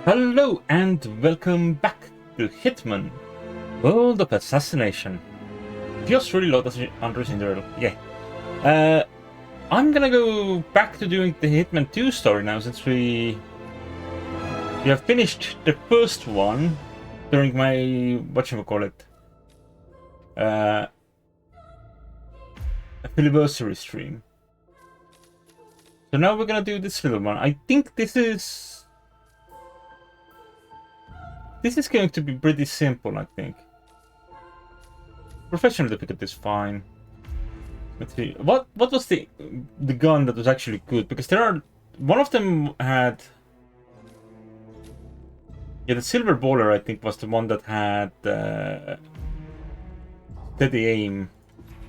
Hello and welcome back to Hitman, World of Assassination. Just really low Andres in there. Yeah. I'm gonna go back to doing the Hitman 2 story now since we have finished the first one during my whatchamacallit anniversary stream. So now we're gonna do this little one. I think this is going to be pretty simple, I think. Professional difficulty is fine. Let's see. What was the gun that was actually good? Because there are... One of them had... Yeah, the Silver Bowler, I think, was the one that had steady aim,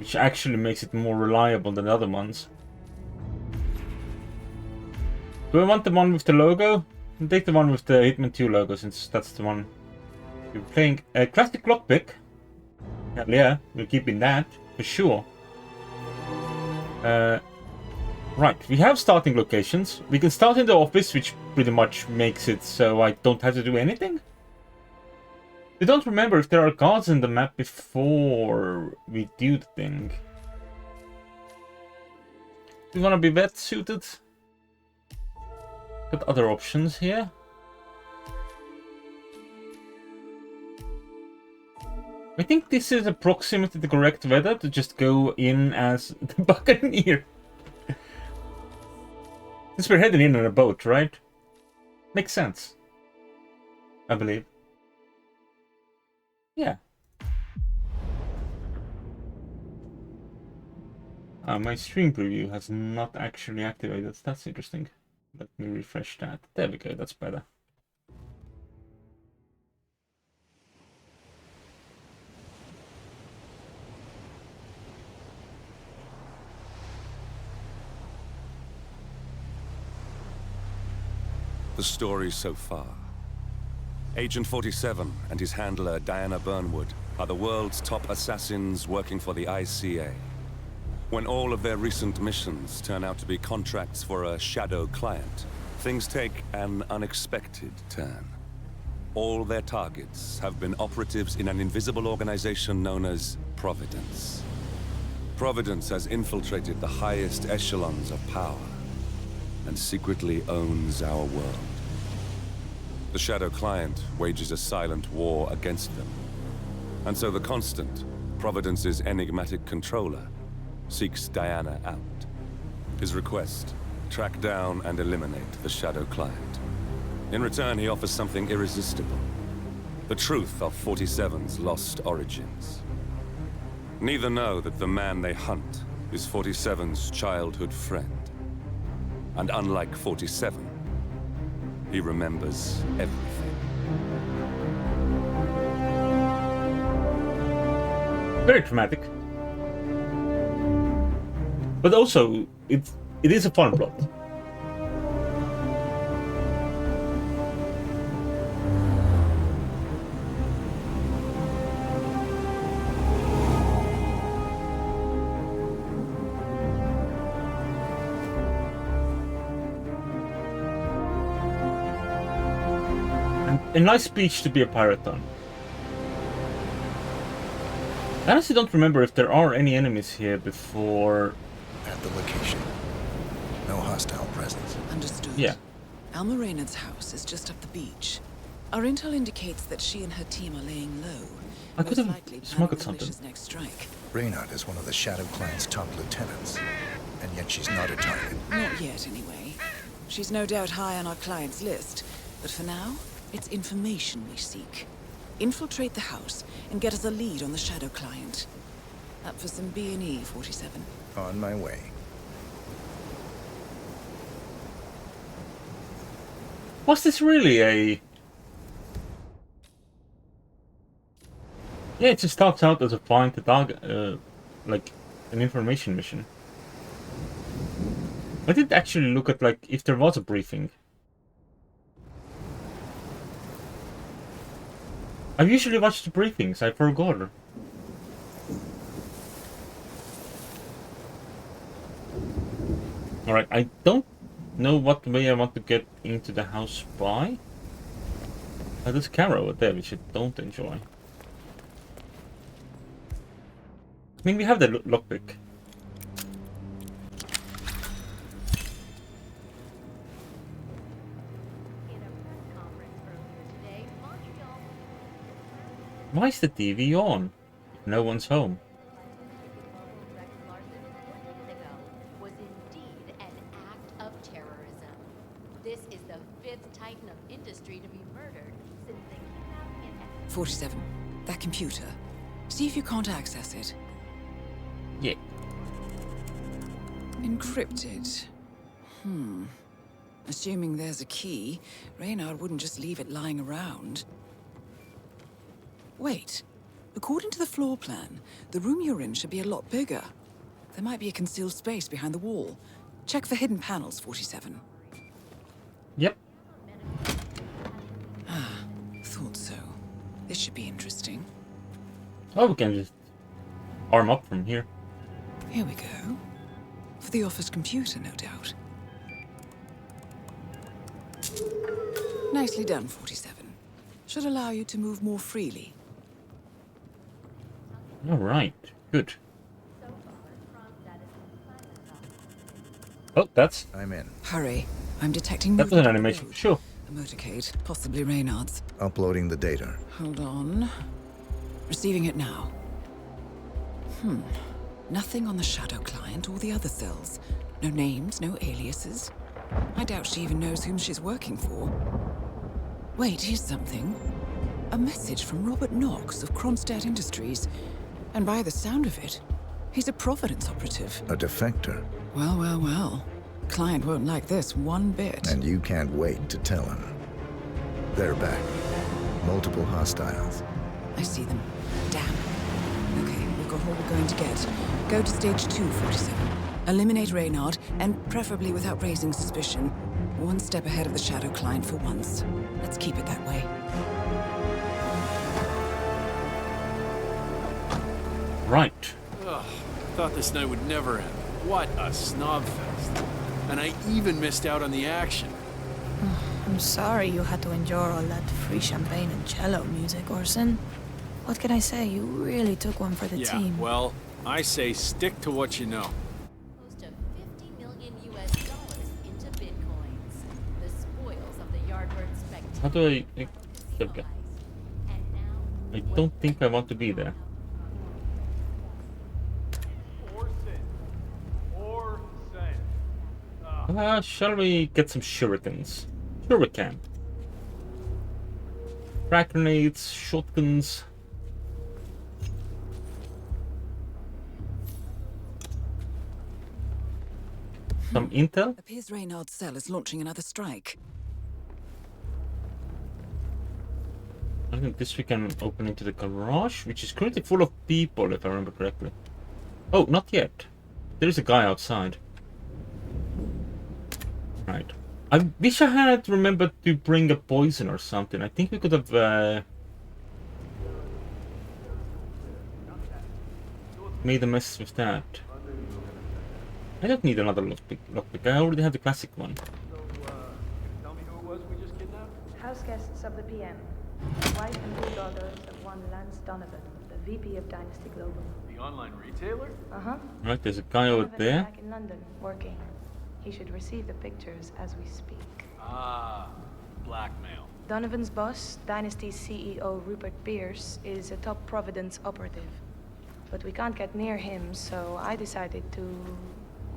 which actually makes it more reliable than the other ones. Do I want the one with the logo? I'll take the one with the Hitman 2 logo, since that's the one you're playing. A classic lockpick. Hell yeah, we're keeping that, for sure. Right, we have starting locations. We can start in the office, which pretty much makes it so I don't have to do anything. I don't remember if there are guards in the map before we do the thing. We want to be wetsuited. Got other options here. I think this is approximately the correct weather to just go in as the Buccaneer. Since we're heading in on a boat, right? Makes sense. I believe. Yeah. My stream preview has not actually activated. That's interesting. Let me refresh that. There we go, that's better. The story so far. Agent 47 and his handler Diana Burnwood are the world's top assassins working for the ICA. When all of their recent missions turn out to be contracts for a shadow client, things take an unexpected turn. All their targets have been operatives in an invisible organization known as Providence. Providence has infiltrated the highest echelons of power and secretly owns our world. The shadow client wages a silent war against them. And so the Constant, Providence's enigmatic controller, seeks Diana out. His request, track down and eliminate the shadow client. In return, he offers something irresistible. The truth of 47's lost origins. Neither know that the man they hunt is 47's childhood friend. And unlike 47, he remembers everything. Very dramatic. But also, it is a fun plot. And a nice beach to be a pirate on. I honestly don't remember if there are any enemies here before... At the location. No hostile presence. Understood. Yeah. Alma Reynard's house is just up the beach. Our intel indicates that she and her team are laying low. I could have most likely smuggled planning the something. militia's next strike. Reynard is one of the Shadow Client's top lieutenants. And yet she's not a target. Not yet, anyway. She's no doubt high on our client's list. But for now, it's information we seek. Infiltrate the house and get us a lead on the Shadow Client. Up for some B&E, 47. On my way. Was this really a... Yeah, it just starts out as a find the target, like an information mission. I did actually look at, like, if there was a briefing. I usually watch the briefings, I forgot. Alright, I don't know what way I want to get into the house by. There's a camera over there, which I don't enjoy. I mean, we have the lockpick. Why is the TV on if no one's home? Was indeed an act of terrorism. This is the fifth titan of industry to be murdered since they kidnapped and 47. That computer. See if you can't access it. Yeah. Encrypted. Assuming there's a key, Reynard wouldn't just leave it lying around. Wait. According to the floor plan, the room you're in should be a lot bigger. There might be a concealed space behind the wall. Check for hidden panels, 47. Yep. Thought so. This should be interesting. Oh, we can just arm up from here. Here we go. For the office computer, no doubt. Nicely done, 47. Should allow you to move more freely. All right. Good. Oh, that's I'm in. Hurry. I'm detecting that was movement an on the animation. road. Sure. A motorcade, possibly Reynard's. Uploading the data. Hold on. Receiving it now. Nothing on the Shadow client or the other cells. No names, no aliases. I doubt she even knows whom she's working for. Wait, here's something. A message from Robert Knox of Kronstadt Industries. And by the sound of it, he's a Providence operative. A defector. Well, well, well. Client won't like this one bit. And you can't wait to tell him. They're back. Multiple hostiles. I see them. Damn. Okay, we've got all we're going to get. Go to stage 2, 47. Eliminate Reynard, and preferably without raising suspicion. One step ahead of the Shadow client for once. Let's keep it that way. Right. Ugh, thought this night would never end. What a snob fest. And I even missed out on the action. I'm sorry you had to endure all that free champagne and cello music, Orson. What can I say? You really took one for the Yeah, team. well, I say stick to what you know. close to 50 million US dollars into bitcoins. The spoils of the Yardbird spectacle. How do I... There we go. And now I don't think I want to be there. Shall we get some shurikens? Sure we can. Frag grenades, shotguns. Some intel? Appears Reynard's cell is launching another strike. I think this we can open into the garage, which is currently full of people, if I remember correctly. Oh, not yet. There is a guy outside. Right. I wish I had remembered to bring a poison or something. I think we could have made a mess with that. I don't need another lockpick. I already have the classic one. Tell me who it was we just kidnapped? House guests of the PM. Wife and two daughters of one Lance Donovan, the VP of Dynasty Global. The online retailer? Uh-huh. Right, there's a guy over Donovan is there. back in London, working. He should receive the pictures as we speak. Ah, blackmail. Donovan's boss, Dynasty's CEO Rupert Pierce, is a top Providence operative. But we can't get near him, so I decided to,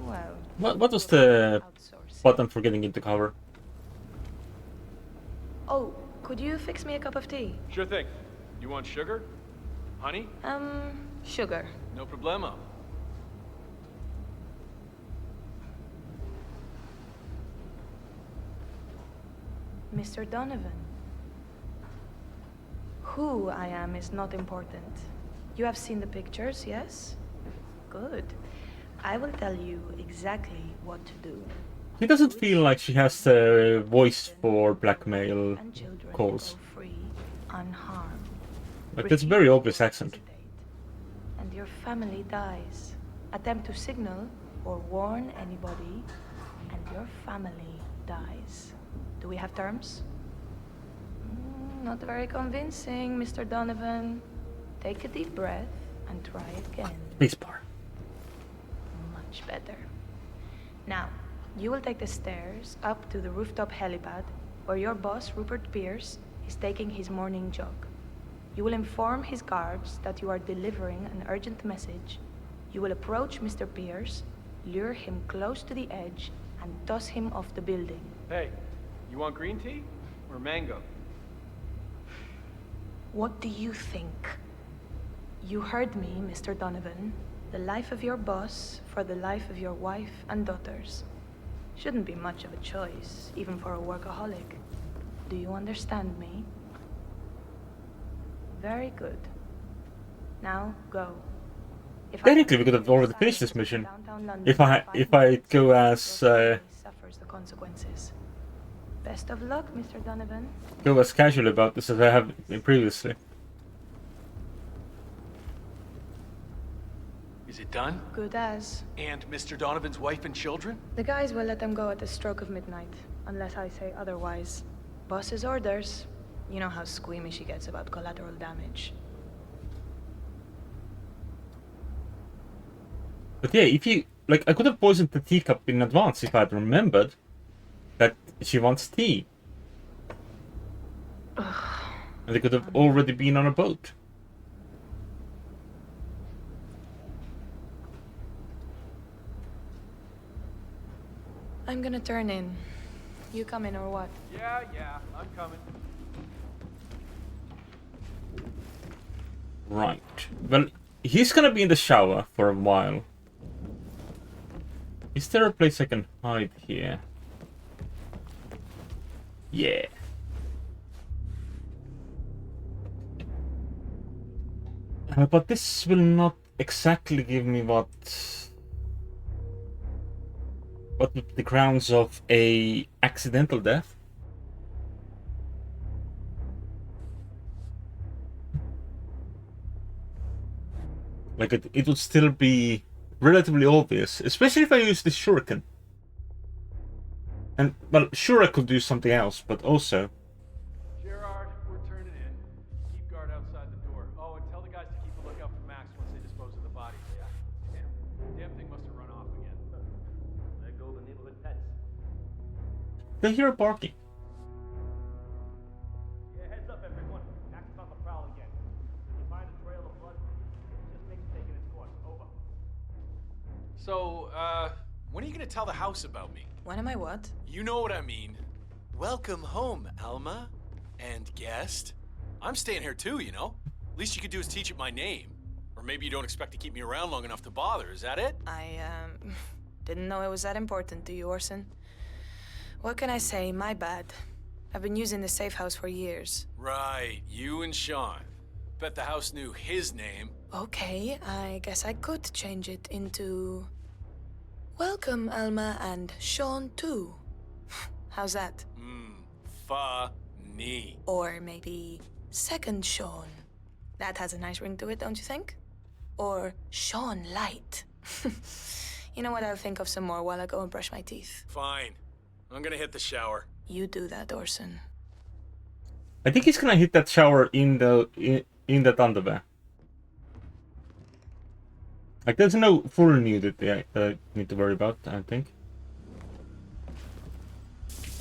well... What was the outsource. button for getting into cover? Oh, could you fix me a cup of tea? Sure thing. You want sugar? Honey? Sugar. No problemo. Mr. Donovan. Who I am is not important. You have seen the pictures, yes? Good. I will tell you exactly what to do. She doesn't feel like she has a voice for blackmail And children calls. go free, unharmed. Like, that's a very obvious accent. And your family dies. Attempt to signal or warn anybody, and your family dies. Do we have terms? not very convincing, Mr. Donovan. Take a deep breath and try again. Space bar. Much better. Now, you will take the stairs up to the rooftop helipad, where your boss, Rupert Pierce, is taking his morning jog. You will inform his guards that you are delivering an urgent message. You will approach Mr. Pierce, lure him close to the edge, and toss him off the building. Hey, you want green tea or mango? What do you think? You heard me, Mr. Donovan. The life of your boss for the life of your wife and daughters. Shouldn't be much of a choice, even for a workaholic. Do you understand me? Very good. Now, go. Technically, we could have already finished this mission. If I go as suffers the consequences. Best of luck, Mr. Donovan. go as casual about this as I have been previously. Is it done? Good as. And Mr. Donovan's wife and children? The guys will let them go at the stroke of midnight, unless I say otherwise. Boss's orders. You know how squeamish he gets about collateral damage. But yeah, if you like, I could have poisoned the teacup in advance if I had remembered that she wants tea, and they could have already been on a boat. I'm gonna turn in. You come in or what? Yeah, I'm coming. Right. Well, he's gonna be in the shower for a while. Is there a place I can hide here? Yeah. But this will not exactly give me what the grounds of a accidental death. Like it would still be relatively obvious, especially if I use the shuriken. And well, sure I could do something else, but also. Gerard, we're turning in. Keep guard outside the door. Oh, and tell the guys to keep a lookout for Max once they dispose of the bodies. Yeah. Damn thing must have run off again. There go the neighborhood pets. They hear barking. Yeah, heads up, everyone. Max is on the prowl again. If you find a trail of blood, just make taking its course. Over. So, when are you gonna tell the house about me? When am I what? You know what I mean. Welcome home, Alma. And guest. I'm staying here too, you know? Least you could do is teach it my name. Or maybe you don't expect to keep me around long enough to bother, is that it? I, didn't know it was that important to you, Orson. What can I say? My bad. I've been using the safe house for years. Right, you and Sean. Bet the house knew his name. Okay, I guess I could change it into... Welcome, Alma, and Sean, too. How's that? Funny. Or maybe Second Sean. That has a nice ring to it, don't you think? Or Sean Light. You know what, I'll think of some more while I go and brush my teeth. Fine. I'm gonna hit the shower. You do that, Orson. I think he's gonna hit that shower in that underwear. Like, there's no full nudity I need to worry about, I think.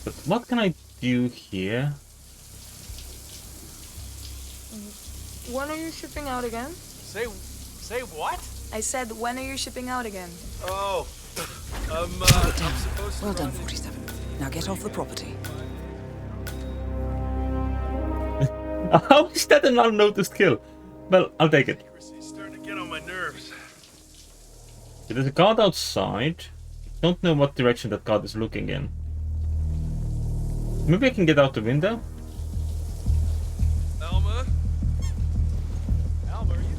But what can I do here? When are you shipping out again? Say what? I said, when are you shipping out again? Oh, I'm supposed to. Well done, 47. Now get off the property. How is that an unnoticed kill? Well, I'll take it. Secrecy's starting to get on my nerves. There's a guard outside. Don't know what direction that guard is looking in. Maybe I can get out the window? Alma? Alma, are you?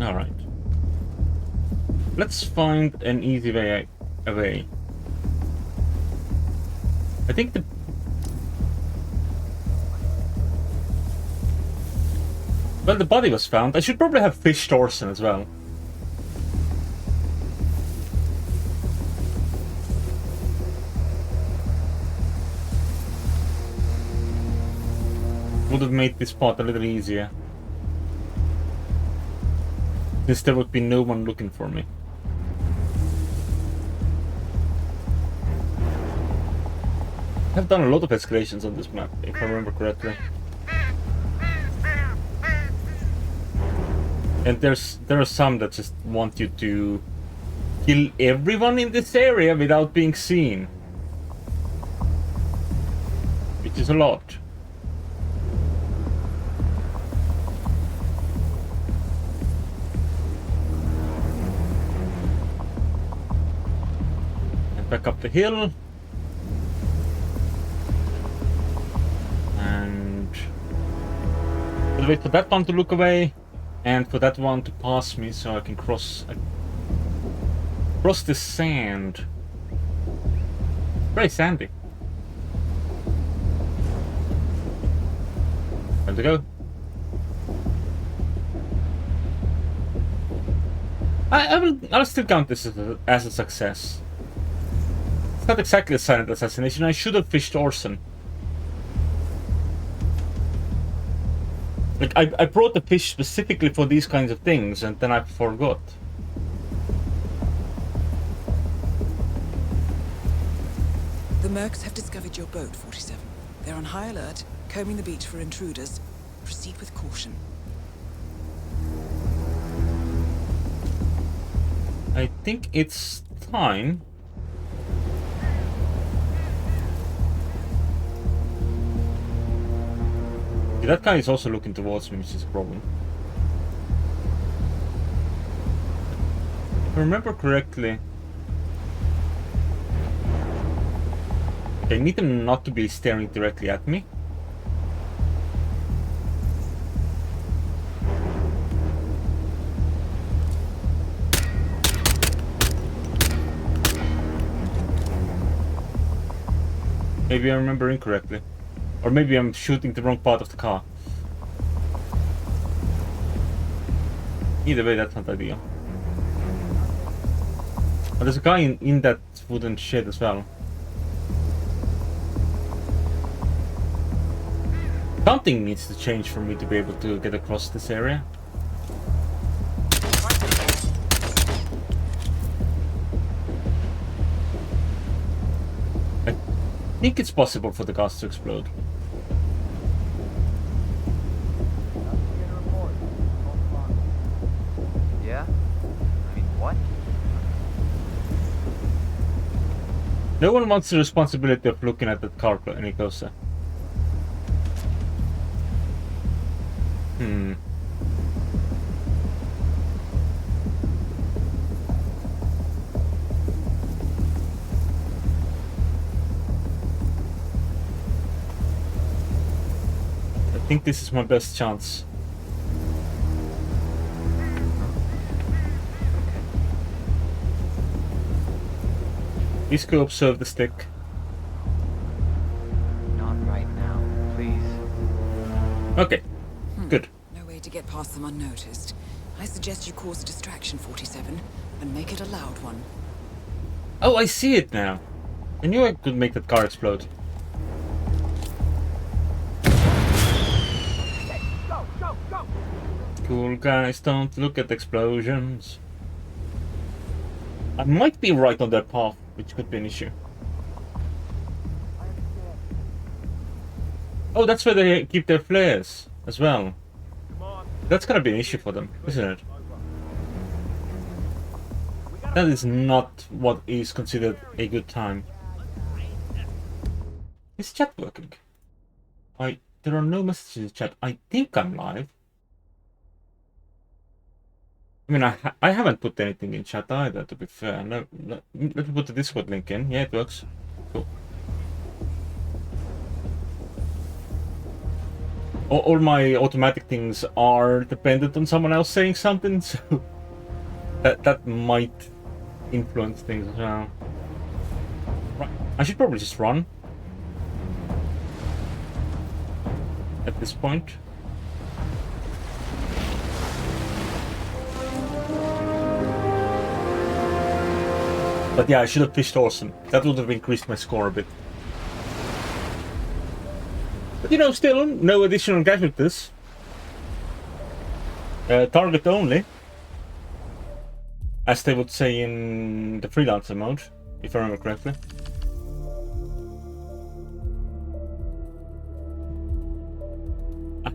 Alright. Let's find an easy way away. I think Well, the body was found. I should probably have fished Orson as well. Would have made this part a little easier. Since there would be no one looking for me. I've done a lot of escalations on this map, if I remember correctly. And there are some that just want you to kill everyone in this area without being seen. Which is a lot. And back up the hill. And we'll wait for that one to look away. And for that one to pass me so I can cross the sand. Very sandy. Time to go. I'll still count this as a success. It's not exactly a silent assassination. I should have fished Orson. Like, I brought the fish specifically for these kinds of things, and then I forgot. The Mercs have discovered your boat, 47. They're on high alert, combing the beach for intruders. Proceed with caution. I think it's time. That guy is also looking towards me, which is a problem. If I remember correctly, I need them not to be staring directly at me. Maybe I remember incorrectly. Or maybe I'm shooting the wrong part of the car. Either way, that's not ideal. But there's a guy in that wooden shed as well. Something needs to change for me to be able to get across this area. I think it's possible for the gas to explode. Yeah? I mean, what? No one wants the responsibility of looking at that car any closer. I think this is my best chance. Please go observe the stick. Not right now, please. Okay, good. No way to get past them unnoticed. I suggest you cause a distraction, 47, and make it a loud one. Oh, I see it now. I knew I could make that car explode. Go, go, go! Cool guys don't look at explosions. I might be right on that path, which could be an issue. Oh, that's where they keep their flares as well. That's gonna be an issue for them, isn't it? That is not what is considered a good time. Is chat working? There are no messages in chat. I think I'm live. I mean, I haven't put anything in chat either, to be fair. No, let me put the Discord link in. Yeah, it works. Cool. All my automatic things are dependent on someone else saying something, so that might influence things as well. Right. I should probably just run at this point. But yeah, I should have fished Orson. That would have increased my score a bit. But you know, still, no additional casualties. Target only. As they would say in the freelancer mode, if I remember correctly.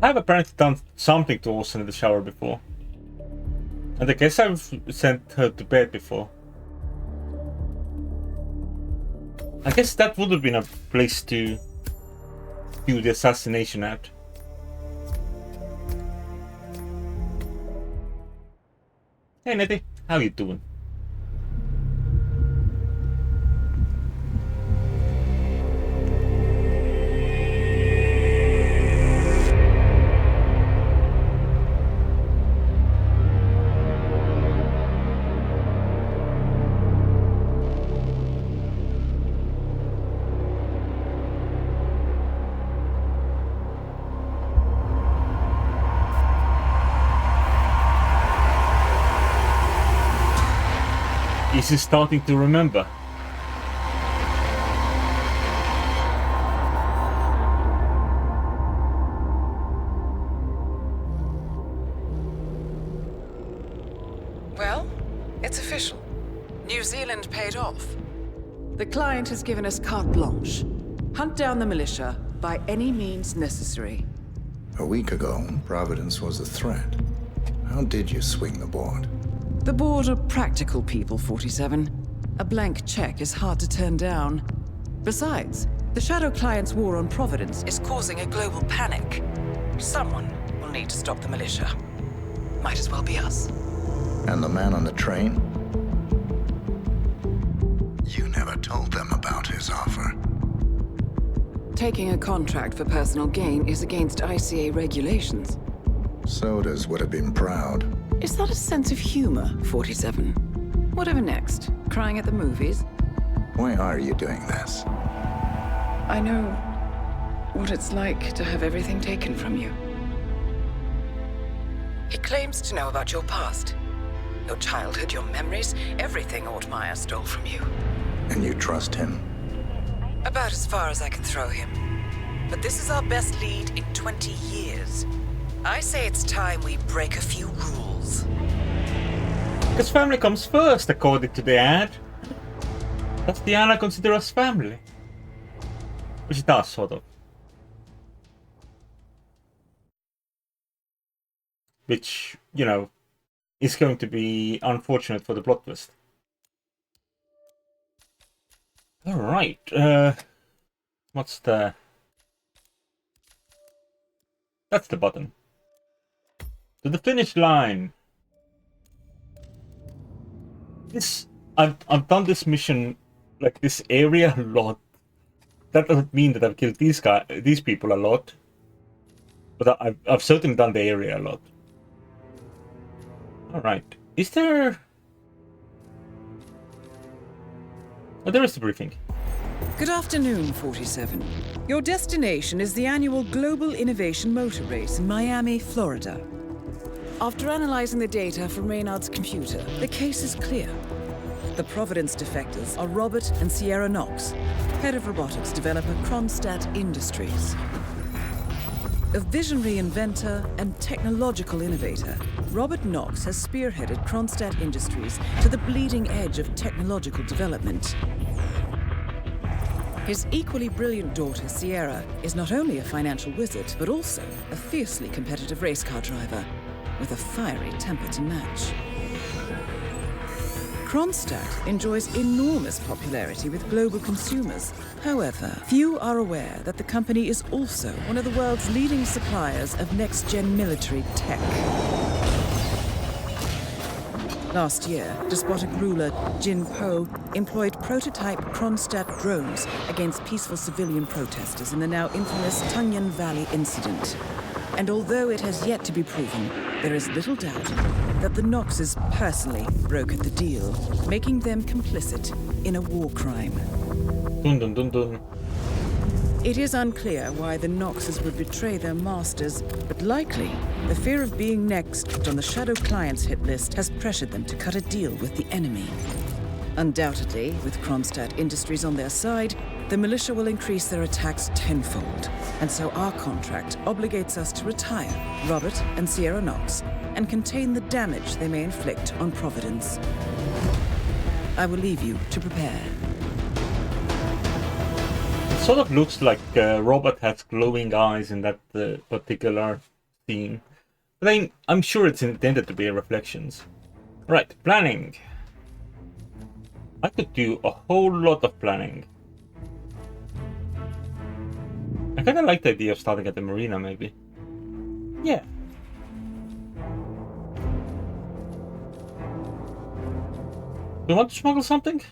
I have apparently done something to Orson in the shower before. And I guess I've sent her to bed before. I guess that would have been a place to do the assassination at. Hey Nettie, how you doing? Is he starting to remember? Well, it's official. New Zealand paid off. The client has given us carte blanche. Hunt down the militia by any means necessary. A week ago, Providence was a threat. How did you swing the board? The board are practical people, 47. A blank check is hard to turn down. Besides, the Shadow Client's war on Providence is causing a global panic. Someone will need to stop the militia. Might as well be us. And the man on the train? You never told them about his offer. Taking a contract for personal gain is against ICA regulations. Sodas would have been proud. Is that a sense of humor, 47? Whatever next? Crying at the movies? Why are you doing this? I know what it's like to have everything taken from you. He claims to know about your past. Your childhood, your memories, everything Ortmeyer stole from you. And you trust him? About as far as I can throw him. But this is our best lead in 20 years. I say it's time we break a few rules. Because family comes first, according to the ad. Does Diana consider us family? Which it does, sort of. Which, you know, is going to be unfortunate for the plot twist. Alright, what's the... That's the button. To the finish line. This... I've done this mission, like this area a lot. That doesn't mean that I've killed these people a lot. But I've certainly done the area a lot. Alright. Is there... Oh, there is the briefing. Good afternoon, 47. Your destination is the annual Global Innovation Motor Race in Miami, Florida. After analyzing the data from Reynard's computer, the case is clear. The Providence defectors are Robert and Sierra Knox, head of robotics developer Kronstadt Industries. A visionary inventor and technological innovator, Robert Knox has spearheaded Kronstadt Industries to the bleeding edge of technological development. His equally brilliant daughter, Sierra, is not only a financial wizard, but also a fiercely competitive race car driver, with a fiery temper to match. Kronstadt enjoys enormous popularity with global consumers. However, few are aware that the company is also one of the world's leading suppliers of next-gen military tech. Last year, despotic ruler Jin Po employed prototype Kronstadt drones against peaceful civilian protesters in the now infamous Tungan Valley incident. And although it has yet to be proven, there is little doubt that the Knoxes personally brokered the deal, making them complicit in a war crime. Dun dun dun dun. It is unclear why the Knoxes would betray their masters, but likely the fear of being next on the Shadow Client's hit list has pressured them to cut a deal with the enemy. Undoubtedly, with Kronstadt Industries on their side, the militia will increase their attacks tenfold. And so our contract obligates us to retire Robert and Sierra Knox and contain the damage they may inflict on Providence. I will leave you to prepare. It sort of looks like Robert has glowing eyes in that particular scene. But I'm sure it's intended to be reflections. Right, planning. I could do a whole lot of planning. I kinda like the idea of starting at the marina, maybe. Yeah. Do you want to smuggle something?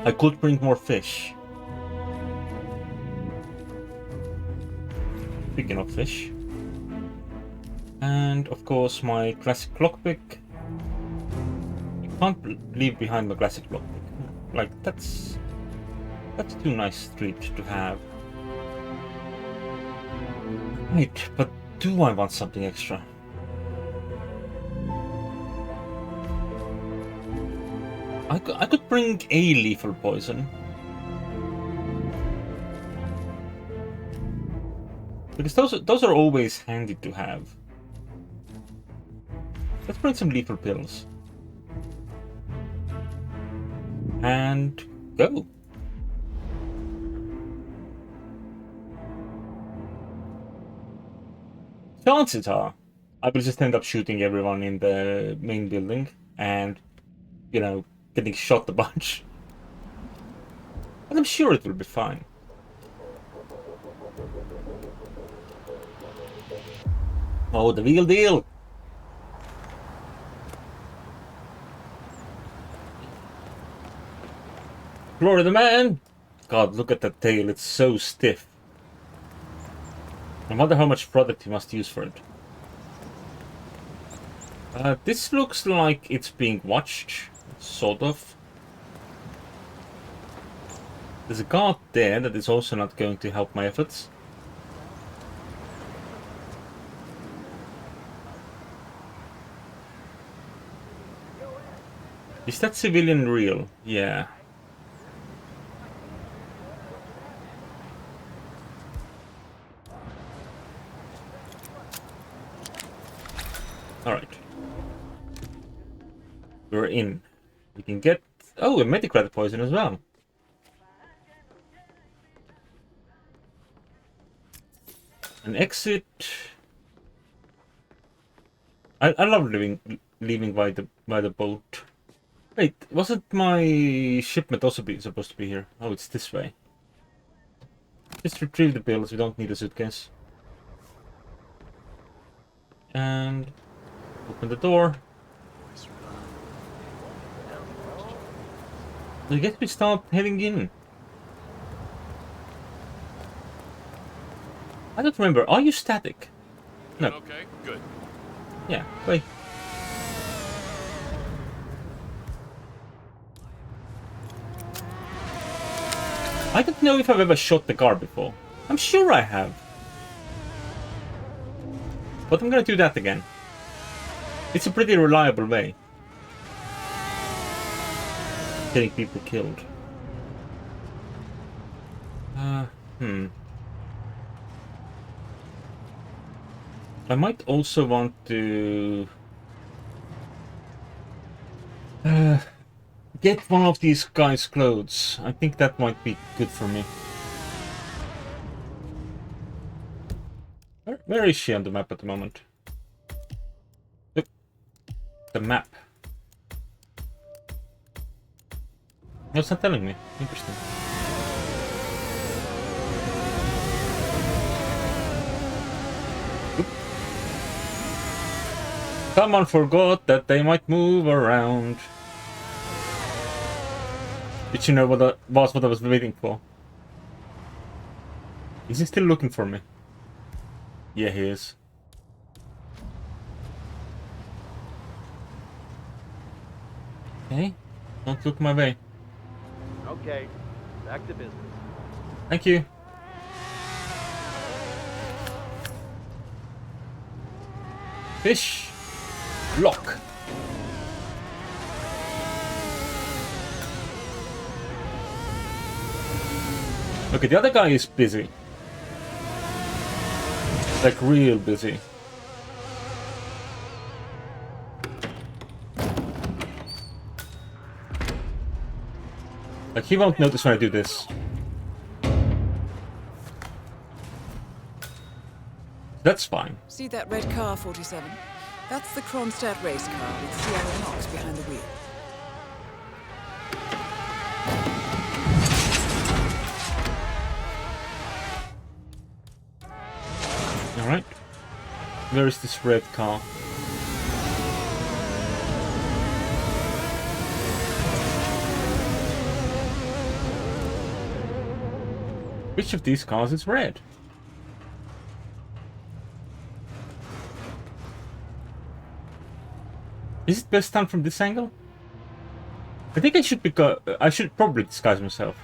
I could bring more fish. Speaking of fish. And of course my classic lockpick. Can't leave behind my classic lockpick. Like that's too nice treat to have. Right, but do I want something extra? I could bring a lethal poison. Because those are always handy to have. Let's bring some lethal pills. And go. Chances are I will just end up shooting everyone in the main building and, you know, getting shot a bunch. But I'm sure it will be fine. Oh, the real deal. Florida man! God, look at that tail, it's so stiff. I wonder how much product you must use for it. This looks like it's being watched, sort of. There's a guard there that is also not going to help my efforts. Is that civilian real? Yeah. Alright. We're in. We can get... Oh, a Medicrat poison as well. An exit. I love leaving by the boat. Wait, wasn't my shipment also supposed to be here? Oh, it's this way. Just retrieve the bills. We don't need a suitcase. And open the door. I guess we start heading in. I don't remember. Are you static? No. Okay, good. Yeah, wait. I don't know if I've ever shot the car before. I'm sure I have. But I'm gonna do that again. It's a pretty reliable way. Getting people killed. I might also want to get one of these guys' clothes. I think that might be good for me. Where is she on the map at the moment? Look, the map. No, it's not telling me. Interesting. Oop. Someone forgot that they might move around. Did you know what I was waiting for? Is he still looking for me? Yeah, he is. Okay, don't look my way. Okay, back to business. Thank you. Fish. Lock. Okay, the other guy is busy. Like, real busy. Like, he won't notice when I do this. That's fine. See that red car, 47? That's the Kronstadt race car with Sierra Knox behind the wheel. Alright. Where is this red car? Which of these cars is red? Is it best done from this angle? I think I should probably disguise myself.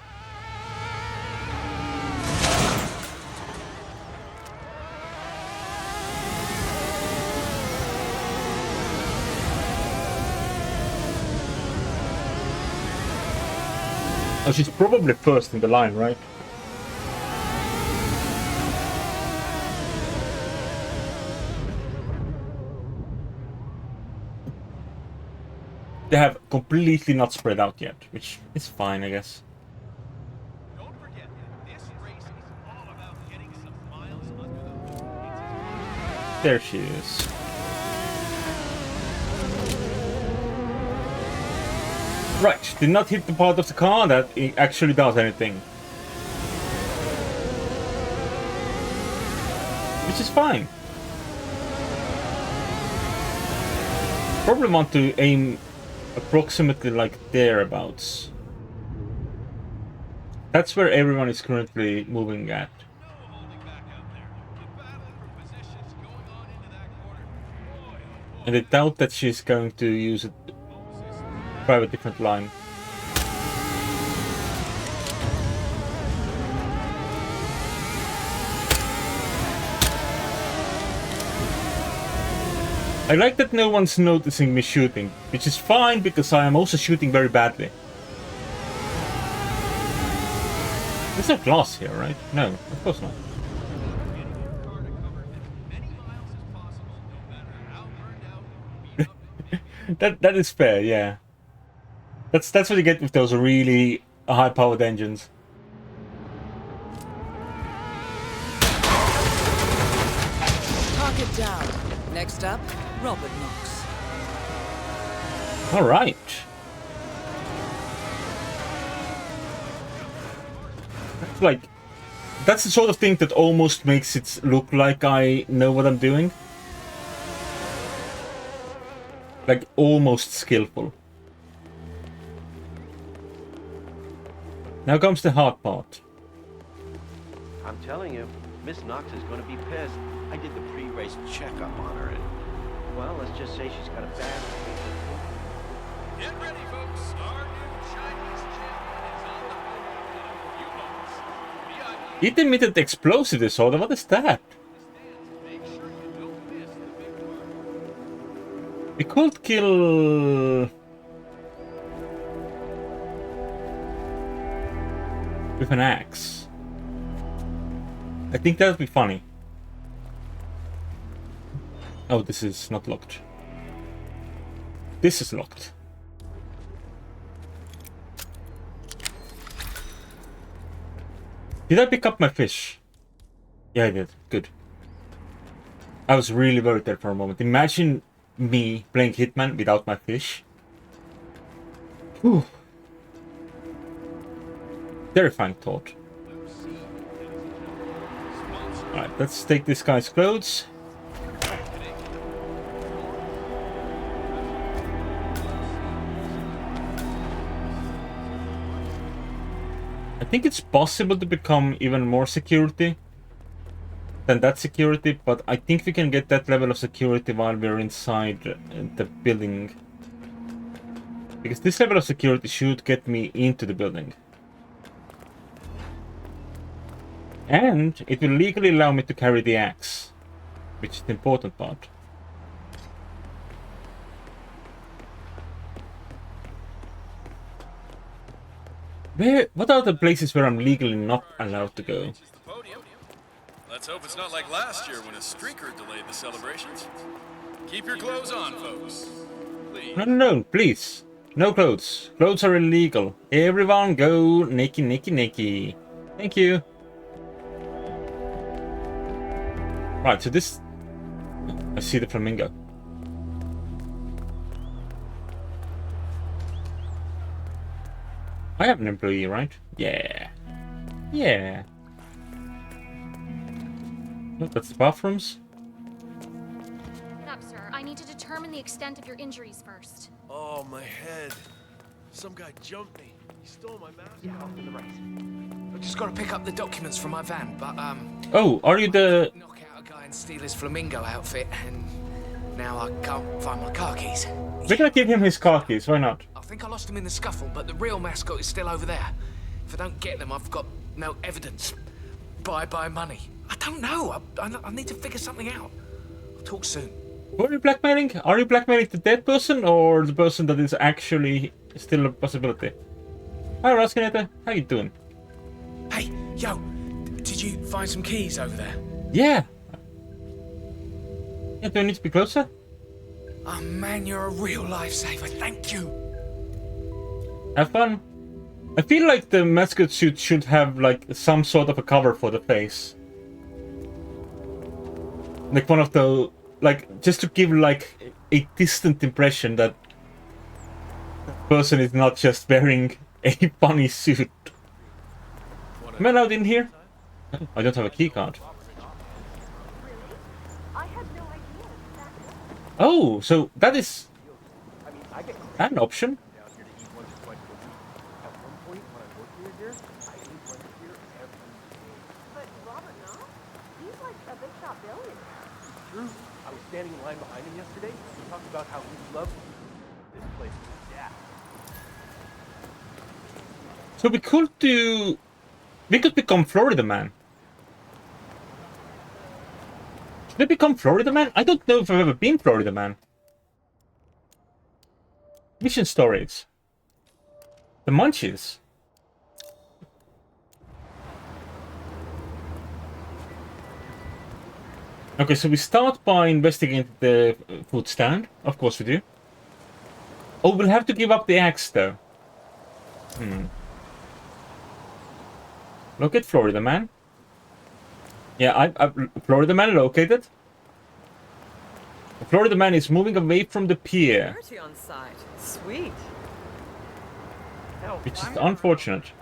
Oh, she's probably first in the line, right? They have completely not spread out yet, which is fine, I guess. Don't forget, this race is all about getting some miles under the hood. There she is. Right, did not hit the part of the car that it actually does anything. Which is fine. Probably want to aim approximately like thereabouts. That's where everyone is currently moving at. No holding back out there. The battle for positions going on into that corner. Boy, oh boy. And I doubt that she's going to use a private different line. I like that no one's noticing me shooting, which is fine because I am also shooting very badly. There's no glass here, right? No, of course not. That is fair, yeah. That's what you get with those really high-powered engines. Target down. Next up, Robert Knox. All right. Like, that's the sort of thing that almost makes it look like I know what I'm doing. Like, almost skillful. Now comes the hard part. I'm telling you, Miss Knox is going to be pissed. I did the pre-race checkup on her, and, well, let's just say she's got a bad reputation. Get ready, folks. Our new Chinese champion is on the board in a few moments. VIP Intermittent explosive disorder? What is that? make sure you don't miss the big part. We could kill... with an axe. I think that would be funny. Oh, this is not locked. This is locked. Did I pick up my fish? Yeah, I did. Good. I was really worried there for a moment. Imagine me playing Hitman without my fish. Whew. Terrifying thought. Alright, let's take this guy's clothes. I think it's possible to become even more security than that security, but I think we can get that level of security while we're inside the building. Because this level of security should get me into the building. And it will legally allow me to carry the axe, which is the important part. What are the places where I'm legally not allowed to go? Reaches the podium. Let's hope it's not like last year when a streaker delayed the celebrations. Keep your clothes on, folks. Please. No, please. No clothes. Clothes are illegal. Everyone go naked. Thank you. Right, so this... I see the flamingo. I have an employee, right? Yeah. Yeah. Look, that's the bathrooms. Up, sir. I need to determine the extent of your injuries first. Oh, my head. Some guy jumped me. He stole my mask. Yeah, off to the right. I've just got to pick up the documents from my van, but Oh, are you the... knock out a guy and steal his flamingo outfit, and now I can't find my car keys. We're gonna give him his car keys, why not? I think I lost them in the scuffle, but the real mascot is still over there. If I don't get them, I've got no evidence. Bye money. I don't know. I need to figure something out. I'll talk soon. Who are you blackmailing? Are you blackmailing the dead person or the person that is actually still a possibility? Hi Raskineta, how you doing? Hey, yo, did you find some keys over there? Yeah. Yeah, do I need to be closer? Oh man, you're a real lifesaver. Thank you. Have fun. I feel like the mascot suit should have like some sort of a cover for the face. Like one of the... Like, just to give like a distant impression that the person is not just wearing a funny suit. Am I allowed in here? I don't have a key card. Oh, so that is an option. I was standing in line behind him yesterday. He talked about how he loved this place. Yeah. So we could become Florida Man. Should I become Florida Man? I don't know if I've ever been Florida Man. Mission stories. The Munchies. Okay, so we start by investigating the food stand. Of course we do. Oh, we'll have to give up the axe though. Look at Florida Man. Yeah, Florida Man located. Florida Man is moving away from the pier. Party on site. Sweet. Which is unfortunate.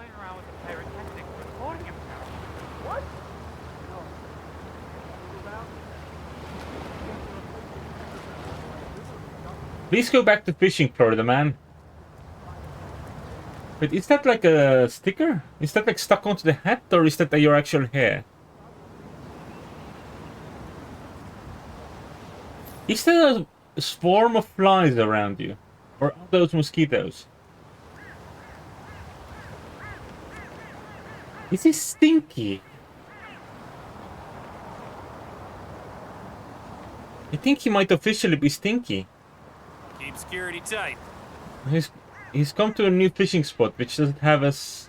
What? Please go back to fishing, Florida Man. Wait, is that like a sticker? Is that like stuck onto the hat, or is that your actual hair? Is there a swarm of flies around you? Or are those mosquitoes? Is he Stinky? I think he might officially be Stinky. Keep security tight. He's come to a new fishing spot which doesn't have us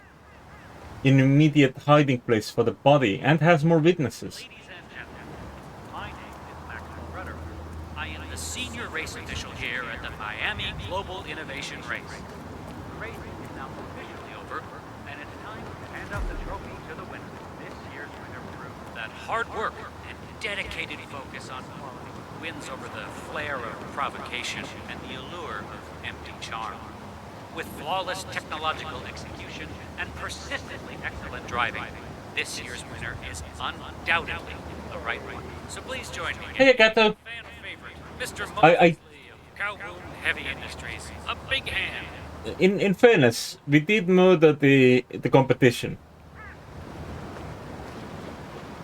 an immediate hiding place for the body and has more witnesses. Ladies and gentlemen, my name is Max Rudder. I am the senior race official here at the Miami Global Innovation Race. The race is now officially over, and it's time to hand out the trophy to the winner. This year's winner proved that hard work and dedicated focus on quality wins over the flair of provocation and the allure of empty charm. With flawless technological execution and persistently excellent driving, this year's winner is undoubtedly the right one. So please join me. Hey, Gato. Fan favorite, Mr. Mosley of Calhoun Heavy Industries. A big hand. In fairness, we did murder the competition.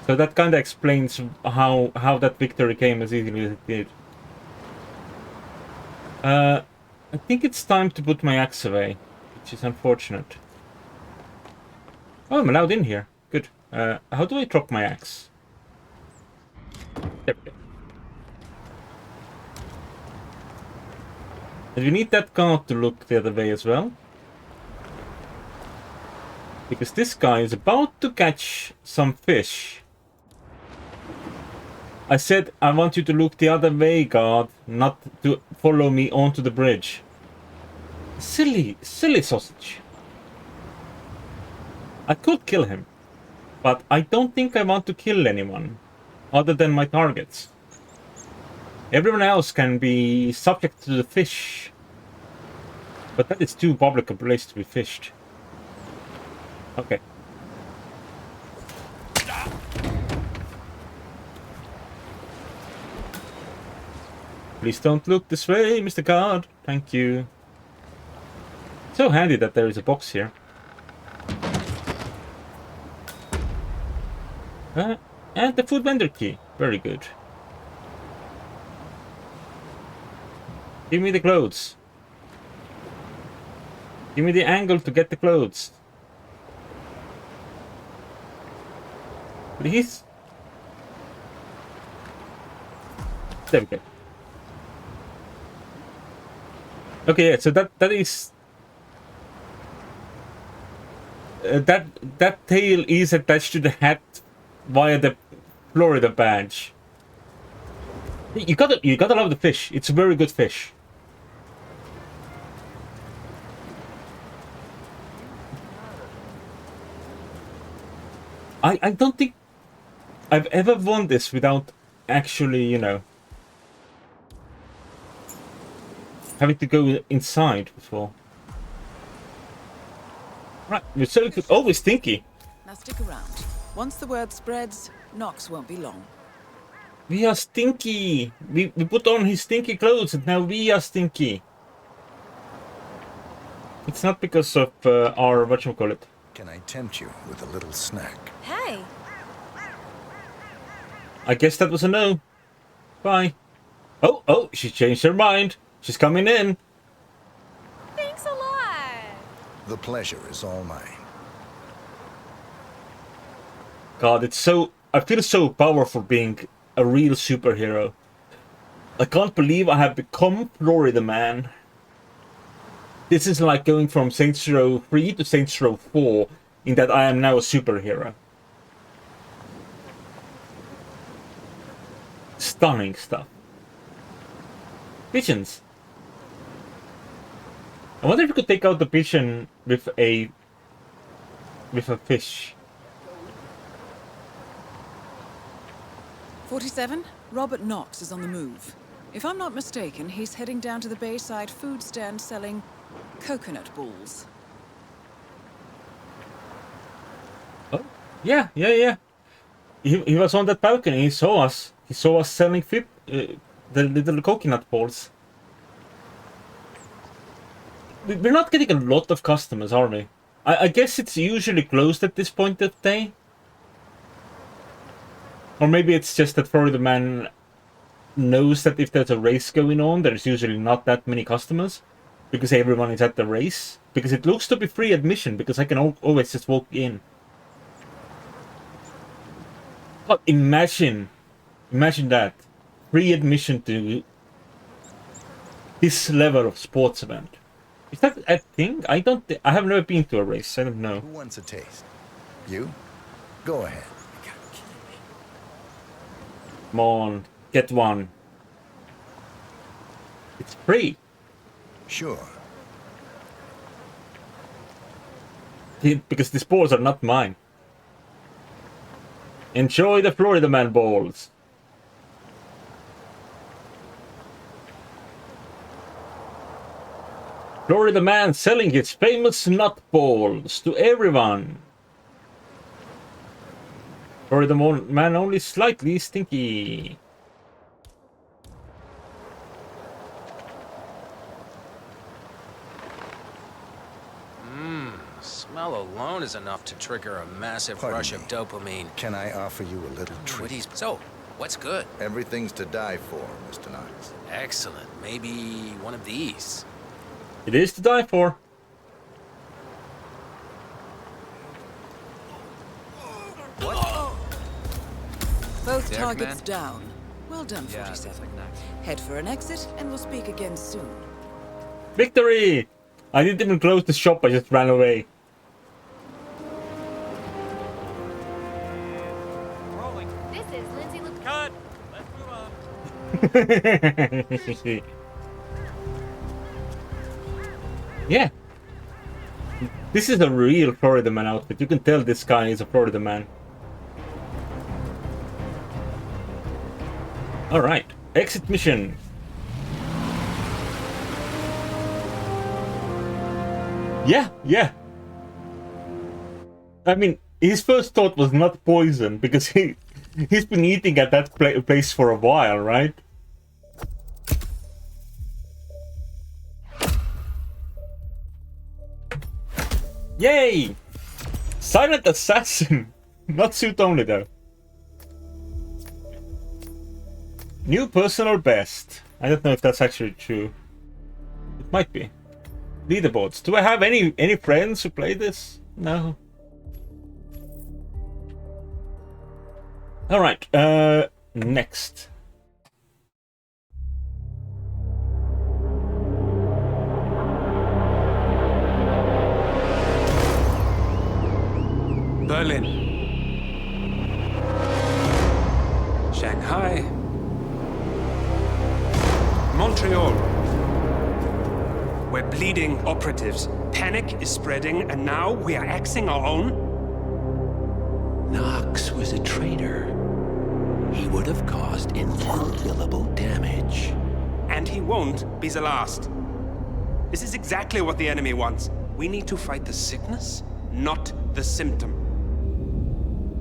So that kind of explains how that victory came as easily as it did. I think it's time to put my axe away, which is unfortunate. Oh, I'm allowed in here. Good. How do I drop my axe? There we go. And we need that car to look the other way as well. Because this guy is about to catch some fish. I said I want you to look the other way, God, not to follow me onto the bridge. Silly sausage. I could kill him, but I don't think I want to kill anyone other than my targets. Everyone else can be subject to the fish, but that is too public a place to be fished. Okay. Please don't look this way, Mr. Guard. Thank you. So handy that there is a box here. And the food vendor key. Very good. Give me the clothes. Give me the angle to get the clothes. Please. There we go. Okay, yeah, so that is that tail is attached to the hat via the Florida badge. You gotta love the fish. It's a very good fish. I don't think I've ever won this without actually, you know, having to go inside before. Right, we're so good. Oh, it's Stinky. Now stick around. Once the word spreads, Knox won't be long. We are Stinky. We put on his stinky clothes and now we are Stinky. It's not because of our whatchamacallit. Can I tempt you with a little snack? Hey! I guess that was a no. Bye. Oh, she changed her mind. She's coming in. Thanks a lot! The pleasure is all mine. God, it's so... I feel so powerful being a real superhero. I can't believe I have become Florida Man. This is like going from Saints Row 3 to Saints Row 4, in that I am now a superhero. Stunning stuff. Pigeons. I wonder if you could take out the pigeon with a fish. 47, Robert Knox is on the move. If I'm not mistaken, he's heading down to the Bayside food stand selling coconut balls. Oh, yeah. He was on that balcony. He saw us. He saw us selling the little coconut balls. We're not getting a lot of customers, are we? I guess it's usually closed at this point of day. Or maybe it's just that Florida Man knows that if there's a race going on, there's usually not that many customers. Because everyone is at the race. Because it looks to be free admission, because I can always just walk in. But imagine that. Free admission to this level of sports event. Is that a thing? I have never been to a race. I don't know. Who wants a taste? You? Go ahead. Come on, get one. It's free. Sure. Because these balls are not mine. Enjoy the Florida Man balls. Florida Man selling his famous nut balls to everyone. Florida Man only slightly stinky. Smell alone is enough to trigger a massive rush of dopamine. Can I offer you a little treat? So, what's good? Everything's to die for, Mr. Knox. Excellent. Maybe one of these. It is to die for. Both Derek, targets man. down. Well done, 47. Head for an exit, and we'll speak again soon. Victory! I didn't even close the shop, I just ran away. Yeah. This is a real Florida Man outfit. You can tell this guy is a Florida Man. Alright. Exit mission. Yeah. I mean, his first thought was not poison, because he's been eating at that place for a while, right? Yay! Silent Assassin! Not suit only though. New personal best. I don't know if that's actually true. It might be. Leaderboards. Do I have any friends who play this? No. Alright, next. Berlin. Shanghai. Montreal. We're bleeding operatives. Panic is spreading, and now we are axing our own? Knox was a traitor. He would have caused incalculable damage. And he won't be the last. This is exactly what the enemy wants. We need to fight the sickness, not the symptom.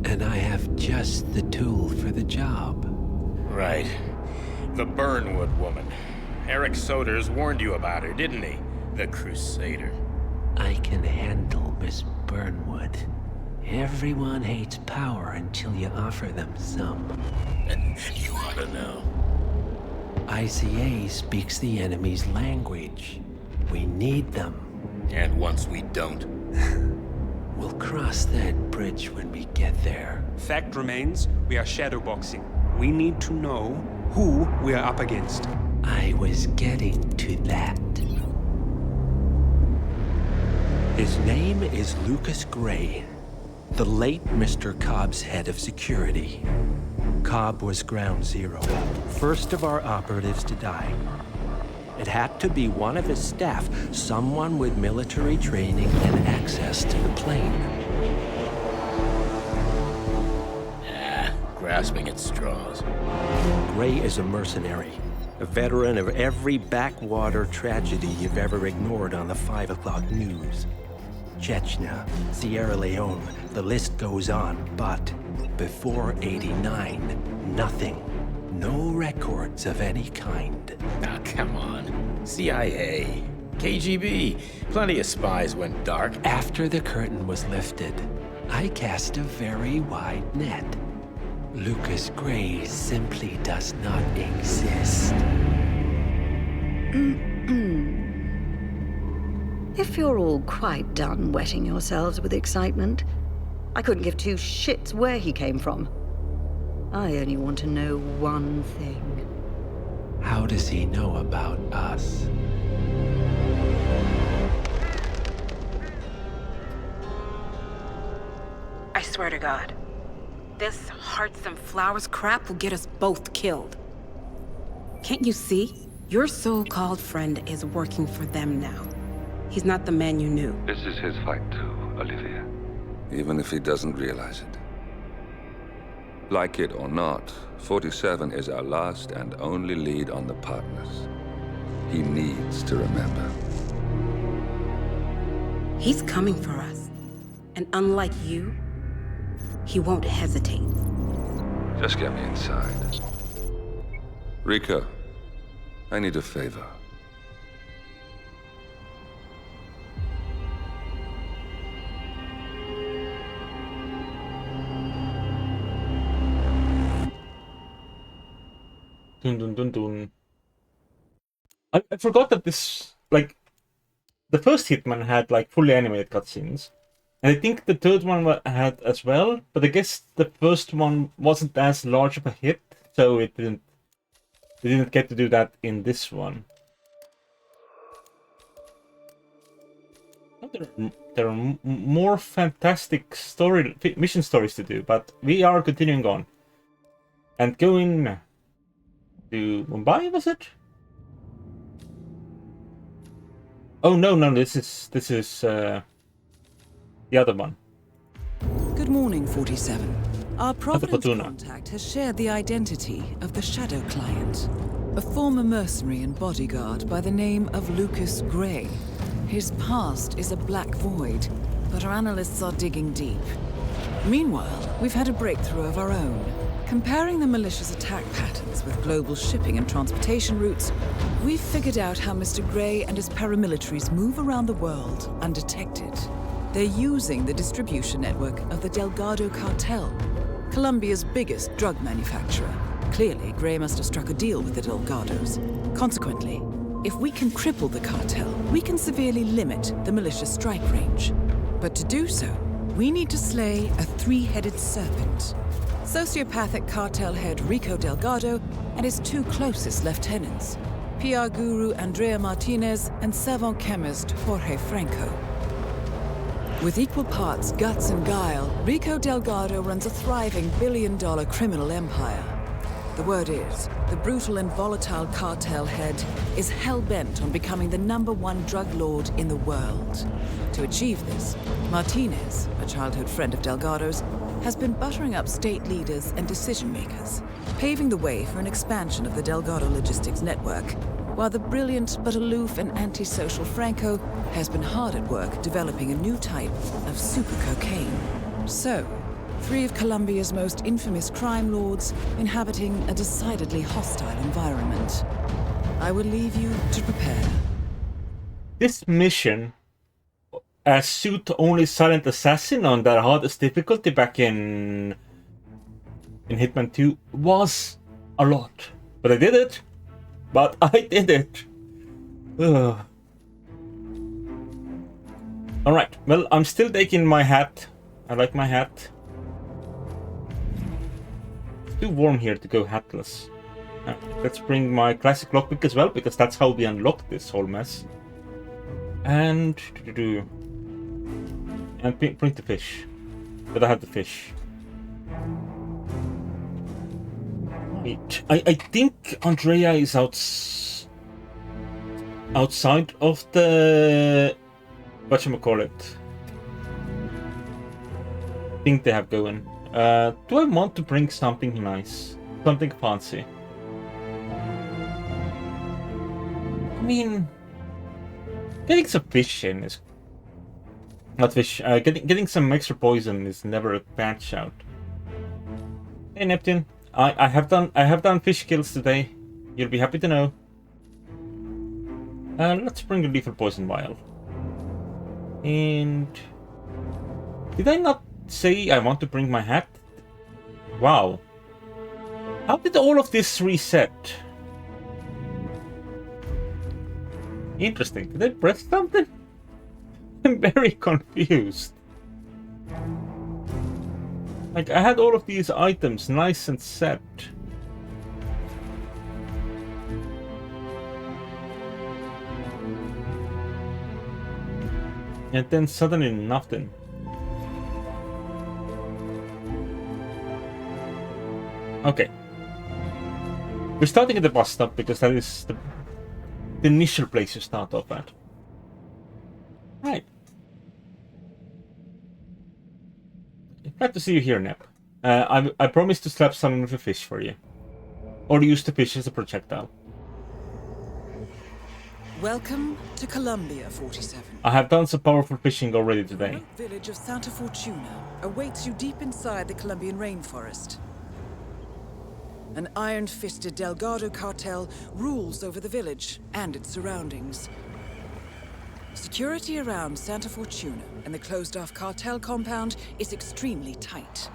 And I have just the tool for the job. Right. The Burnwood woman. Eric Soders warned you about her, didn't he? The Crusader. I can handle Miss Burnwood. Everyone hates power until you offer them some. And you ought to know. ICA speaks the enemy's language. We need them. And once we don't? We'll cross that bridge when we get there. Fact remains, we are shadowboxing. We need to know who we are up against. I was getting to that. His name is Lucas Gray, the late Mr. Cobb's head of security. Cobb was ground zero, first of our operatives to die. It had to be one of his staff, someone with military training and access to the plane. Grasping at straws. Gray is a mercenary, a veteran of every backwater tragedy you've ever ignored on the 5 o'clock news. Chechnya, Sierra Leone, the list goes on, but before '89, nothing. No records of any kind. Now, come on. CIA, KGB, plenty of spies went dark. After the curtain was lifted, I cast a very wide net. Lucas Gray simply does not exist. If you're all quite done wetting yourselves with excitement, I couldn't give two shits where he came from. I only want to know one thing. How does he know about us? I swear to God, this hearts and flowers crap will get us both killed. Can't you see? Your so-called friend is working for them now. He's not the man you knew. This is his fight too, Olivia. Even if he doesn't realize it. Like it or not, 47 is our last and only lead on the partners. He needs to remember. He's coming for us. And unlike you, he won't hesitate. Just get me inside. Rico, I need a favor. Dun dun dun dun. I forgot that this, like, the first Hitman had like fully animated cutscenes, and I think the third one had as well. But I guess the first one wasn't as large of a hit, so they didn't get to do that in this one. There are more fantastic mission stories to do, but we are continuing on and going to Mumbai, was it? Oh no, this is the other one. Good morning, 47. Our Providence contact has shared the identity of the Shadow Client, a former mercenary and bodyguard by the name of Lucas Gray. His past is a black void, but our analysts are digging deep. Meanwhile, we've had a breakthrough of our own. Comparing the malicious attack patterns with global shipping and transportation routes, we've figured out how Mr. Gray and his paramilitaries move around the world undetected. They're using the distribution network of the Delgado Cartel, Colombia's biggest drug manufacturer. Clearly, Gray must have struck a deal with the Delgados. Consequently, if we can cripple the cartel, we can severely limit the malicious strike range. But to do so, we need to slay a three-headed serpent. Sociopathic cartel head Rico Delgado and his two closest lieutenants, PR guru Andrea Martinez and savant chemist Jorge Franco. With equal parts guts and guile, Rico Delgado runs a thriving billion-dollar criminal empire. The word is, the brutal and volatile cartel head is hell-bent on becoming the #1 drug lord in the world. To achieve this, Martinez, a childhood friend of Delgado's, has been buttering up state leaders and decision-makers, paving the way for an expansion of the Delgado logistics network, while the brilliant but aloof and antisocial Franco has been hard at work developing a new type of super cocaine. So, 3 of Colombia's most infamous crime lords inhabiting a decidedly hostile environment. I will leave you to prepare. This mission, suit only silent assassin on their hardest difficulty back in Hitman 2, was a lot. But I did it. Ugh. Alright, well, I'm still taking my hat. I like my hat. It's too warm here to go hatless. Let's bring my classic lockpick as well, because that's how we unlock this whole mess. And bring the fish. But I have the fish. Right. I think Andrea is outside of the whatchamacallit thing they have going. Do I want to bring something nice? Something fancy? I mean, getting some fish in is not fish. Getting some extra poison is never a bad shout. Hey Neptune, I have done fish kills today. You'll be happy to know. Let's bring a lethal poison vial. And did I not say I want to bring my hat? Wow. How did all of this reset? Interesting. Did I press something? I'm very confused. Like, I had all of these items nice and set. And then suddenly nothing. Okay. We're starting at the bus stop because that is the initial place you start off at. Right. Glad to see you here, Nep. I promised to slap someone with a fish for you. Or use the fish as a projectile. Welcome to Colombia, 47. I have done some powerful fishing already today. The village of Santa Fortuna awaits you deep inside the Colombian rainforest. An iron-fisted Delgado cartel rules over the village and its surroundings. Security around Santa Fortuna and the closed-off cartel compound is extremely tight.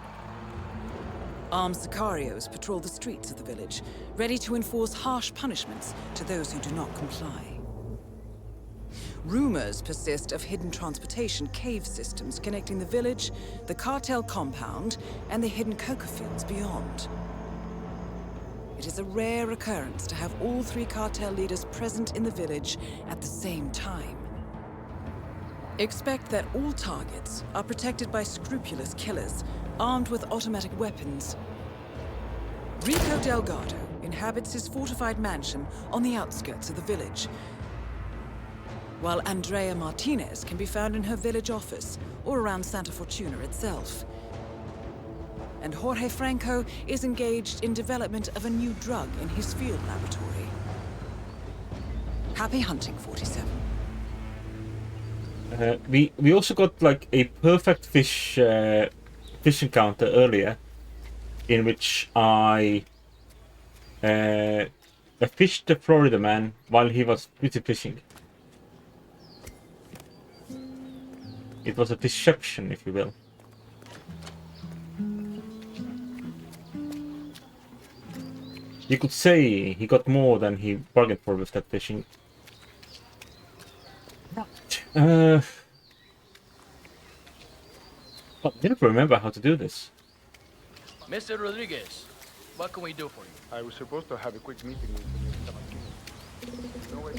Armed sicarios patrol the streets of the village, ready to enforce harsh punishments to those who do not comply. Rumors persist of hidden transportation cave systems connecting the village, the cartel compound, and the hidden coca fields beyond. It is a rare occurrence to have all 3 cartel leaders present in the village at the same time. Expect that all targets are protected by scrupulous killers, armed with automatic weapons. Rico Delgado, inhabits his fortified mansion on the outskirts of the village, while Andrea Martinez can be found in her village office or around Santa Fortuna itself. And Jorge Franco is engaged in development of a new drug in his field laboratory. Happy hunting, 47. We also got like a perfect fish encounter earlier, in which I fished the Florida man while he was busy fishing. It was a fishception, if you will. You could say he got more than he bargained for with that fishing. But I didn't remember how to do this. Mr. Rodriguez, what can we do for you? I was supposed to have a quick meeting with Mr. Martinez. No way.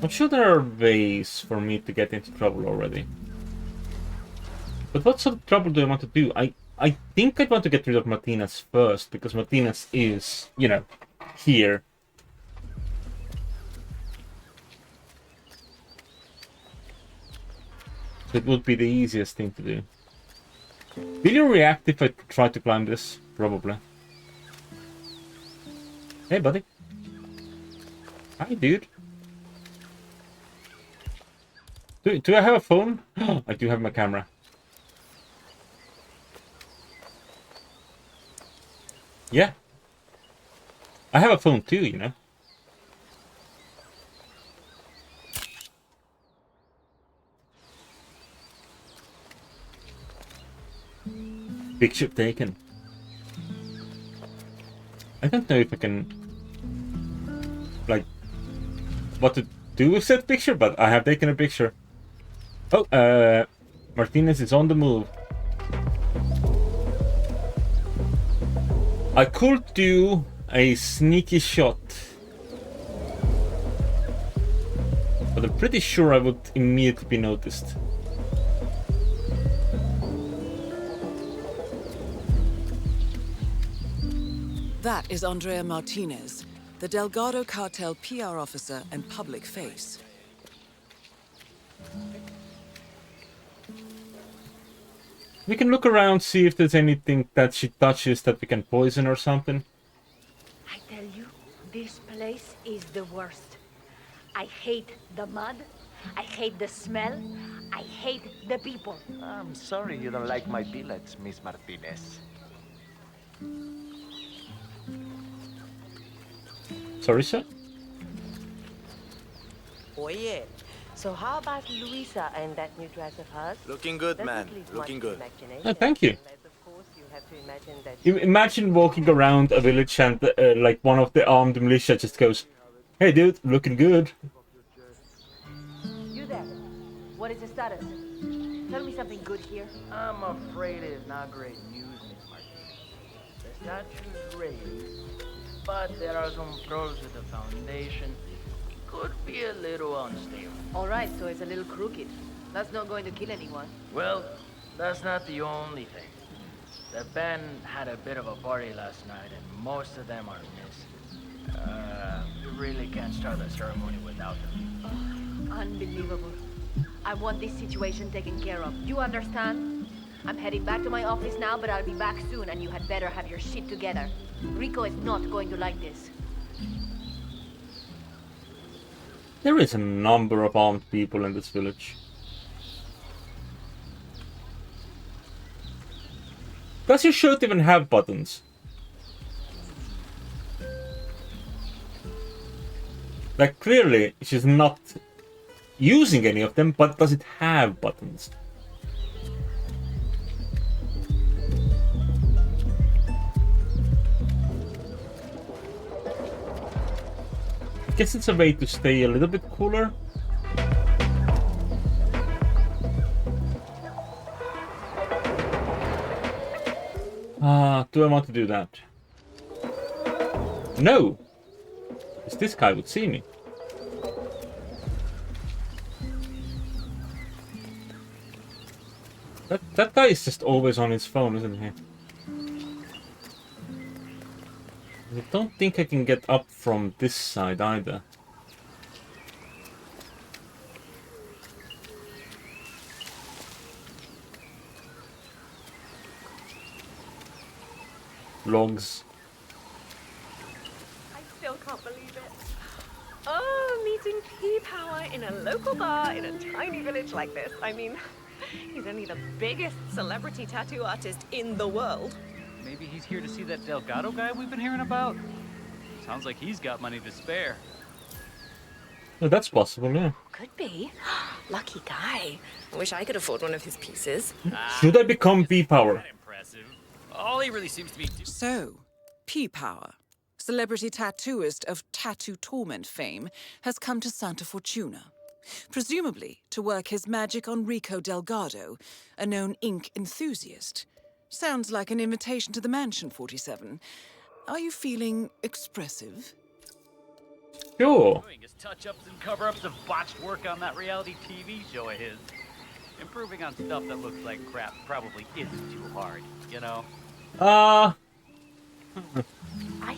I'm sure there are ways for me to get into trouble already. But what sort of trouble do I want to do? I think I'd want to get rid of Martinez first, because Martinez is, you know, here. So it would be the easiest thing to do. Will you react if I try to climb this? Probably. Hey, buddy. Hi, dude. Do I have a phone? I do have my camera. Yeah. I have a phone too, you know. Picture taken. I don't know if I can, like, what to do with that picture, but I have taken a picture. Oh, Martinez is on the move. I could do a sneaky shot, but I'm pretty sure I would immediately be noticed. That is Andrea Martinez, the Delgado cartel PR officer and public face. We can look around, see if there's anything that she touches that we can poison or something. I tell you, this place is the worst. I hate the mud, I hate the smell, I hate the people. I'm sorry you don't like my billets, Miss Martinez. Sorry, sir? Oye, so how about Luisa and that new dress of hers? Looking good, Doesn't man. leave Looking much good. imagination. Oh, thank you. Unless, of course, you have to imagine that Imagine walking around a village and like one of the armed militia just goes, "Hey dude, looking good." You there? What is the status? Tell me something good here. I'm afraid it's not great news, Miss Martinez. The statue's raised, but there are some problems with the foundation. Could be a little unstable. All right, so it's a little crooked. That's not going to kill anyone. Well, that's not the only thing. The band had a bit of a party last night, and most of them are missing. You really can't start the ceremony without them. Oh, unbelievable. I want this situation taken care of. You understand? I'm heading back to my office now, but I'll be back soon, and you had better have your shit together. Rico is not going to like this. There is a number of armed people in this village. Does your shirt even have buttons? Like, clearly, she's not using any of them, but does it have buttons? I guess it's a way to stay a little bit cooler. Do I want to do that? No! Because this guy would see me. That guy is just always on his phone, isn't he? I don't think I can get up from this side either. Logs. I still can't believe it. Oh, meeting P-Power in a local bar in a tiny village like this. I mean, he's only the biggest celebrity tattoo artist in the world. Maybe he's here to see that Delgado guy we've been hearing about? Sounds like he's got money to spare. Oh, that's possible, yeah. Could be. Lucky guy. I wish I could afford one of his pieces. Should I become P-Power? Impressive. All he really seems to be So, P-Power, celebrity tattooist of Tattoo Torment fame, has come to Santa Fortuna. Presumably to work his magic on Rico Delgado, a known ink enthusiast. Sounds like an invitation to the mansion, 47. Are you feeling expressive? Sure. doing is touch-ups and cover-ups of botched work on that reality TV show of his. Improving on stuff that looks like crap probably isn't too hard, you know? I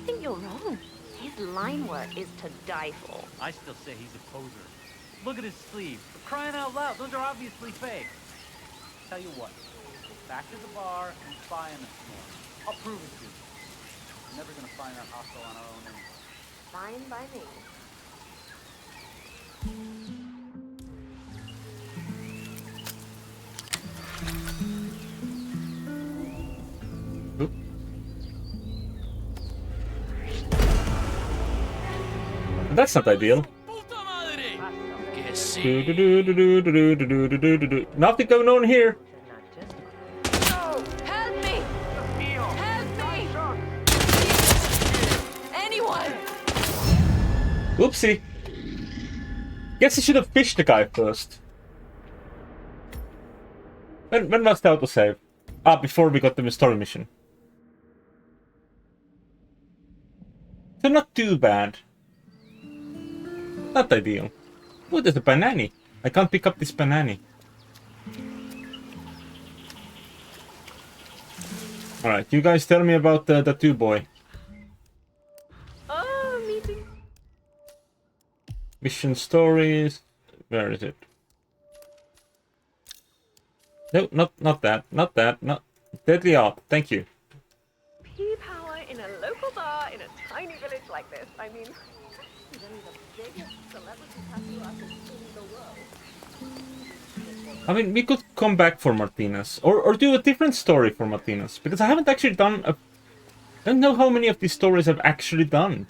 think you're wrong. His line work is to die for. I still say he's a poser. Look at his sleeves. For crying out loud, those are obviously fake. Tell you what, back to the bar and spy on this more. I'll prove it to you. We're never gonna find that hostel on our own anyway. Fine by me. Oop. That's not ideal. Nothing going on here. Help me! Help me! Anyone! Whoopsie. Guess he should have fished the guy first. When was the autosave? Ah, before we got the story mission. So not too bad. Not ideal. Oh, there's a banana. I can't pick up this banana. Alright, you guys tell me about the tattoo boy. Oh, meeting. Mission stories. Where is it? No, not that. Not that. Not Deadly Art. Thank you. P-Power in a local bar in a tiny village like this. I mean, he's only the biggest celebrity tattoo artist in the world. I mean, we could come back for Martinez. Or do a different story for Martinez. Because I haven't actually done a... I don't know how many of these stories I've actually done.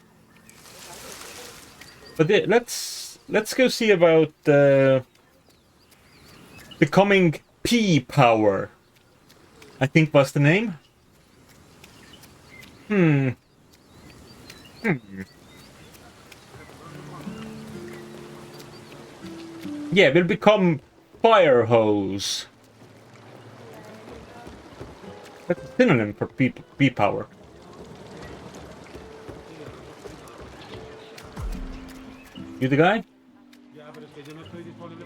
But yeah, let's go see about becoming P-Power. I think was the name. Yeah, we'll become Fire Hose. That's a synonym for P-Power. You the guy?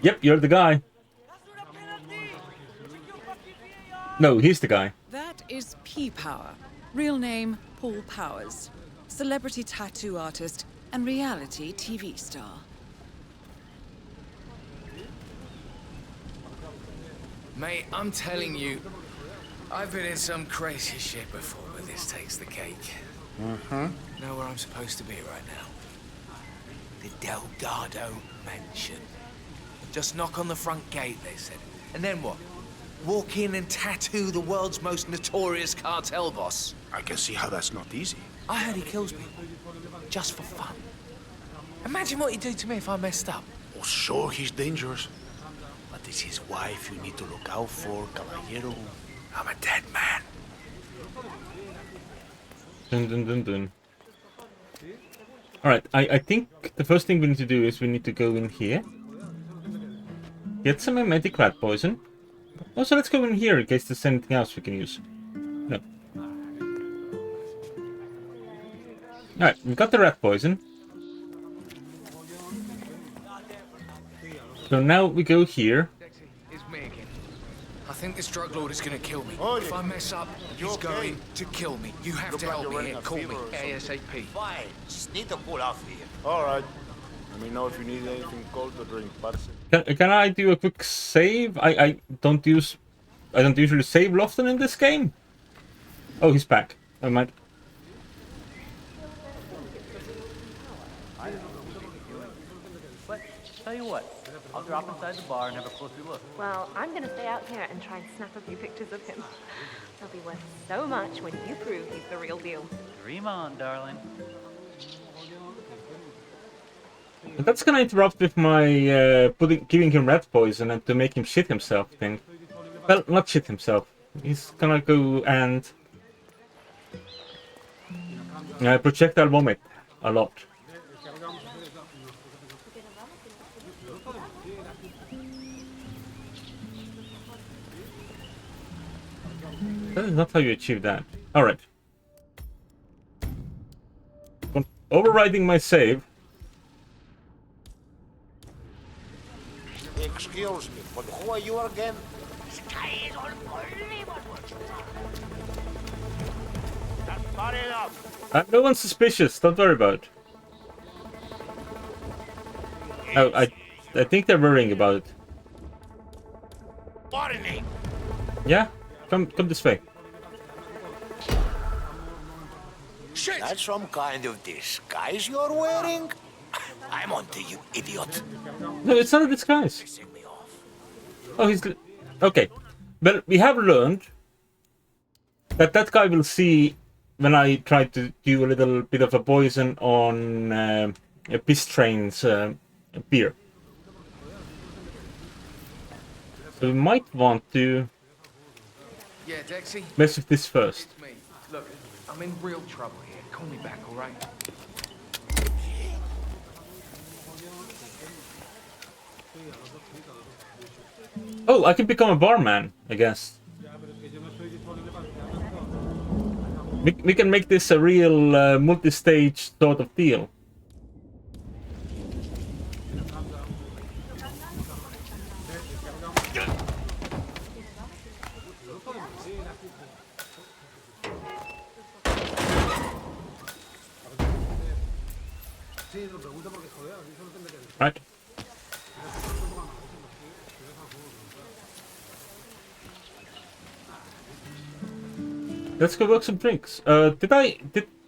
Yep, you're the guy. No, he's the guy. That is P-Power. Real name, Paul Powers. Celebrity tattoo artist and reality TV star. Mate, I'm telling you, I've been in some crazy shit before, but this takes the cake. Know where I'm supposed to be right now? The Delgado Mansion. Just knock on the front gate, they said. And then what? Walk in and tattoo the world's most notorious cartel boss. I can see how that's not easy. I heard he kills people. Just for fun. Imagine what he'd do to me if I messed up. Oh, sure, he's dangerous. But it's his wife you need to look out for, caballero. I'm a dead man. Dun dun dun dun. Alright, I think the first thing we need to do is we need to go in here. Get some emetic rat poison. Also, let's go in here in case there's anything else we can use. No. Alright, we got the rat poison. So now we go here. It's me again. I think this drug lord is gonna kill me. If I mess up, he's going to kill me. You have to help me here. Call me ASAP. Fine. Just need to pull off here. All right. Let me know if you need anything cold to drink, parce. Can I do a quick save? I don't usually save often in this game. Oh, he's back. Never mind. But, tell you what, I'll drop inside the bar and have a closer look. Well, I'm gonna stay out here and try and snap a few pictures of him. They'll be worth so much when you prove he's the real deal. Dream on, darling. But that's gonna interrupt with my giving him rat poison and to make him shit himself thing. Well, not shit himself. He's gonna go and projectile vomit a lot. That is not how you achieve that. Alright. Overriding my save. Excuse me, but who are you again? Sky is unbelievable. That's not enough. No one's suspicious, don't worry about it. Oh, I think they're worrying about it. Warning. Yeah? Come this way. Shit! That's some kind of disguise you're wearing? I'm onto you, idiot. No, it's not a disguise. Oh, he's... Okay. Well, we have learned that guy will see when I try to do a little bit of a poison on piss train's beer. So we might want to Yeah, Dexy? mess with this first. It's me. Look, I'm in real trouble here. Call me back, all right? Oh, I can become a barman, I guess. We can make this a real multi-stage sort of deal. Right. Let's go work some drinks. Did I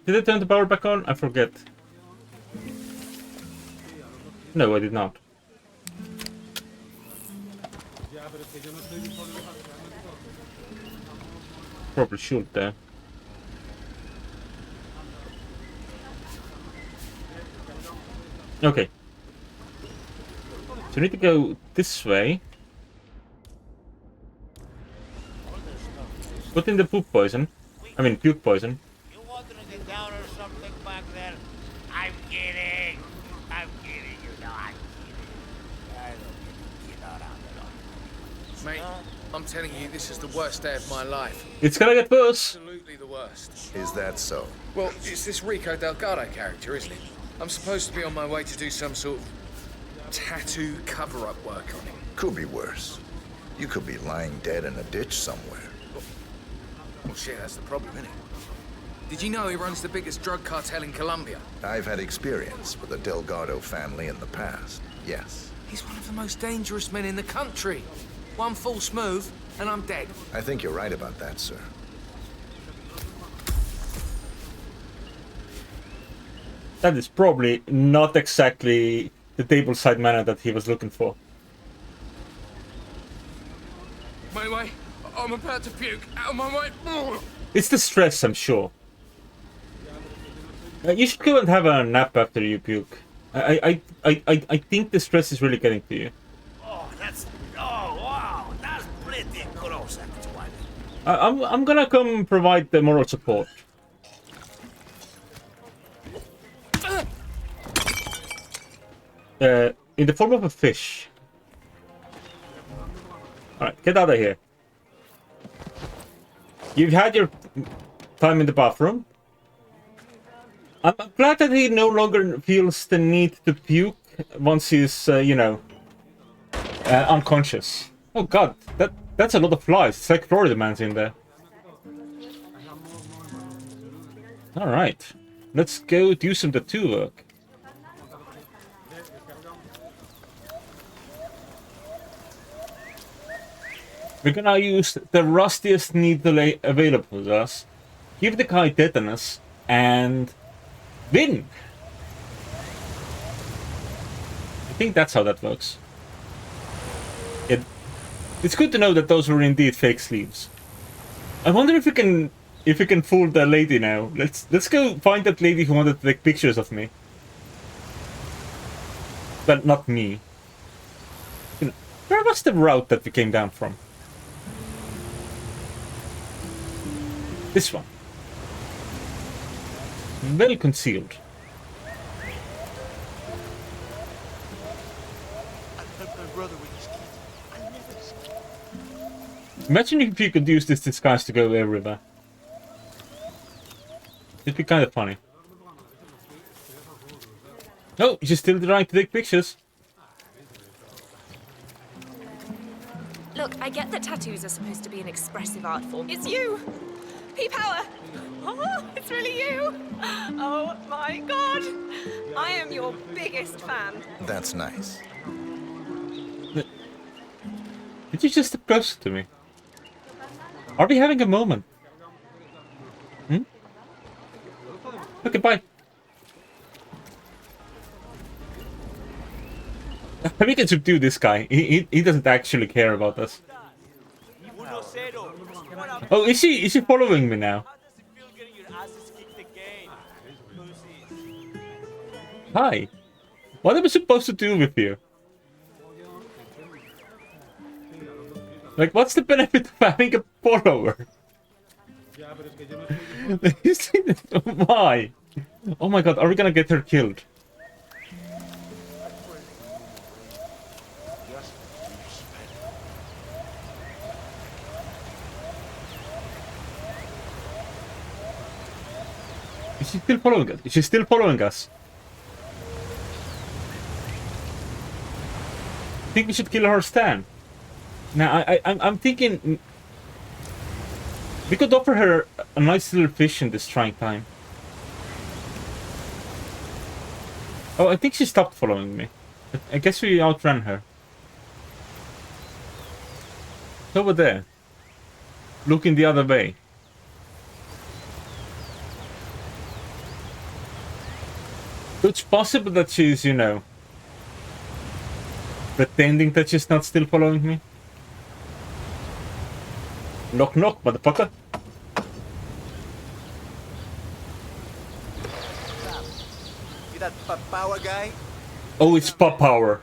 turn the power back on? I forget. No, I did not. Probably should there. Okay. So we need to go this way. Put in the poop poison. I mean, puke poison. You wanted it down or something back there? I'm kidding. I'm kidding, you know, I'm kidding. I don't get around a lot. Mate, I'm telling you, this is the worst day of my life. It's gonna get worse. Absolutely the worst. Is that so? Well, it's this Rico Delgado character, isn't it? I'm supposed to be on my way to do some sort of tattoo cover-up work on him. Could be worse. You could be lying dead in a ditch somewhere. Well, shit, that's the problem, isn't it? Did you know he runs the biggest drug cartel in Colombia? I've had experience with the Delgado family in the past, yes. He's one of the most dangerous men in the country. One false move, and I'm dead. I think you're right about that, sir. That is probably not exactly the tableside manner that he was looking for. Wait, I'm about to puke. Out of my way. It's the stress, I'm sure. You should go and have a nap after you puke. I think the stress is really getting to you. Oh, wow, that's pretty gross, actually. I'm gonna come provide the moral support. In the form of a fish. Alright, get out of here. You've had your time in the bathroom. I'm glad that he no longer feels the need to puke once he's, you know, unconscious. Oh god, That's a lot of flies. It's like Florida Man's in there. Alright. Let's go do some tattoo work. We're gonna use the rustiest needle available to us. Give the guy tetanus and win. I think that's how that works. It's good to know that those were indeed fake sleeves. I wonder if we can fool the lady now. Let's go find that lady who wanted to take pictures of me. But not me. Where was the route that we came down from? This one. Well concealed. Imagine if you could use this disguise to go everywhere. It'd be kind of funny. Oh, you're still trying to take pictures. Look, I get that tattoos are supposed to be an expressive art form. It's you! P-Power! Oh, it's really you! Oh my god! I am your biggest fan. That's nice. Did you just step closer to me? Are we having a moment? Hmm? Okay, bye. We can subdue this guy. He doesn't actually care about us. Oh, is she following me now? Hi. What am I supposed to do with you? Like, what's the benefit of having a follower? Why? Oh my god, are we gonna get her killed? Is she still following us? Is she still following us? I think we should kill her stand. Now, I'm thinking we could offer her a nice little fish in this trying time. Oh, I think she stopped following me. I guess we outran her. It's over there. Looking the other way. So it's possible that she's, you know, pretending that she's not still following me. Knock knock, motherfucker. You that power guy? Oh, it's pop power.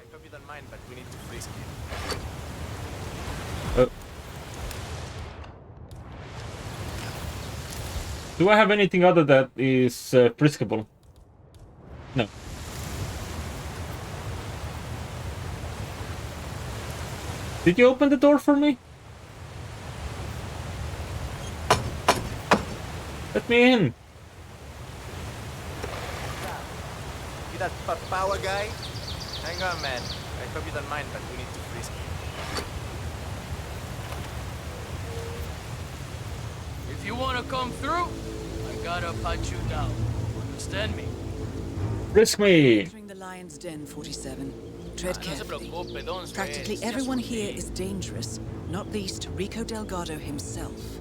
Do I have anything other that is friskable? No. Did you open the door for me? Let me in. You that power guy? Hang on, man. I hope you don't mind, but we need to frisk you. If you want to come through, I gotta pat you down. Understand me? Risk me. Entering the Lion's Den, 47. Tread carefully. Practically everyone here is dangerous, not least Rico Delgado himself.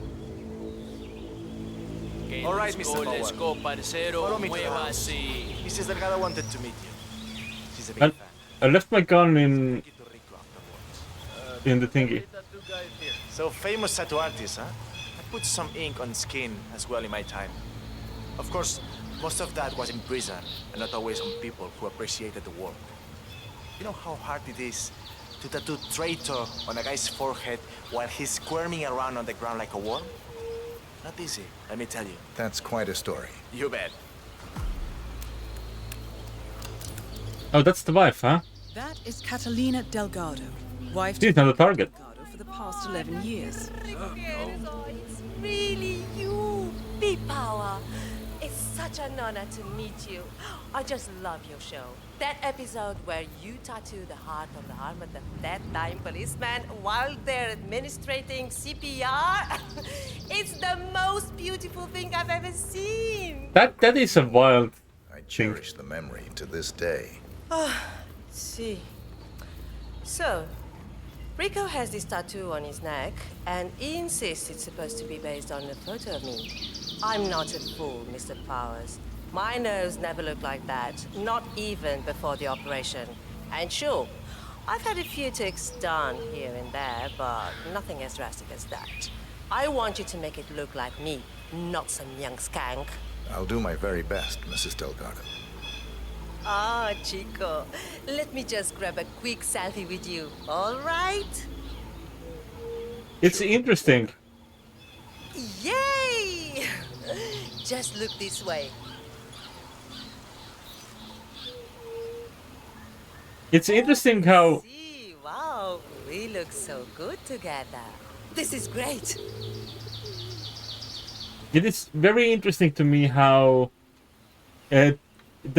Okay, all right, Mr. Let's go, parcero. Follow me to the house. Mrs. Delgado wanted to meet you. She's a big fan. I left my gun in the thingy. So famous tattoo artist, huh? I put some ink on skin as well in my time. Of course, most of that was in prison and not always on people who appreciated the work. You know how hard it is to tattoo traitor on a guy's forehead while he's squirming around on the ground like a worm? Not easy, let me tell you. That's quite a story. You bet. Oh, that's the wife, huh? That is Catalina Delgado, wife She's not a target. Delgado for the past 11 years. It's really you, P-Power. It's such such an honor to meet you. I just love your show. That episode where you tattoo the heart on the arm of the dead-dying policeman while they're administrating CPR. It's the most beautiful thing I've ever seen. That is a wild I cherish the memory to this day. See. So, Rico has this tattoo on his neck, and he insists it's supposed to be based on a photo of me. I'm not a fool, Mr. Powers. My nose never looked like that, not even before the operation. And sure, I've had a few ticks done here and there, but nothing as drastic as that. I want you to make it look like me, not some young skank. I'll do my very best, Mrs. Delgado. Ah, Chico, let me just grab a quick selfie with you, all right? It's interesting. Yay! Just look this way. It's interesting how Wow, we look so good together. This is great. it is very interesting to me how the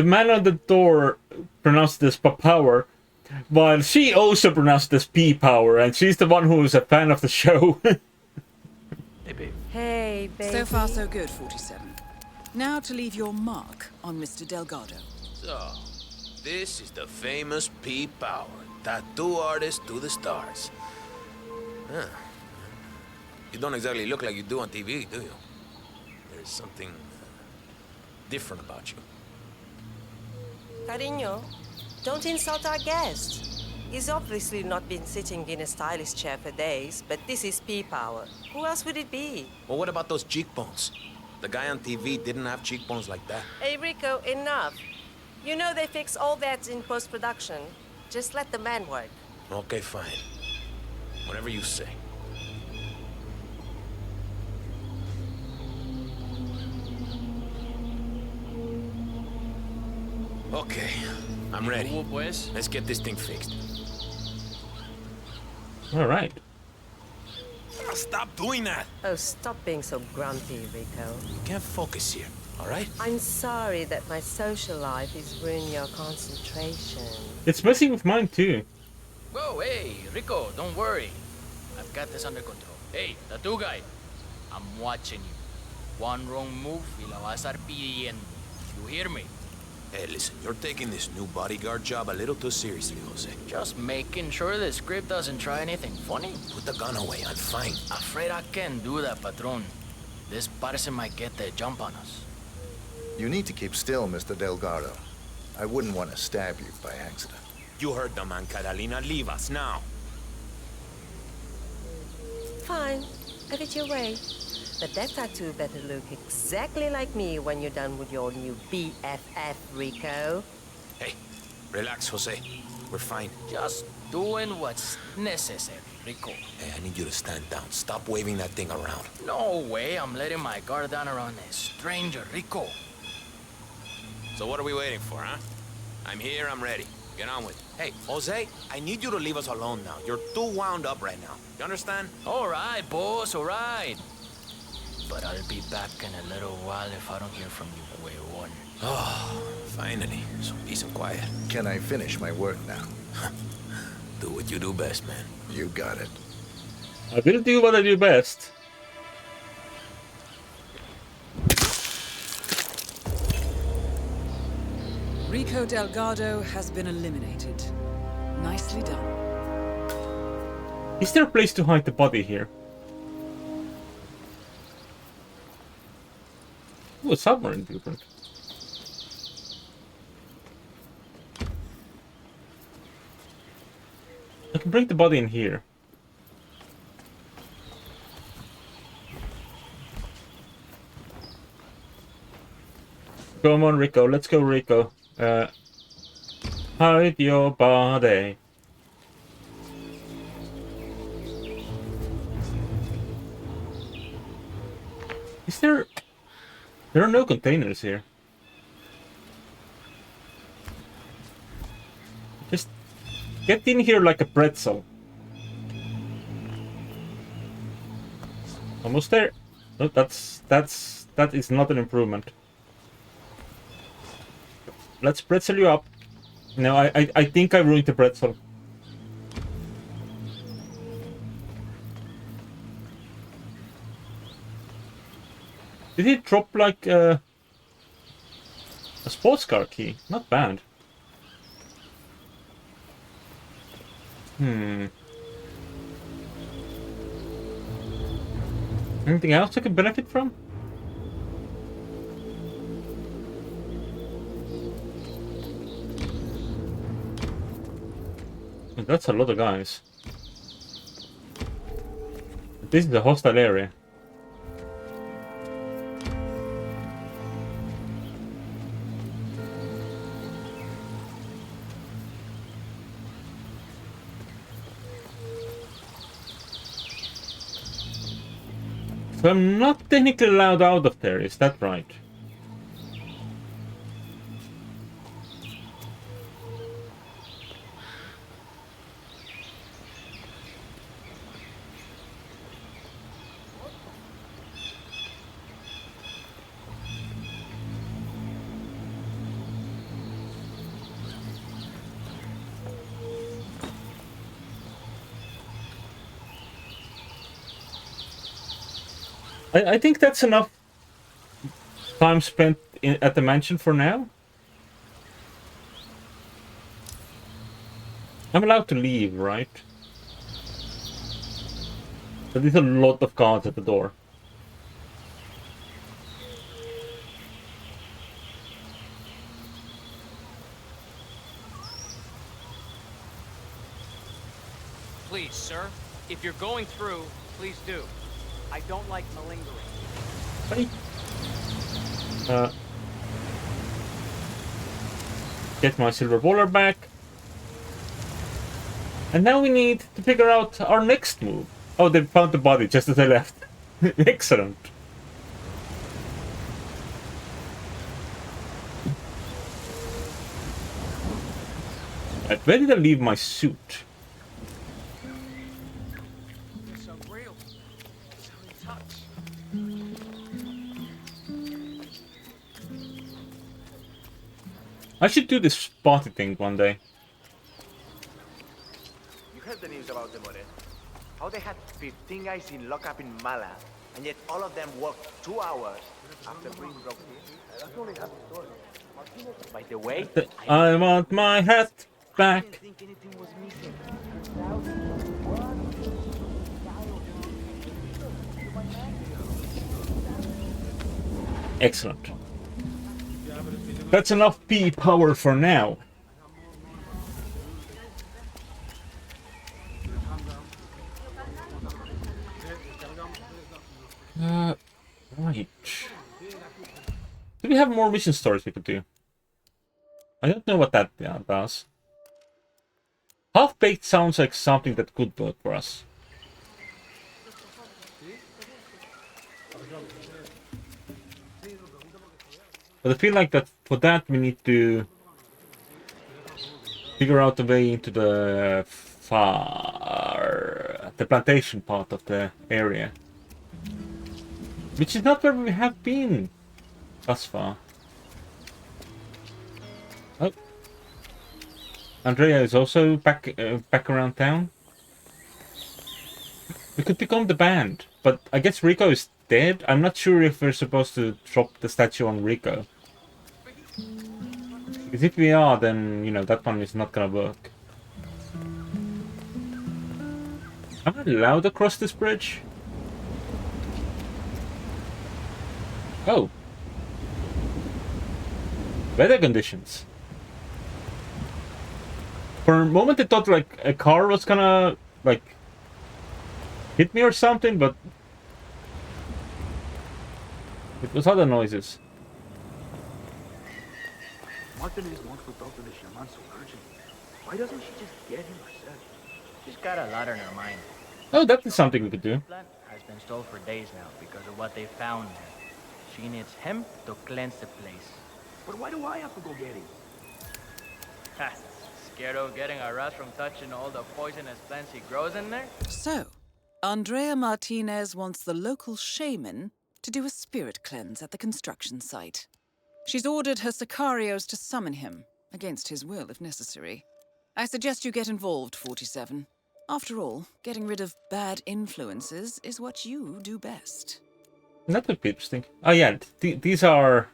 man on the door pronounced this power, while she also pronounced this P power, and she's the one who is a fan of the show. Hey, babe. Hey, baby. So far, so good, 47. Now to leave your mark on Mr. Delgado. So, this is the famous P Power, tattoo artist to the stars. Huh. You don't exactly look like you do on TV, do you? There's something different about you. Cariño, don't insult our guest. He's obviously not been sitting in a stylish chair for days, but this is P-Power. Who else would it be? Well, what about those cheekbones? The guy on TV didn't have cheekbones like that. Hey, Rico, enough. You know they fix all that in post-production. Just let the man work. Okay, fine. Whatever you say. Okay, I'm ready. Let's get this thing fixed. All right. Oh, stop doing that! Oh, stop being so grumpy, Rico. You can't focus here, all right? I'm sorry that my social life is ruining your concentration. It's messing with mine too. Whoa, hey, Rico, don't worry. I've got this under control. Hey, tattoo guy, I'm watching you. One wrong move y la vas a estar pidiendo. You hear me? Hey, listen, you're taking this new bodyguard job a little too seriously, Jose. Just making sure the script doesn't try anything funny. Put the gun away, I'm fine. Afraid I can't do that, patron. This person might get the jump on us. You need to keep still, Mr. Delgado. I wouldn't want to stab you by accident. You heard the man, Catalina. Leave us now. Fine, have it your way. But that tattoo better look exactly like me when you're done with your new BFF, Rico. Hey, relax, Jose. We're fine. Just doing what's necessary, Rico. Hey, I need you to stand down. Stop waving that thing around. No way I'm letting my guard down around a stranger, Rico. So what are we waiting for, huh? I'm here, I'm ready. Get on with it. Hey, Jose, I need you to leave us alone now. You're too wound up right now. You understand? All right, boss, all right. But I'll be back in a little while if I don't hear from you, Huevon. Oh, finally. Some peace and quiet. Can I finish my work now? Do what you do best, man. You got it. I will do what I do best. Rico Delgado has been eliminated. Nicely done. Is there a place to hide the body here? Oh, a submarine blueprint. I can bring the body in here. Come on, Rico. Let's go, Rico. Hide your body. Is there... There are no containers here. Just get in here like a pretzel. Almost there. No, that is not an improvement. Let's pretzel you up. No, I think I ruined the pretzel. Did he drop like a sports car key? Not bad. Anything else I could benefit from? That's a lot of guys. This is a hostile area. So I'm not technically allowed out of there, is that right? I think that's enough time spent at the mansion for now. I'm allowed to leave, right? But there's a lot of guards at the door. Please, sir, if you're going through, please do. I don't like malingering. Get my silver bowler back. And now we need to figure out our next move. Oh, they found the body just as I left. Excellent. Right, where did I leave my suit? I should do this spotty thing one day. You heard the news about them, More? How they had 15 guys in lockup in Mala, and yet all of them worked 2 hours after being broke in. By the way, I want my hat back. Excellent. That's enough P power for now. Right. Do we have more mission stories we could do? I don't know what that does. Half-baked sounds like something that could work for us. But I feel like that for that we need to figure out a way into the the plantation part of the area. Which is not where we have been thus far. Oh. Andrea is also back around town. We could become the band, but I guess Rico is dead. I'm not sure if we're supposed to drop the statue on Rico. Because if we are, then, you know, that one is not gonna work. Am I allowed across this bridge? Oh. Weather conditions. For a moment I thought like a car was gonna like hit me or something, but it was other noises. Martinez wants to talk to the shaman so urgently. Why doesn't she just get him herself? She's got a lot on her mind. Oh, that is something we could do. Plant has been stalled for days now because of what they found there. She needs him to cleanse the place. But why do I have to go get him? Ha! Scared of getting harassed from touching all the poisonous plants he grows in there? So, Andrea Martinez wants the local shaman to do a spirit cleanse at the construction site. She's ordered her Sicarios to summon him, against his will if necessary. I suggest you get involved, 47. After all, getting rid of bad influences is what you do best. That would be interesting. Oh yeah, these are...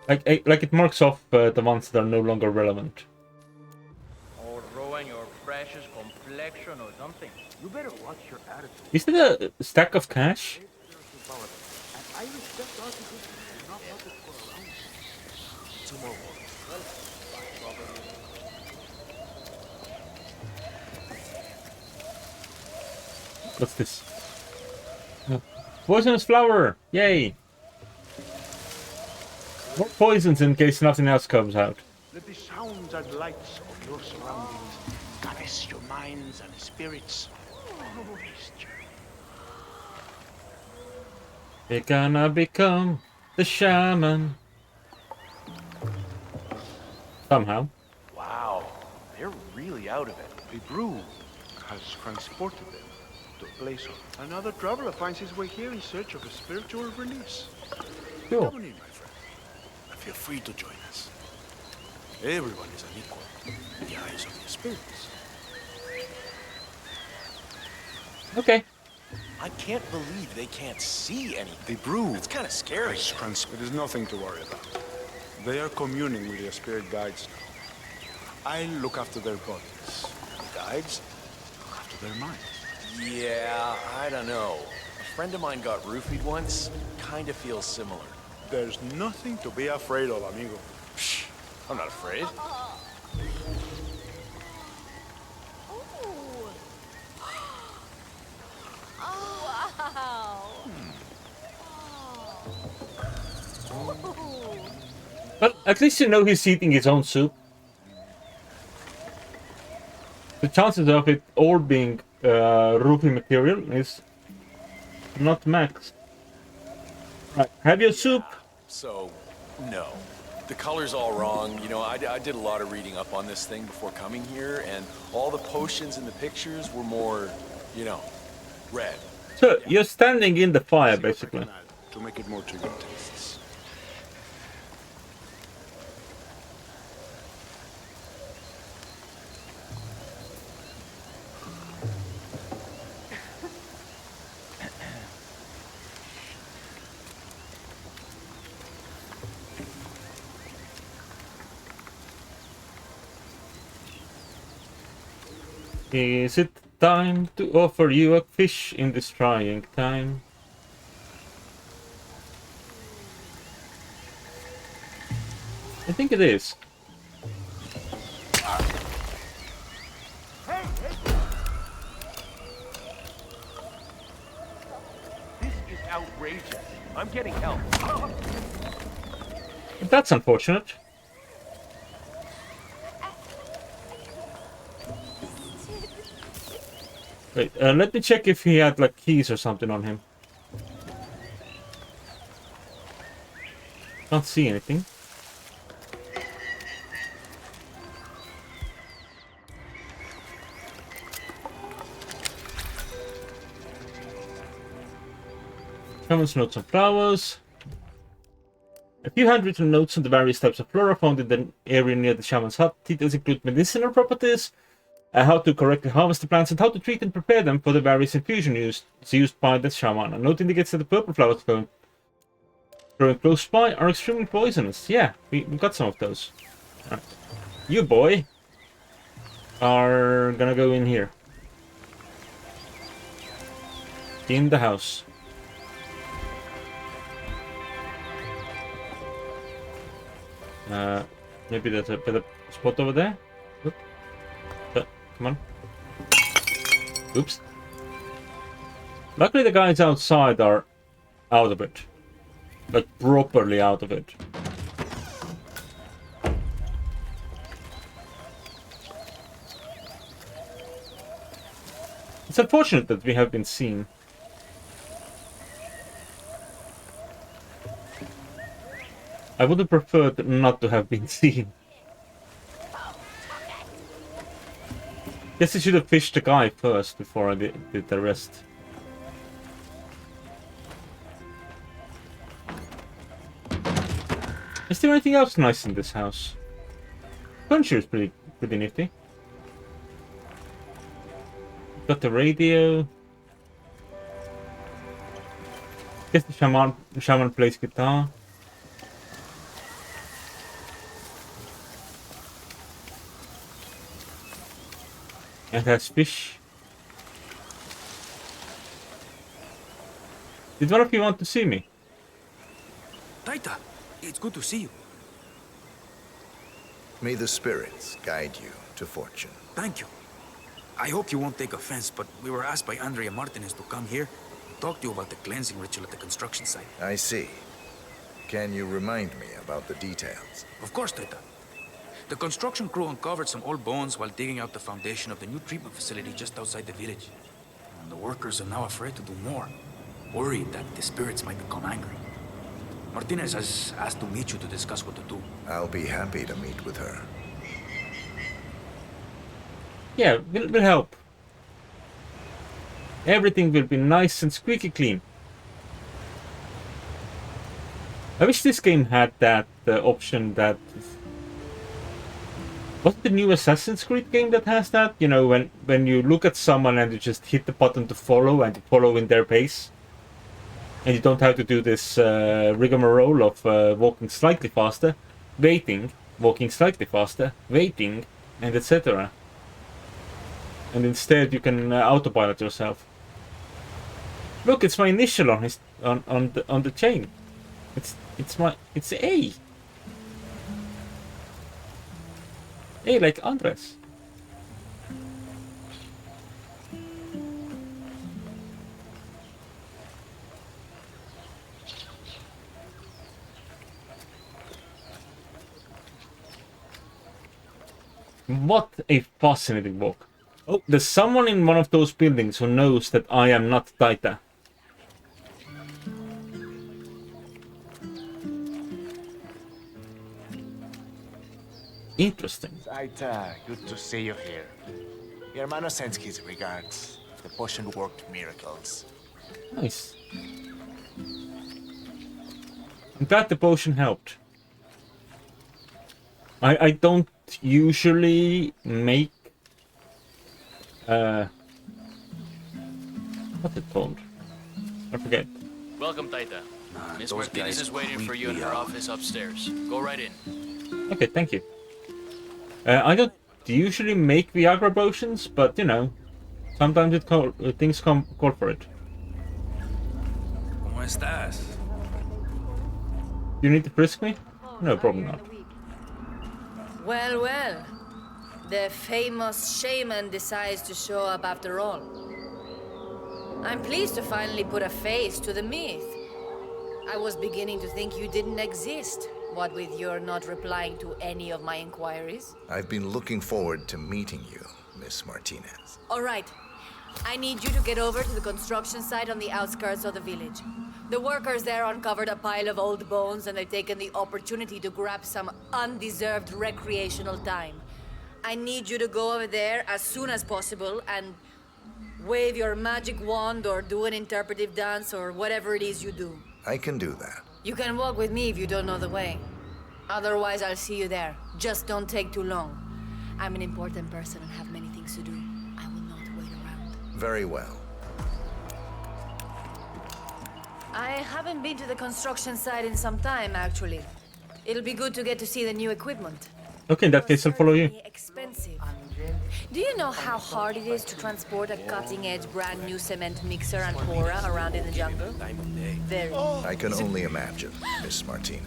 Like it marks off the ones that are no longer relevant. Or ruin your precious complexion or something. You better watch your attitude. Is it a stack of cash? And I respect artists who do not let it go around. 2 more walls. What's this? Poisonous flower! Yay! More poisons in case nothing else comes out. Let the sounds and lights of your surroundings caress your minds and spirits. We're gonna become the shaman. Somehow. Wow, they're really out of it. The brew has transported them to a place of... Another traveler finds his way here in search of a spiritual release. Cool. Come on in, my friend. Feel free to join us. Everyone is an equal in the eyes of the spirits. Okay. I can't believe they can't see anything. The brew. It's kind of scary. It is nothing to worry about. They are communing with their spirit guides now. I look after their bodies. The guides look after their minds. Yeah, I don't know. A friend of mine got roofied once. Kind of feels similar. There's nothing to be afraid of, amigo. Shh, I'm not afraid. Well, at least you know he's eating his own soup. The chances of it all being roofing material is not max. Right, have your soup. So, no. The color's all wrong. You know, I did a lot of reading up on this thing before coming here, and all the potions in the pictures were more, you know, red. So, you're standing in the fire, basically. To make it more to your tastes. Is it time to offer you a fish in this trying time? I think it is. This is outrageous. I'm getting help. That's unfortunate. Wait, let me check if he had like keys or something on him. Can't see anything. Shaman's notes on flowers. A few handwritten notes on the various types of flora found in the area near the shaman's hut. Details include medicinal properties, how to correctly harvest the plants, and how to treat and prepare them for the various infusion used by the shaman. A note indicates that the purple flowers growing close by are extremely poisonous. Yeah, we got some of those. Right. You, boy, are gonna go in here. In the house. Maybe there's a better spot over there. Oop. Come on. Oops. Luckily the guys outside are out of it. Like, properly out of it. It's unfortunate that we have been seen. I would have preferred not to have been seen. Guess I should have fished the guy first before I did the rest. Is there anything else nice in this house? Furniture is pretty nifty. Got the radio. Guess the shaman plays guitar. And has fish. Did one of you want to see me? Taita, it's good to see you. May the spirits guide you to fortune. Thank you. I hope you won't take offense, but we were asked by Andrea Martinez to come here and talk to you about the cleansing ritual at the construction site. I see. Can you remind me about the details? Of course, Taita. The construction crew uncovered some old bones while digging out the foundation of the new treatment facility just outside the village. And the workers are now afraid to do more, worried that the spirits might become angry. Martinez has asked to meet you to discuss what to do. I'll be happy to meet with her. Yeah, will help. Everything will be nice and squeaky clean. I wish this game had that option that... What's the new Assassin's Creed game that has that? You know, when you look at someone and you just hit the button to follow and you follow in their pace. And you don't have to do this rigmarole of walking slightly faster, waiting, walking slightly faster, waiting, and etc. And instead you can autopilot yourself. Look, it's my initial on his on the chain. It's A. A like Andres. What a fascinating walk. Oh, there's someone in one of those buildings who knows that I am not Taita. Interesting. Taita, good to see you here. Your hermano sends his regards. The potion worked miracles. Nice. I'm glad the potion helped. I don't usually make what's it called? I forget. Welcome, Taita. Miss Martinez is waiting for you in her office upstairs. Go right in. Okay, thank you. I don't usually make Viagra potions, but you know, sometimes things call for it. ¿Cómo estás? You need to frisk me? No, probably not. Well, well. The famous shaman decides to show up after all. I'm pleased to finally put a face to the myth. I was beginning to think you didn't exist, what with your not replying to any of my inquiries. I've been looking forward to meeting you, Miss Martinez. All right. I need you to get over to the construction site on the outskirts of the village. The workers there uncovered a pile of old bones and they've taken the opportunity to grab some undeserved recreational time. I need you to go over there as soon as possible and wave your magic wand or do an interpretive dance or whatever it is you do. I can do that. You can walk with me if you don't know the way. Otherwise, I'll see you there. Just don't take too long. I'm an important person and have many things to do. I will not wait around. Very well. I haven't been to the construction site in some time, actually. It'll be good to get to see the new equipment. Okay, in that case, I'll follow you. Expensive. Do you know how hard it is to transport a cutting-edge brand new cement mixer and pourer around in the jungle? Very. I can only imagine, Miss Martinez.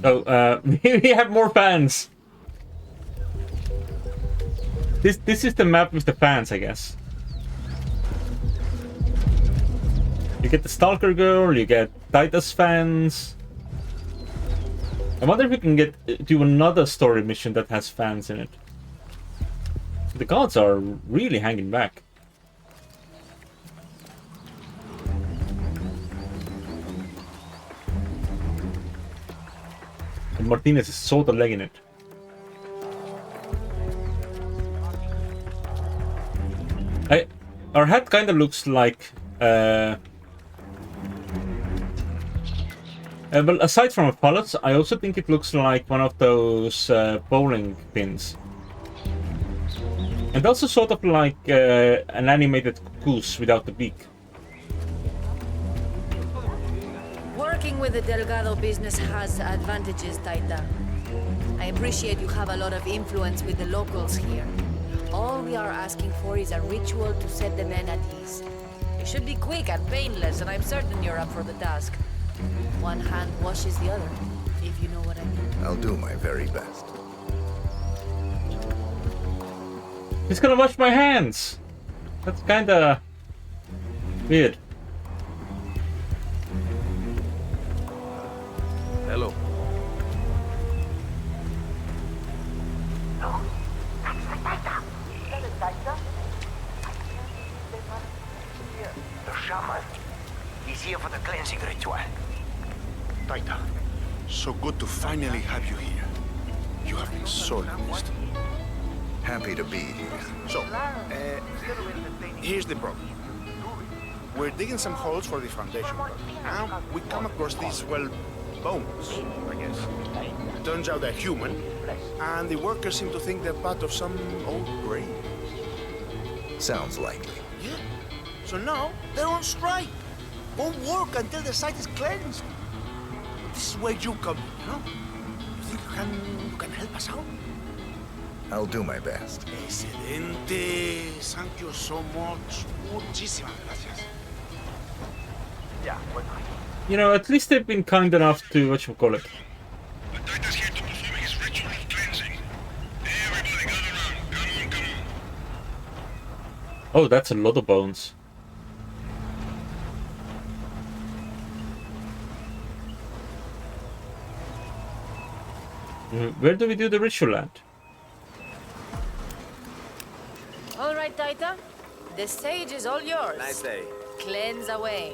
Oh, we have more fans. This is the map with the fans, I guess. You get the Stalker Girl, you get Titus fans. I wonder if we can do another story mission that has fans in it. The gods are really hanging back. And Martinez is sort of legging it. Our hat kind of looks like But aside from pallets, I also think it looks like one of those bowling pins. And also sort of like an animated goose without the beak. Working with the Delgado business has advantages, Taita. I appreciate you have a lot of influence with the locals here. All we are asking for is a ritual to set the men at ease. It should be quick and painless, and I'm certain you're up for the task. One hand washes the other, if you know what I mean. I'll do my very best. He's gonna wash my hands! That's kinda weird. Hello. The shaman. He's here for the cleansing ritual. Taita, so good to finally have you here. You have been sorely missed. Happy to be here. So, here's the problem. We're digging some holes for the foundation work. Now, we come across these, well, bones, I guess. Turns out they're human, and the workers seem to think they're part of some old grave. Sounds likely. Yeah. So now, they're on strike. Won't work until the site is cleansed. This is where you come in, you know? You think you can help us out? I'll do my best. Excelente. Thank you so much. Muchísimas gracias. Yeah, bueno. You know, at least they've been kind enough to, whatchamacallit. Oh, that's a lot of bones. Where do we do the ritual at? All right, Taita. The stage is all yours. Nice day. Cleanse away.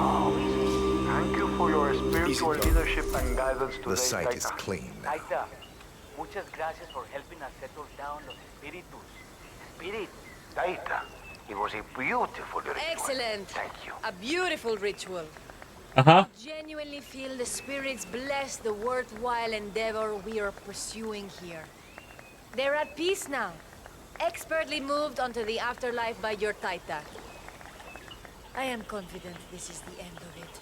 Thank you for your spiritual leadership and guidance today, The site is Taita. clean now. Taita, muchas gracias for helping us settle down los espíritus. Spirit. Taita, it was a beautiful ritual. Excellent. Thank you. A beautiful ritual. Uh-huh. Genuinely feel the spirits bless the worthwhile endeavor we are pursuing here. They're at peace now. Expertly moved onto the afterlife by your Taita. I am confident this is the end of it.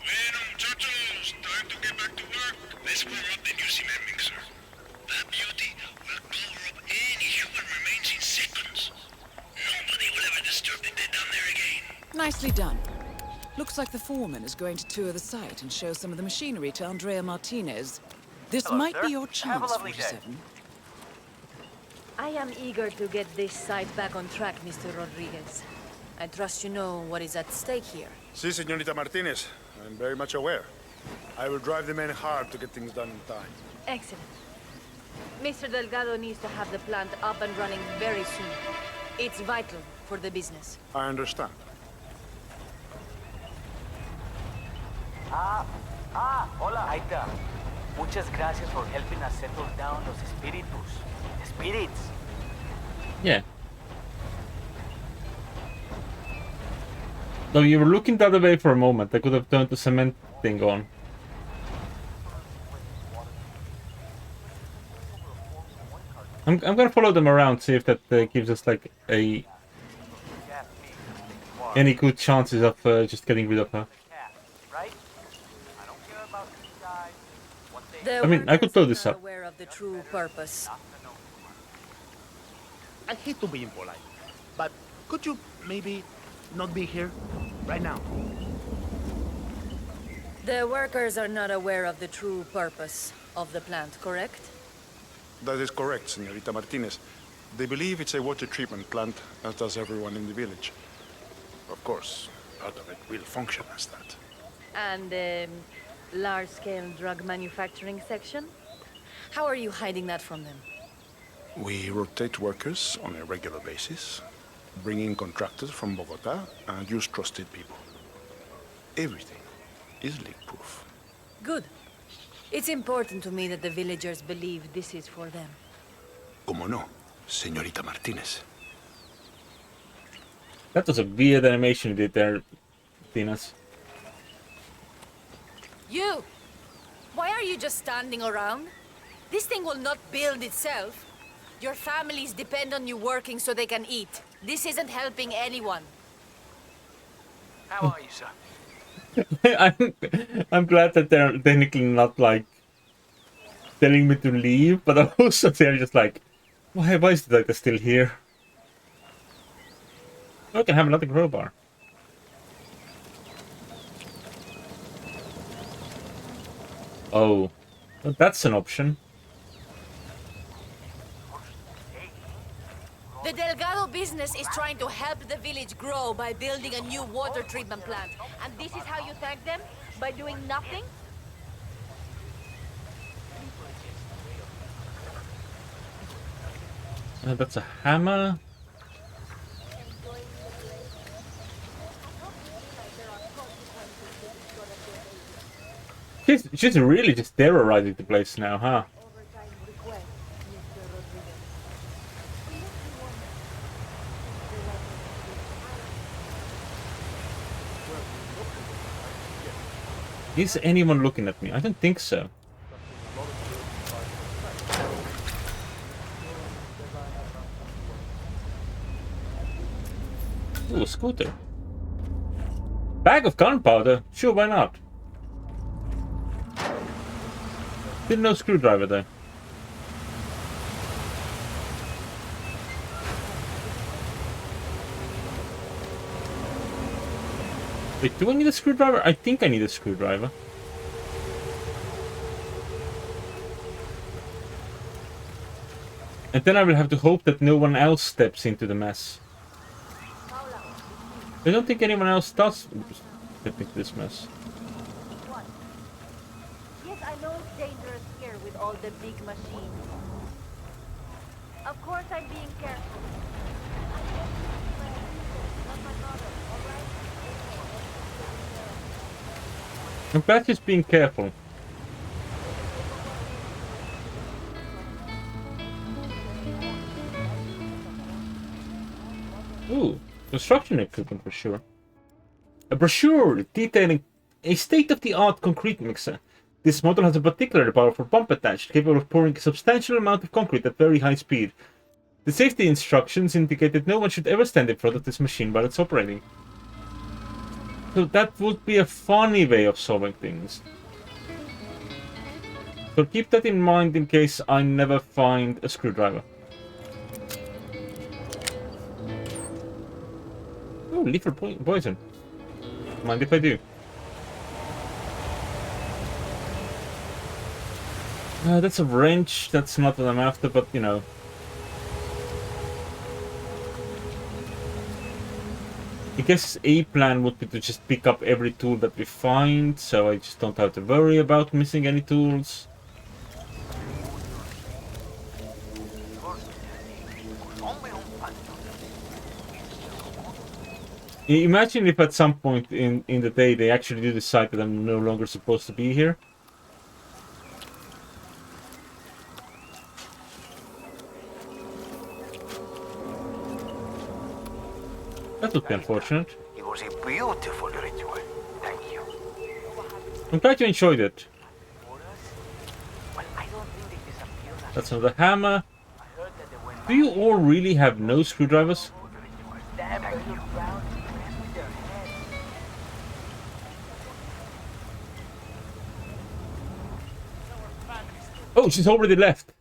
Bueno, muchachos, time to get back to work. Let's cover up the new cement mixer. That beauty will cover up any human remains in seconds. Nobody will ever disturb the dead down there again. Nicely done. Looks like the foreman is going to tour the site and show some of the machinery to Andrea Martinez. This Hello, might sir. be your Have a chance, lovely day. 47. I am eager to get this site back on track, Mr. Rodriguez. I trust you know what is at stake here. Si, señorita Martinez. I'm very much aware. I will drive the men hard to get things done in time. Excellent. Mr. Delgado needs to have the plant up and running very soon. It's vital for the business. I understand. Hola. Taita, muchas gracias for helping us settle down los espíritus. Spirits. Yeah. Though you were looking the other way for a moment, I could have turned the cement thing on. I'm gonna follow them around, see if that gives us like any good chances of just getting rid of her. The I mean, I could blow this workers up. are aware of the true purpose. I hate to be impolite, but could you maybe not be here right now? The workers are not aware of the true purpose of the plant, correct? That is correct, Señorita Martinez. They believe it's a water treatment plant, as does everyone in the village. Of course, part of it will function as that. And large-scale drug manufacturing section? How are you hiding that from them? We rotate workers on a regular basis, bring in contractors from Bogota, and use trusted people. Everything is leak-proof. Good. It's important to me that the villagers believe this is for them. Como no, señorita Martinez. That was a weird animation you did there, Tinas. You! Why are you just standing around? This thing will not build itself. Your families depend on you working so they can eat. This isn't helping anyone. How are you, sir? I'm glad that they're technically not like telling me to leave, but also they're just like, why is the doctor still here? I can have another crowbar. Oh, well, that's an option. The Delgado business is trying to help the village grow by building a new water treatment plant. And this is how you thank them? By doing nothing? That's a hammer. She's really just terrorizing the place now, huh? Is anyone looking at me? I don't think so. Ooh, a scooter. Bag of gunpowder? Sure, why not? Didn't know screwdriver though. Wait, do I need a screwdriver? I think I need a screwdriver. And then I will have to hope that no one else steps into the mess. I don't think anyone else does step into this mess. Yes, I know it's dangerous here with all the big machines. Of course I'm being careful. I'm glad she's being careful. Ooh, construction equipment for sure. A brochure detailing a state-of-the-art concrete mixer. This model has a particularly powerful pump attached, capable of pouring a substantial amount of concrete at very high speed. The safety instructions indicate that no one should ever stand in front of this machine while it's operating. So that would be a funny way of solving things. So keep that in mind in case I never find a screwdriver. Oh, lethal poison. Mind if I do? That's a wrench. That's not what I'm after, but you know. I guess a plan would be to just pick up every tool that we find, so I just don't have to worry about missing any tools. Imagine if at some point in the day they actually do decide that I'm no longer supposed to be here. That would be unfortunate. It was a beautiful ritual. Thank you. I'm glad you enjoyed it. Well, I don't think they disappeared. That's another hammer. Do you all really have no screwdrivers? Oh, she's already left.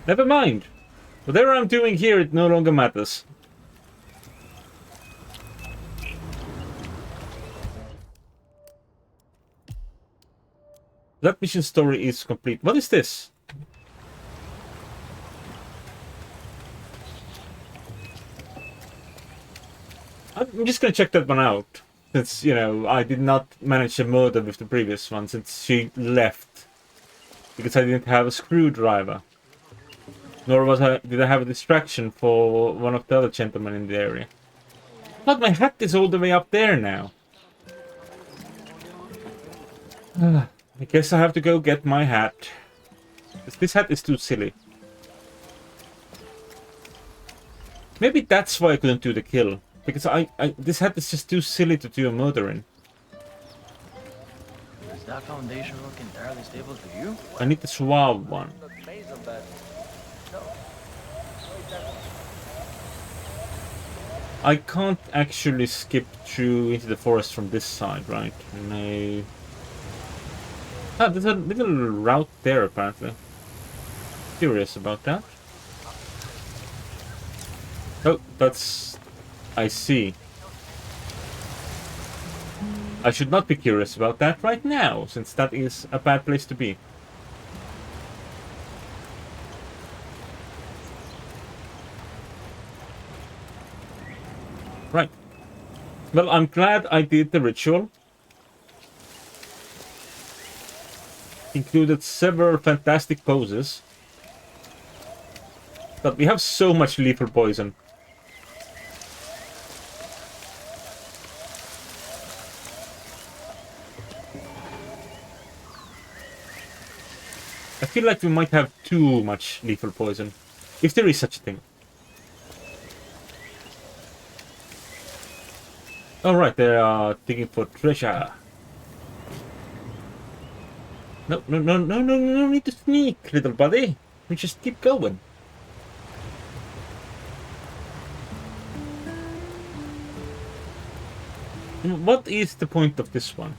Never mind. Whatever I'm doing here, it no longer matters. That mission story is complete. What is this? I'm just gonna check that one out. Since, you know, I did not manage to murder with the previous one since she left. Because I didn't have a screwdriver. Nor did I have a distraction for one of the other gentlemen in the area. But my hat is all the way up there now. I guess I have to go get my hat. This hat is too silly. Maybe that's why I couldn't do the kill. Because this hat is just too silly to do a murder in. Does that foundation look entirely stable to you? I need the suave one. I can't actually skip through into the forest from this side, right? No. Ah, there's a little route there, apparently. Curious about that. Oh, that's... I see. I should not be curious about that right now, since that is a bad place to be. Right. Well, I'm glad I did the ritual. Included several fantastic poses. But we have so much lethal poison. I feel like we might have too much lethal poison. If there is such a thing. Alright, they are digging for treasure. No need to sneak, little buddy. We just keep going. What is the point of this one?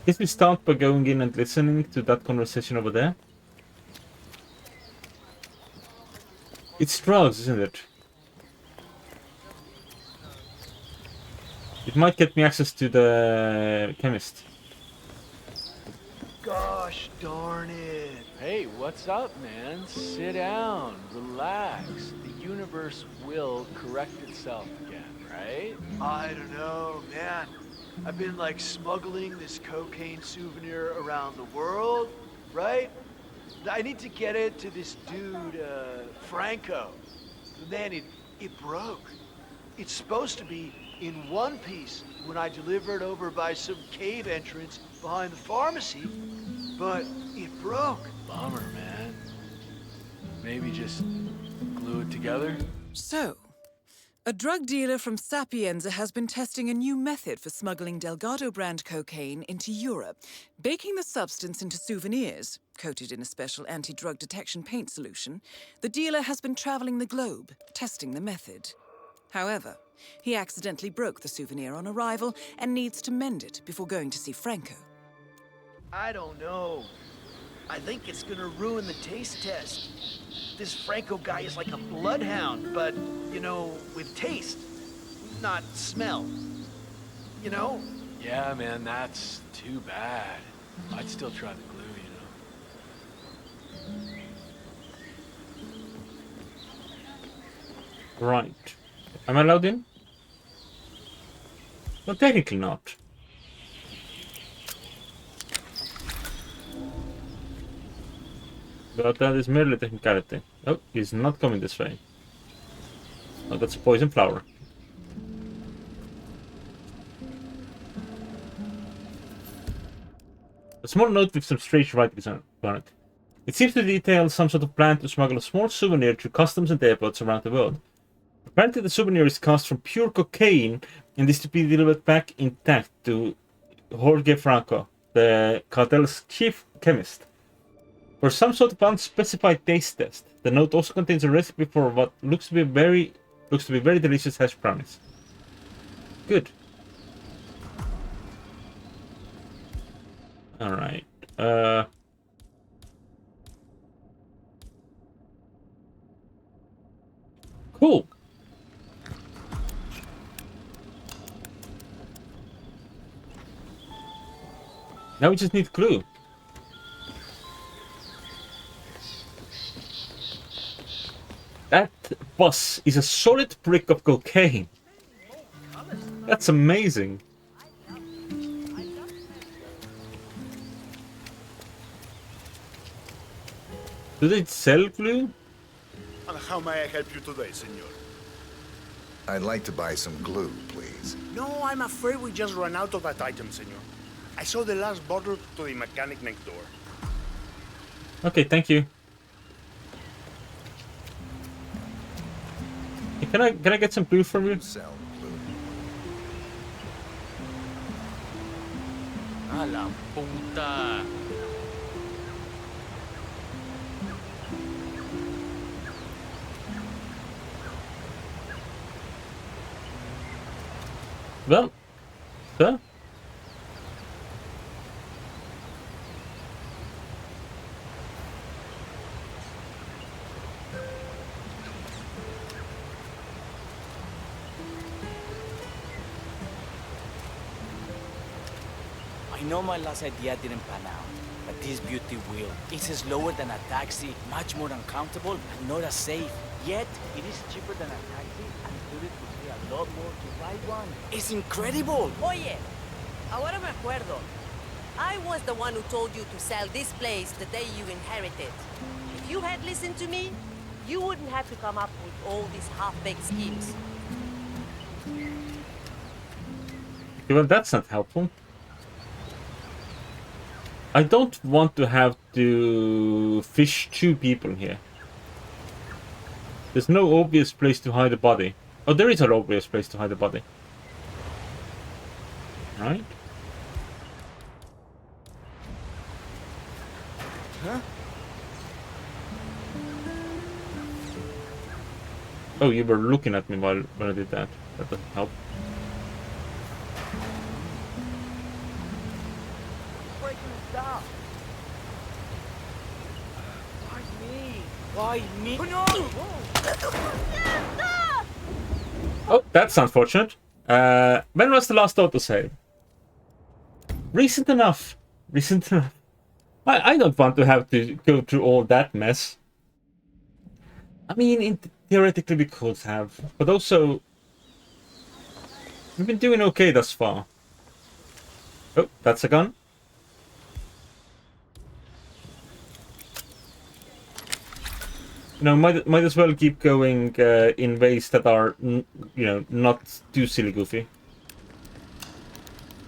Guess we start by going in and listening to that conversation over there. It's drugs, isn't it? It might get me access to the chemist. Gosh darn it. Hey, what's up, man? Sit down, relax. The universe will correct itself again, right? I don't know, man. I've been like smuggling this cocaine souvenir around the world, right? I need to get it to this dude, Franco. Man, it broke. It's supposed to be in one piece when I deliver it over by some cave entrance behind the pharmacy, but it broke. Bummer, man. Maybe just glue it together? So, a drug dealer from Sapienza has been testing a new method for smuggling Delgado brand cocaine into Europe, baking the substance into souvenirs, coated in a special anti-drug detection paint solution. The dealer has been traveling the globe, testing the method. However, he accidentally broke the souvenir on arrival and needs to mend it before going to see Franco. I don't know. I think it's gonna ruin the taste test. This Franco guy is like a bloodhound, but, you know, with taste, not smell. You know? Yeah, man, that's too bad. I'd still try the glue, you know? Right. Am I allowed in? Well, technically not. But that is merely technicality. Oh, he's not coming this way. Oh, that's a poison flower. A small note with some strange writings on it. It seems to detail some sort of plan to smuggle a small souvenir through customs and airports around the world. Apparently the souvenir is cast from pure cocaine and is to be delivered back intact to Jorge Franco, the cartel's chief chemist, for some sort of unspecified taste test. The note also contains a recipe for what looks to be very delicious hash brownies. Good. Alright. Cool. Now we just need glue. That bus is a solid brick of cocaine. That's amazing. Do they sell glue? And how may I help you today, senor? I'd like to buy some glue, please. No, I'm afraid we just ran out of that item, senor. I saw the last bottle to the mechanic next door. Okay, thank you. Hey, can I get some glue from you? Sell glue. A la puta. Well, sir? I know my last idea didn't pan out, but this beauty will. It's slower than a taxi, much more uncountable, and not as safe. Yet, it is cheaper than a taxi, and included would pay a lot more to ride one. It's incredible! Oye, ahora me acuerdo. I was the one who told you to sell this place the day you inherited. If you had listened to me, you wouldn't have to come up with all these half-baked schemes. Well, that's not helpful. I don't want to have to fish two people here. There's no obvious place to hide a body. Oh, there is an obvious place to hide a body. Right? Huh? Oh, you were looking at me when I did that. That doesn't help. Breaking us down. Why me? Why me? No! Oh, that's unfortunate. When was the last autosave? Recent enough. Recent enough. I don't want to have to go through all that mess. I mean, theoretically we could have, but also we've been doing okay thus far. Oh, that's a gun. You know, might as well keep going in ways that are, not too silly goofy.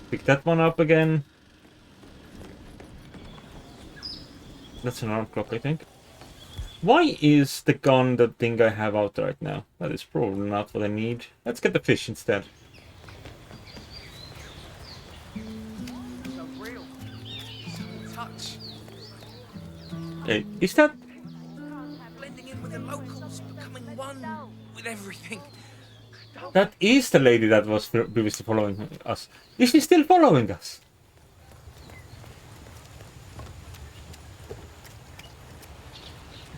Pick that one up again. That's an arm clock, I think. Why is the gun the thing I have out right now? That is probably not what I need. Let's get the fish instead. So real. So touch. Hey, is that... Blending in with the locals, becoming one with everything. That is the lady that was previously following us. Is she still following us?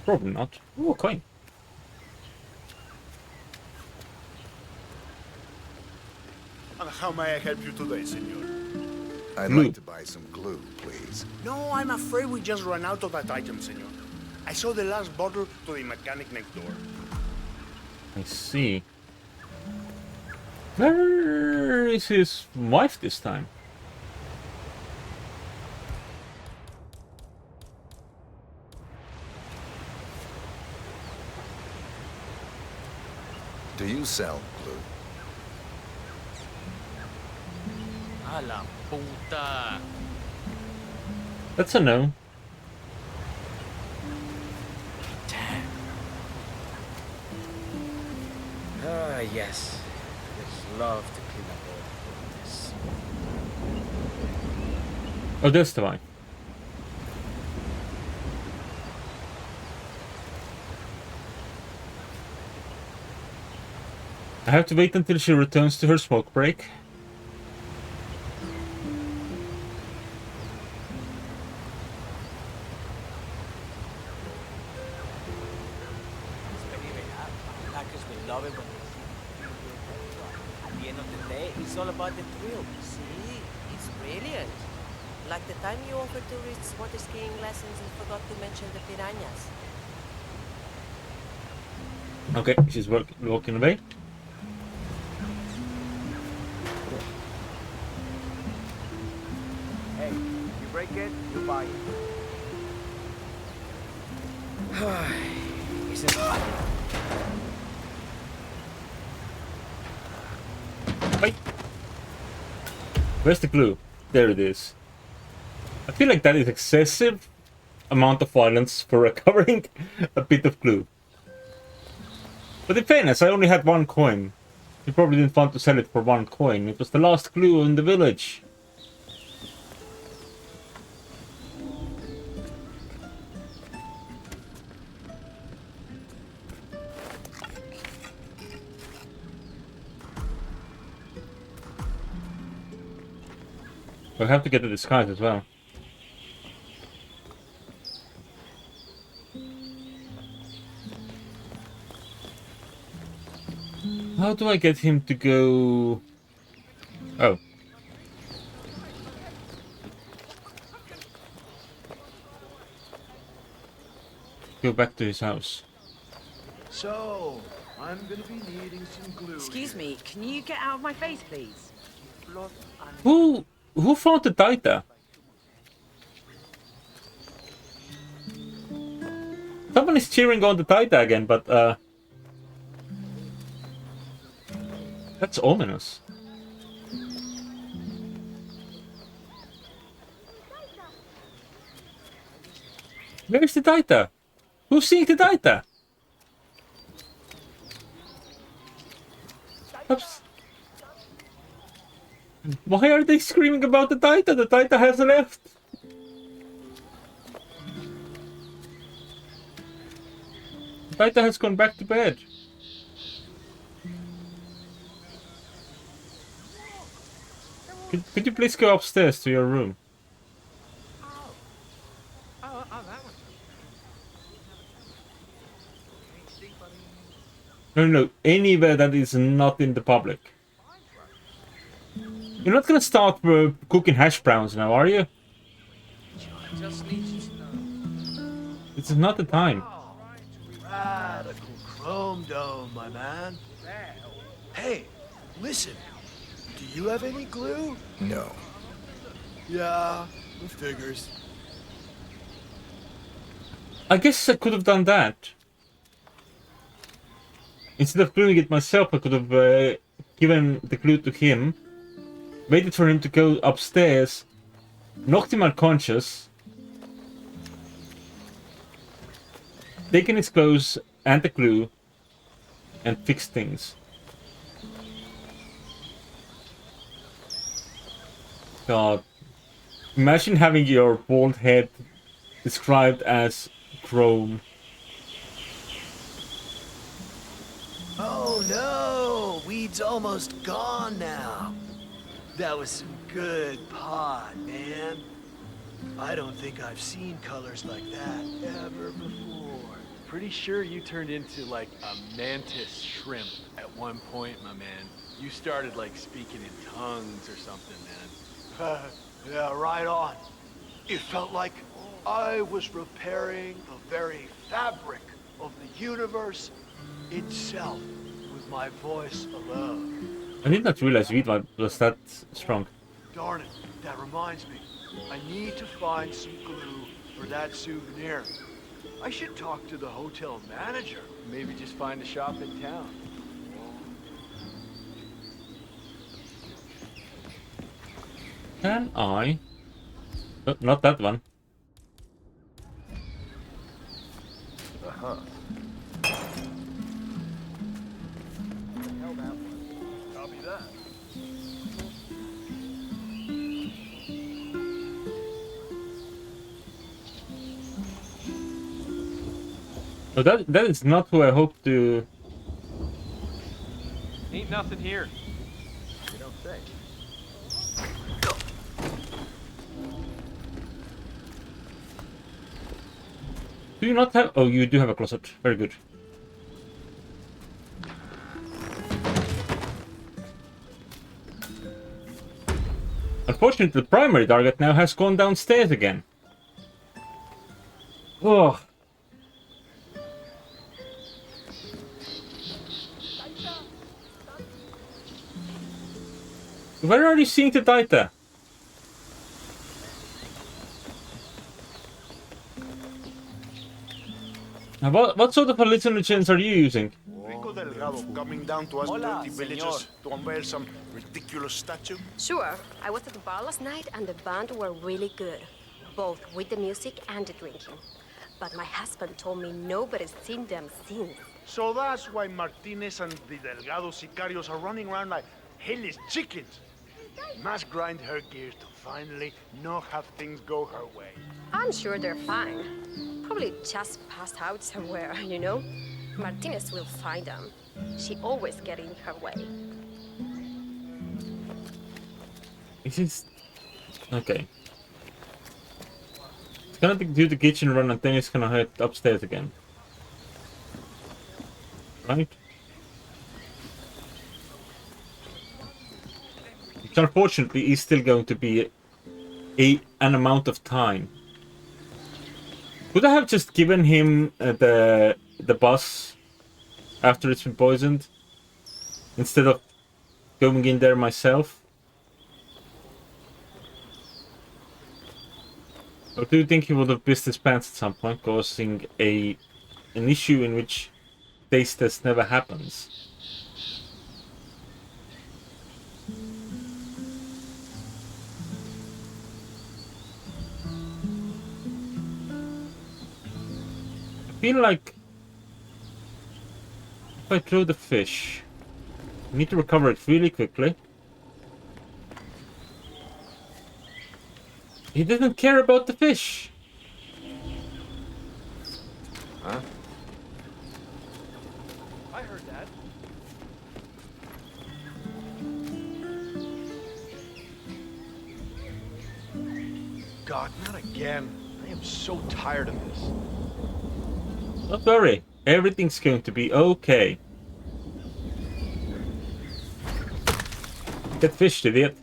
Probably not. Oh, coin. And how may I help you today, senor? I'd like to buy some glue, please. No, I'm afraid we just ran out of that item, senor. I saw the last bottle to the mechanic next door. I see. Where is his wife this time? Do you sell glue? A la puta. That's a no. Ah, yes. I'd love to clean up all this. Oh, there's the wife. I have to wait until she returns to her smoke break. Packers will love it when they see it. At the end of the day, it's all about the thrill. See, it's brilliant. Like the time you offered tourists water skiing lessons and forgot to mention the piranhas. Okay, she's walking away. Hey, you break it, you buy it. Isn't it? Wait. Where's the glue? There it is. I feel like that is excessive amount of violence for recovering a bit of glue. But in fairness, I only had 1 coin. You probably didn't want to sell it for 1 coin. It was the last glue in the village. We'll have to get the disguise as well. How do I get him to go? Oh. Go back to his house. So, I'm gonna be needing some glue. Excuse me, can you get out of my face, please? Who found the Taita? Someone is cheering on the Taita again, but that's ominous. Where's the Taita? Who's seeing the Taita? Oops. Why are they screaming about the Taita? The Taita has left. The Taita has gone back to bed. Could you please go upstairs to your room? No, anywhere that is not in the public. You're not gonna start cooking hash browns now, are you? It's not the time. Radical chrome dome, my man. Hey, listen. Do you have any glue? No. Yeah, it figures. I guess I could have done that. Instead of doing it myself, I could have given the glue to him, waited for him to go upstairs, knocked him unconscious, taken his clothes and the glue, and fixed things. God. Imagine having your bald head described as chrome. Oh no! Weed's almost gone now. That was some good pot, man. I don't think I've seen colors like that ever before. Pretty sure you turned into like a mantis shrimp at one point, my man. You started like speaking in tongues or something, man. Yeah, right on. It felt like I was repairing the very fabric of the universe itself with my voice alone. I did not realize Weed was that strong. Darn it, that reminds me. I need to find some glue for that souvenir. I should talk to the hotel manager. Maybe just find a shop in town. Can I? Oh, not that one. Uh-huh. Copy that. Oh, that is not who I hope to. Ain't nothing here. You don't say. Do you not have? Oh, you do have a closet. Very good. Unfortunately, the primary target now has gone downstairs again. Oh. Where are you seeing the Taita? Now, what sort of hallucinogens are you using? Rico Delgado coming down to us dirty villagers to unveil some ridiculous statue? Sure. I was at the bar last night and the band were really good. both with the music and the drinking. But my husband told me nobody's seen them since. So that's why Martinez and the Delgado sicarios are running around like headless chickens. Must grind her gears to finally not have things go her way. I'm sure they're fine. Probably just passed out somewhere, you know? Martinez will find them. She always gets in her way. It is... Okay. It's gonna do the kitchen run and then it's gonna head upstairs again. Right? Which unfortunately is still going to be an amount of time. Could I have just given him the bus after it's been poisoned instead of going in there myself? Or do you think he would have pissed his pants at some point, causing an issue in which taste test never happens? I feel like if I throw the fish, I need to recover it really quickly. He didn't care about the fish. Huh? I heard that. God, not again. I am so tired of this. Don't worry, everything's going to be okay. Get fished, idiot.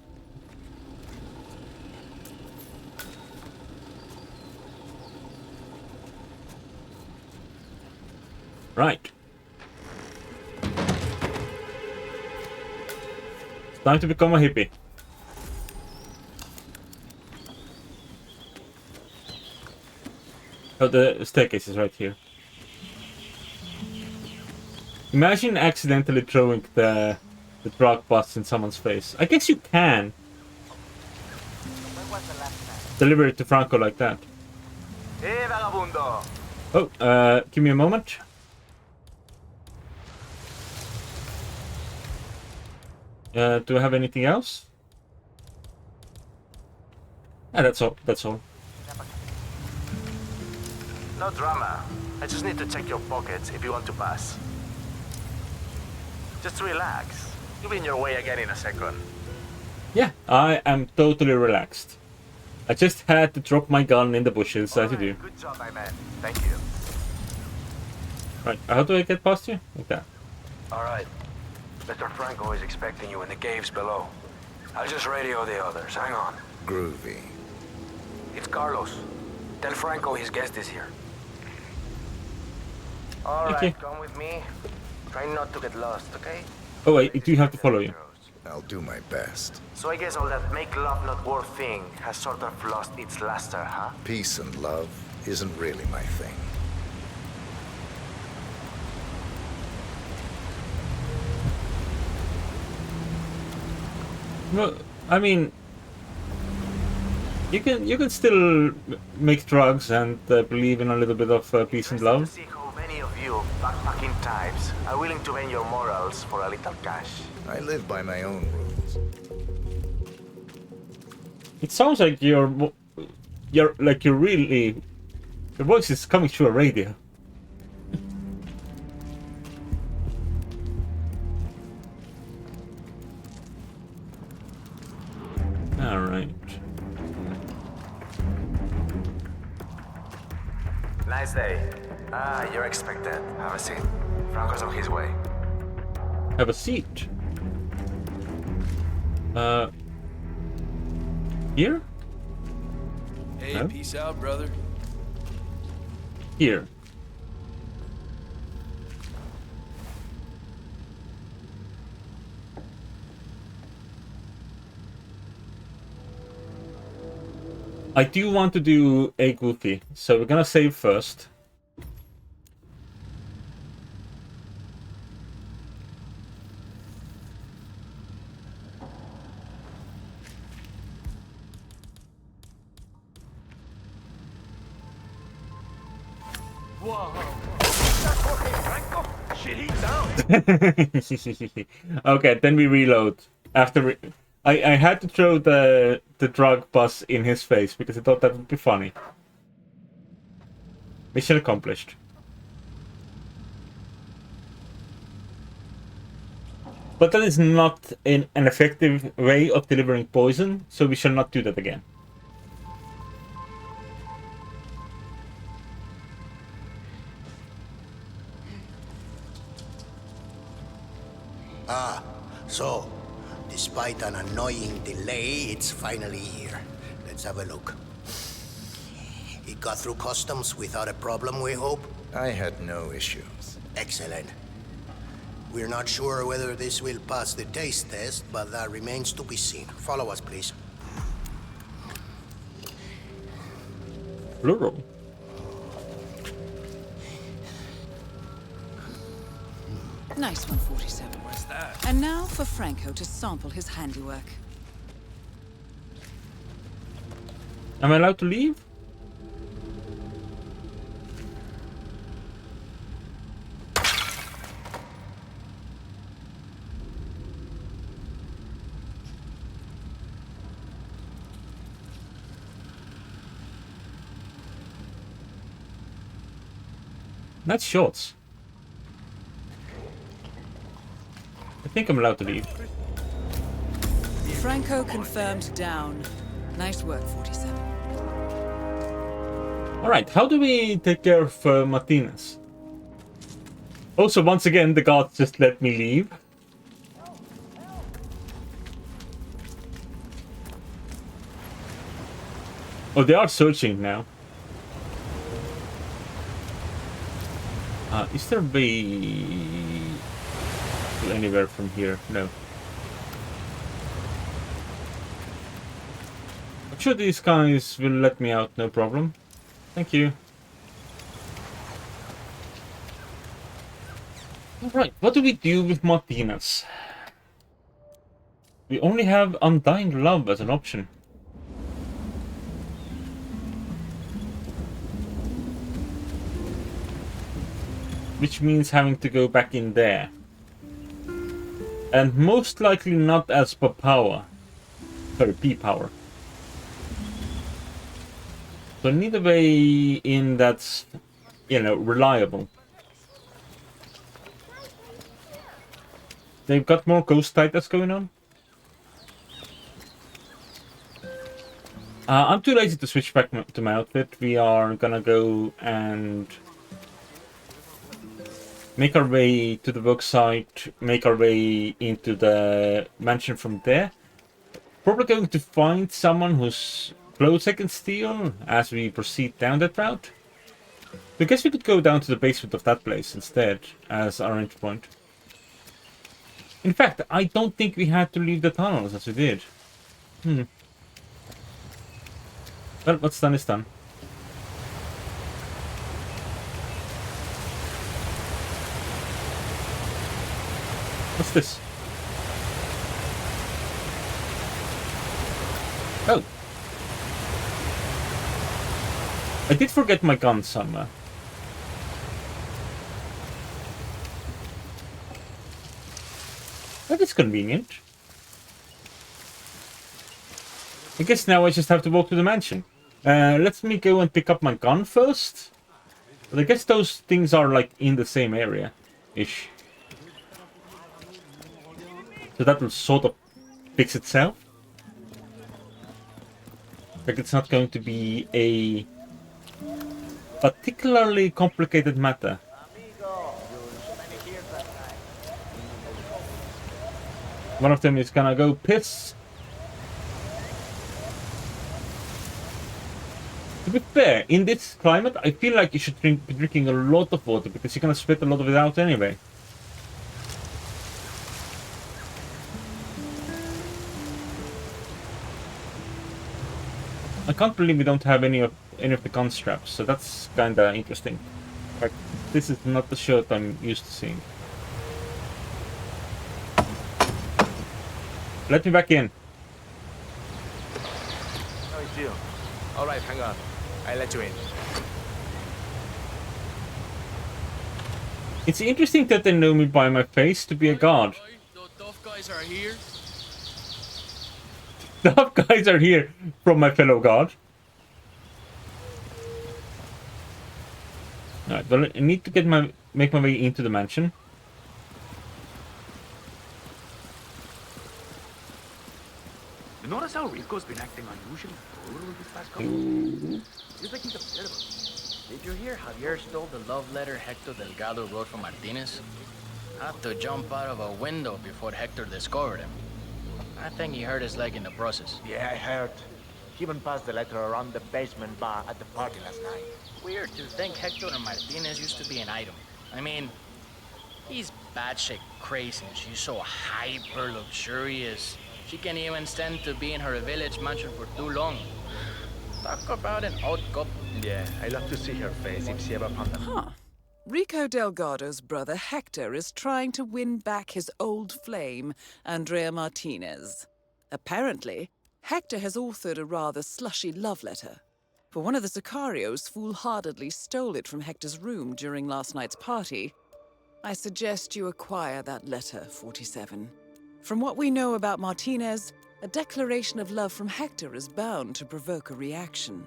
Right. It's time to become a hippie. Oh, the staircase is right here. Imagine accidentally throwing the drug bust in someone's face. I guess you can. Deliver it to Franco like that. Hey, vagabundo! Oh, give me a moment. Do I have anything else? Ah, that's all. That's all. No drama. I just need to check your pockets if you want to pass. Just relax. You'll be in your way again in a second. Yeah, I am totally relaxed. I just had to drop my gun in the bushes, as you do. Good job, my man. Thank you. Right, how do I get past you? Like that. All right. Mr. Franco is expecting you in the caves below. I'll just radio the others. Hang on. Groovy. It's Carlos. Tell Franco his guest is here. All right, come with me. Try not to get lost, okay? Oh wait, I do have to follow you. I'll do my best. So I guess all that make love not war thing has sort of lost its luster, huh? Peace and love isn't really my thing. Well, I mean, you can still make drugs and believe in a little bit of peace and love. See how many of you backpacking types are willing to bend your morals for a little cash. I live by my own rules. It sounds like you're really, your voice is coming through a radio. All right. Nice day. Ah, you're expected. Have a seat. Franco's on his way. Have a seat. Here? Hey, No? peace out, brother. Here. I do want to do a goofy, so we're gonna save first. Okay, then we reload. I had to throw the drug bus in his face because I thought that would be funny. Mission accomplished. But that is not an effective way of delivering poison, so we shall not do that again. Ah, so, despite an annoying delay, it's finally here. Let's have a look. It got through customs without a problem, we hope? I had no issues. Excellent. We're not sure whether this will pass the taste test, but that remains to be seen. Follow us, please. Plural. Nice one, 47. What's that? And now for Franco to sample his handiwork. Am I allowed to leave? That's shorts. I think I'm allowed to leave. Franco confirmed down. Nice work, 47. Alright, how do we take care of Martinez? Also, once again, the gods just let me leave. Oh, they are searching now. Is there a way to anywhere from here? No. I'm sure these guys will let me out, no problem. Thank you. Alright, what do we do with Martinez? We only have Undying Love as an option. Which means having to go back in there. And most likely not as per power. Sorry, P power. So I need a way in that's, you know, reliable. They've got more Ghost Titans going on. I'm too lazy to switch back to my outfit. We are gonna go and make our way to the work site, make our way into the mansion from there. Probably going to find someone whose clothes I can steal as we proceed down that route. I guess we could go down to the basement of that place instead as our entry point. In fact, I don't think we had to leave the tunnels as we did. Well, what's done is done. What's this? Oh. I did forget my gun somewhere. That is convenient. I guess now I just have to walk to the mansion. Let me go and pick up my gun first. But I guess those things are like in the same area-ish. So that will sort of fix itself. Like it's not going to be a particularly complicated matter. One of them is gonna go piss. To be fair, in this climate, I feel like you should be drinking a lot of water because you're gonna spit a lot of it out anyway. I can't believe we don't have any of the gun straps, so that's kinda interesting. Like, this is not the shirt I'm used to seeing. Let me back in. No big deal. All right, hang on. I'll let you in. It's interesting that they know me by my face to be a god. The tough guys are here. Tough guys are here from my fellow god. Alright, well, I need to make my way into the mansion. You notice how Rico's been acting unusually brutal these past couple of days? Feels like he's upset about it. Did you hear Javier stole the love letter Hector Delgado wrote from Martinez? Had to jump out of a window before Hector discovered him. I think he hurt his leg in the process. Yeah, I heard. He even passed the letter around the basement bar at the party last night. Weird to think Hector and Martinez used to be an item. I mean, he's batshit crazy and she's so hyper luxurious. She can't even stand to be in her village mansion for too long. Talk about an odd couple. Yeah, I love to see her face if she ever found them. Huh. Rico Delgado's brother Hector is trying to win back his old flame, Andrea Martinez. Apparently, Hector has authored a rather slushy love letter. For one of the Sicarios foolhardily stole it from Hector's room during last night's party. I suggest you acquire that letter, 47. From what we know about Martinez, a declaration of love from Hector is bound to provoke a reaction.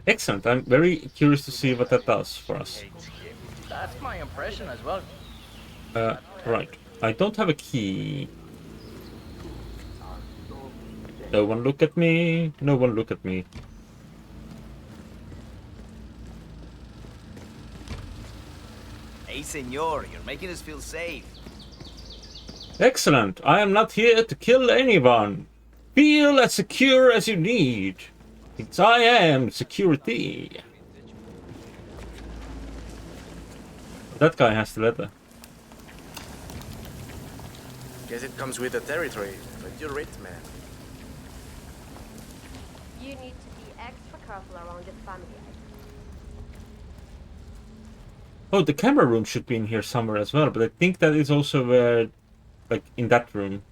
Excellent. I'm very curious to see what that does for us. That's my impression as well. Right. I don't have a key. No one look at me. No one look at me. Hey, senor, you're making us feel safe. Excellent. I am not here to kill anyone. Feel as secure as you need. It's I am security. That guy has the letter. Guess it comes with the territory, but you're it, man. You need to be extra careful around your family. Oh, the camera room should be in here somewhere as well, but I think that is also where, like, in that room.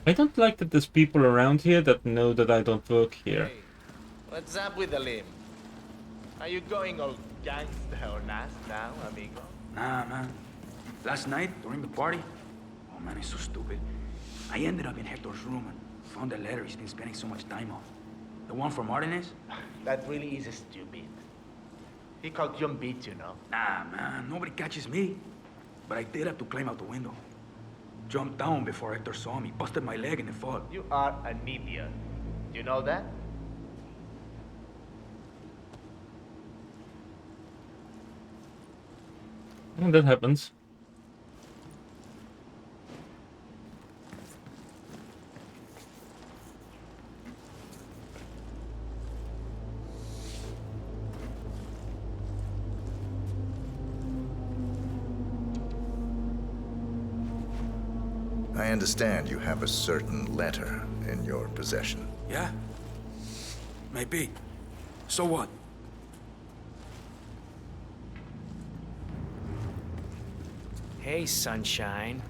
I don't like that there's people around here that know that I don't work here. Hey, what's up with the limb? Are you going all gangsta or nas now, amigo? Nah, man. Last night, during the party, oh man, it's so stupid. I ended up in Hector's room and found the letter he's been spending so much time on. The one from Martinez? That really is stupid. He called you and beat you, know? Nah, man, nobody catches me. But I did have to climb out the window. Jumped down before Hector saw me, busted my leg in the fall. You are an idiot. Do you know that? And that happens. I understand you have a certain letter in your possession. Yeah? Maybe. So what? Hey, sunshine.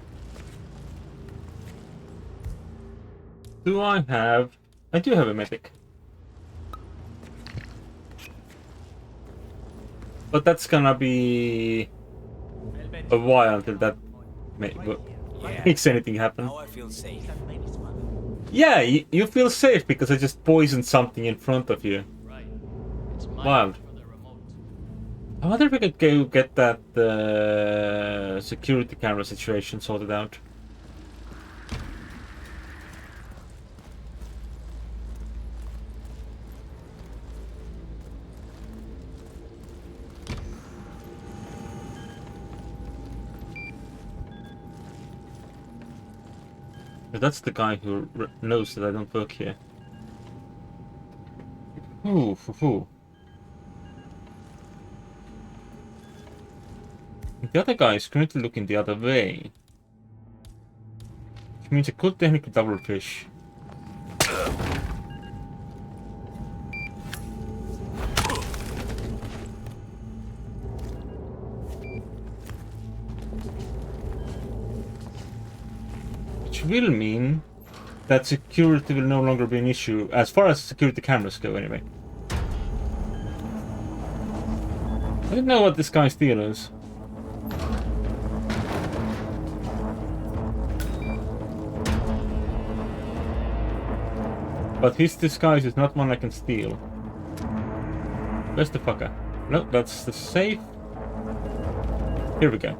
Do I have... I do have a mythic. But that's gonna be a while until that makes anything happen. Now I feel safe. Yeah, you feel safe because I just poisoned something in front of you. Wild. I wonder if we could go get that security camera situation sorted out. But that's the guy who knows that I don't work here. Ooh, foo-foo. The other guy is currently looking the other way. Which means I could technically double fish. Which will mean that security will no longer be an issue, as far as security cameras go anyway. I don't know what this guy's deal is. But his disguise is not one I can steal. Where's the fucker? No, that's the safe. Here we go.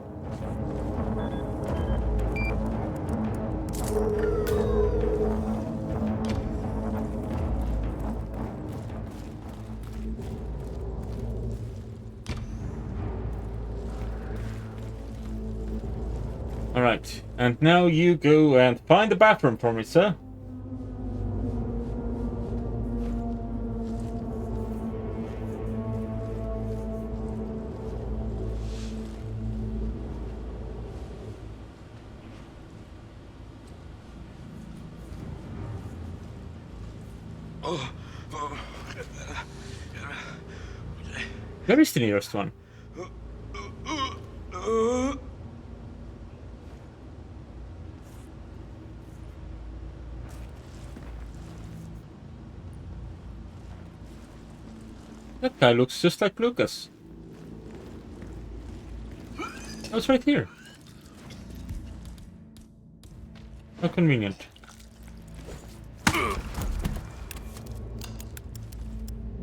Alright, and now you go and find the bathroom for me, sir. Where is the nearest one? That guy looks just like Lucas. Oh, it's right here. How convenient.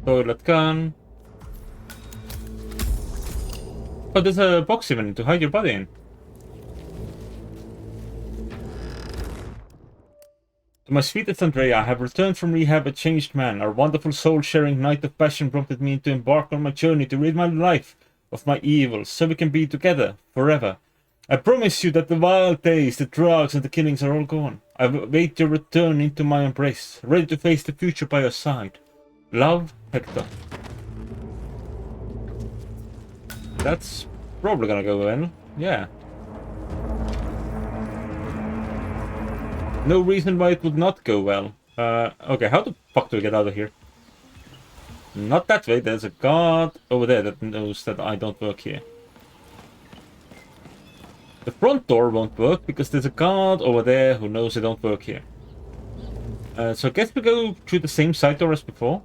Toilet gun. Oh, there's a box even to hide your body in. To my sweetest Andrea, I have returned from rehab a changed man. Our wonderful soul-sharing night of passion prompted me to embark on my journey to rid my life of my evils, so we can be together forever. I promise you that the wild days, the drugs and the killings are all gone. I await your return into my embrace, ready to face the future by your side. Love, Hector. That's probably gonna go well. Yeah. No reason why it would not go well. Okay, how the fuck do we get out of here? Not that way. There's a guard over there that knows that I don't work here. The front door won't work because there's a guard over there who knows I don't work here. So I guess we go through the same side door as before.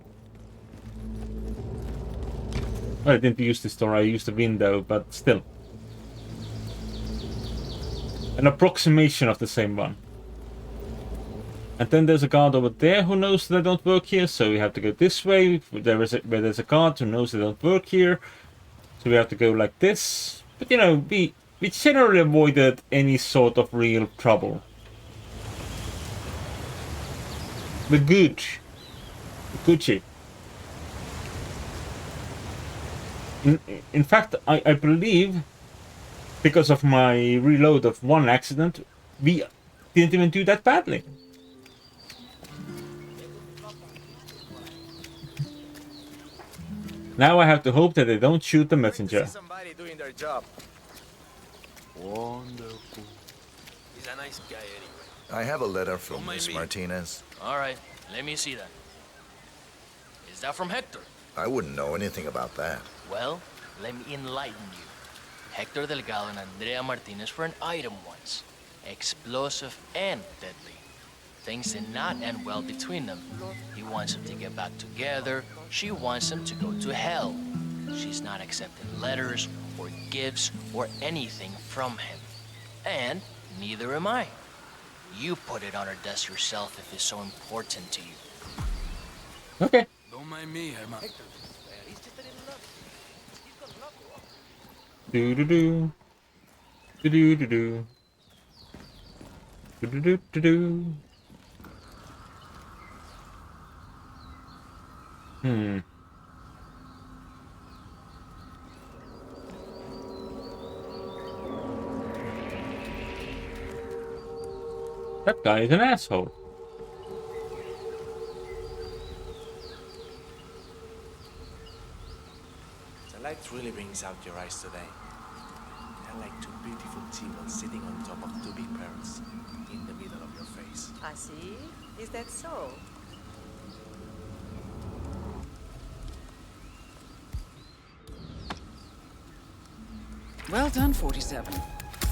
Well, I didn't use this door, I used the window, but still. An approximation of the same one. And then there's a guard over there who knows that I don't work here, so we have to go this way. Where there's a guard who knows I don't work here. So we have to go like this. But you know, we generally avoided any sort of real trouble. We're good. Gucci. In fact, I believe, because of my reload of one accident, we didn't even do that badly. Now I have to hope that they don't shoot the messenger. Somebody doing their job. Wonderful. He's a nice guy anyway. I have a letter from Miss Martinez. All right, let me see that. Is that from Hector? I wouldn't know anything about that. Well, let me enlighten you. Hector Delgado and Andrea Martinez were an item once. Explosive and deadly. Things did not end well between them. He wants them to get back together. She wants him to go to hell. She's not accepting letters or gifts or anything from him. And neither am I. You put it on her desk yourself if it's so important to you. Okay. Don't mind me, Herman. Do do do. Do do do do. Do do do do do. That guy is an asshole. The light really brings out your eyes today. They're like two beautiful jewels sitting on top of two big pearls in the middle of your face. I see. Is that so? Well done, 47.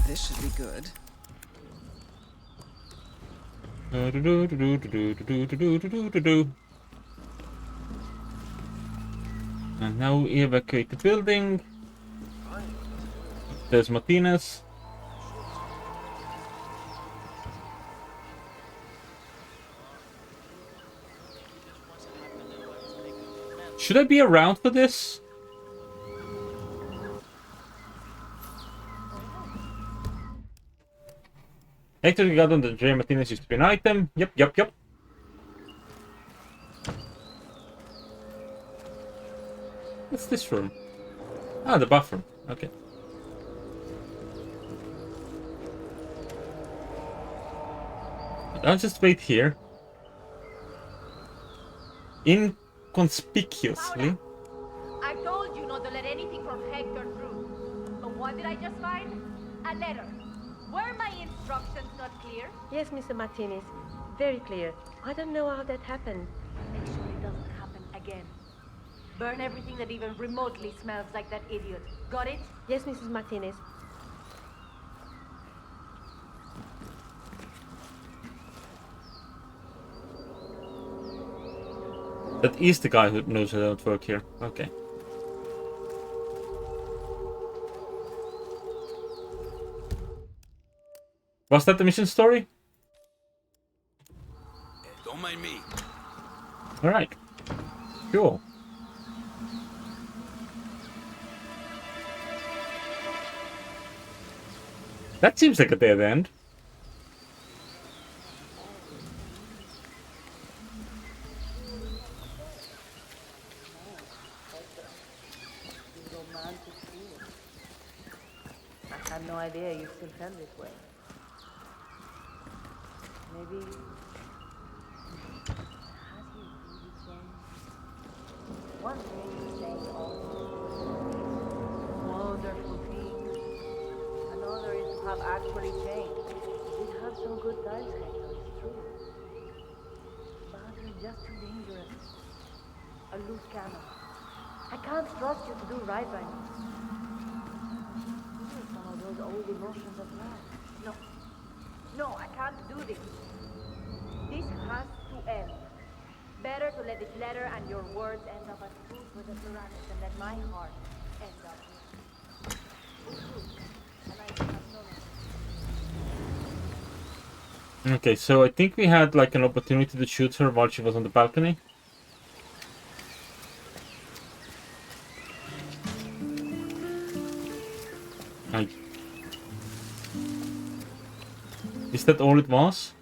This should be good. And now we evacuate the building. There's Martinez. Should I be around for this? Hector got on the J. Martinez used to be an item. Yep. What's this room? Ah, the bathroom. Okay. I'll just wait here. Inconspicuously. I told you not to let anything from Hector through. But what did I just find? A letter. Were my instructions not clear? Yes, Mr. Martinez. Very clear. I don't know how that happened. Make sure it doesn't happen again. Burn everything that even remotely smells like that idiot. Got it? Yes, Mrs. Martinez. That is the guy who knows I don't work here. Okay. Was that the mission story? Don't mind me. Alright. Cool. That seems like a dead end. I had no idea you still felt this way. Maybe... Has he really changed? One thing he's saying wonderful things. Another is to have actually changed. We have some good times, Hector, it's true. But you're just too dangerous. A loose cannon. I can't trust you to do right by me. Some of those old emotions of love. No, I can't do this. This has to end. Better to let this letter and your words end up as food for the piranhas than let my heart end up here. It's true. And I have no. Okay, so I think we had like an opportunity to shoot her while she was on the balcony. Is that all it was?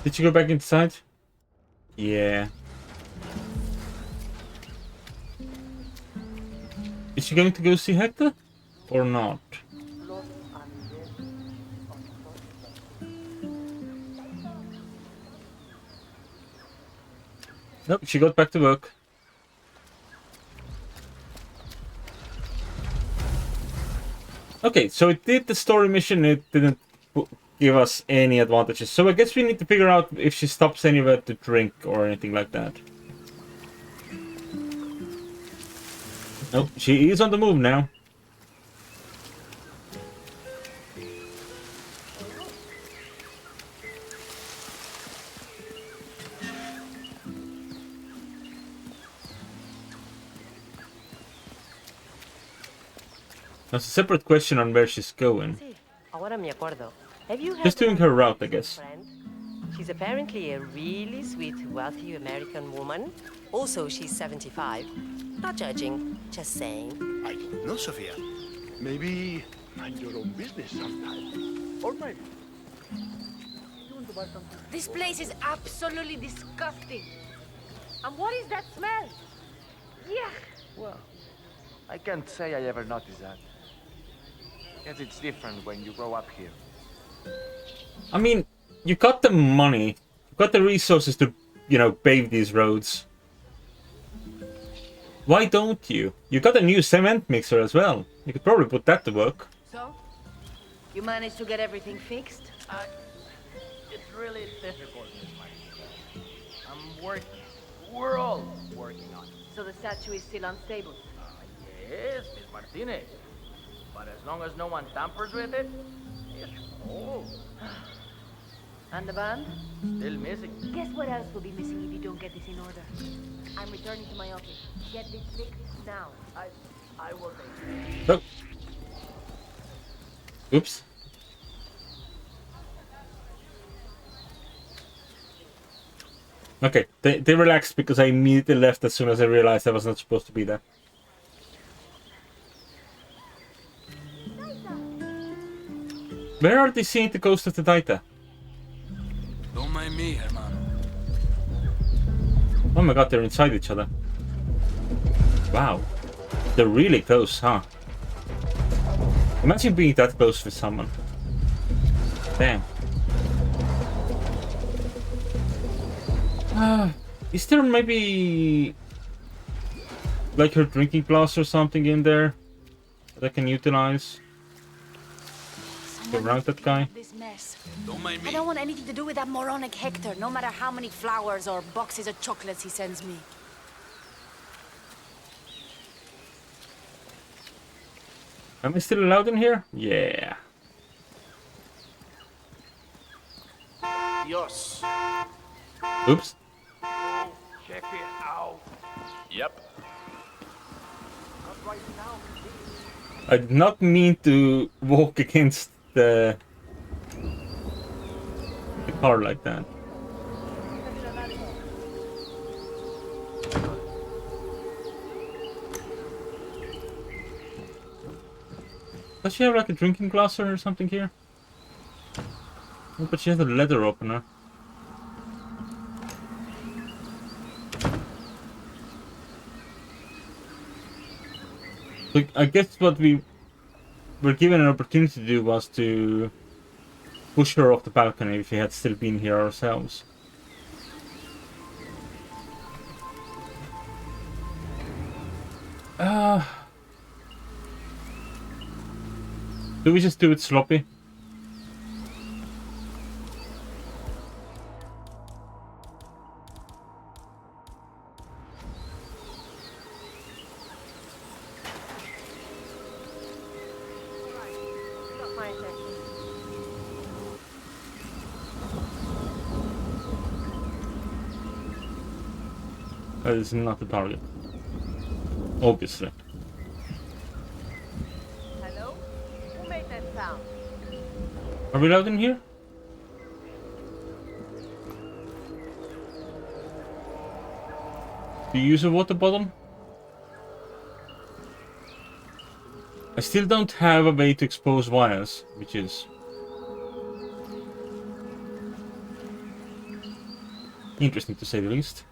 Did you go back inside? Yeah. Is she going to go see Hector? Or not? Nope, she got back to work. Okay, so it did the story mission, it didn't give us any advantages. So I guess we need to figure out if she stops anywhere to drink or anything like that. Nope, she is on the move now. That's a separate question on where she's going. Ahora me acuerdo. Have you Just doing her route, I guess. friend? She's apparently a really sweet, wealthy American woman. Also, she's 75. Not judging, just saying. I don't know, Sophia. Maybe mind your own business sometime. Or maybe you want to buy something. This place is absolutely disgusting. And what is that smell? Yeah. Well, I can't say I ever noticed that. Guess it's different when you grow up here. I mean, you got the money, you got the resources to, you know, pave these roads. Why don't you? You got a new cement mixer as well. You could probably put that to work. So, you managed to get everything fixed? It's really difficult, Miss Martinez. I'm working. We're all working on it. So the statue is still unstable? Martinez. But as long as no one tampers with it, it's cool. And the band? Still missing. Guess what else will be missing if you don't get this in order? I'm returning to my office. Get this fixed now. I will take it. Oh. Oops. Okay, they relaxed because I immediately left as soon as I realized I was not supposed to be there. Where are they seeing the ghost of the Daita? Don't mind me, hermano. Oh my god, they're inside each other. Wow. They're really close, huh? Imagine being that close with someone. Damn. Is there maybe like her drinking glass or something in there that I can utilize to round that guy? This mess. Don't mind me. I don't want anything to do with that moronic Hector, no matter how many flowers or boxes of chocolates he sends me. Am I still allowed in here? Yeah. Dios. Oops. Check it out. Yep. I did not mean to walk against the car like that. Does she have like a drinking glass or something here? Oh, but she has a leather opener. So I guess what we were given an opportunity to do was to push her off the balcony if we had still been here ourselves. Do we just do it sloppy? That is not the target. Obviously. Hello? Who made that sound? Are we allowed in here? Do you use a water bottle? I still don't have a way to expose wires, which is interesting to say the least.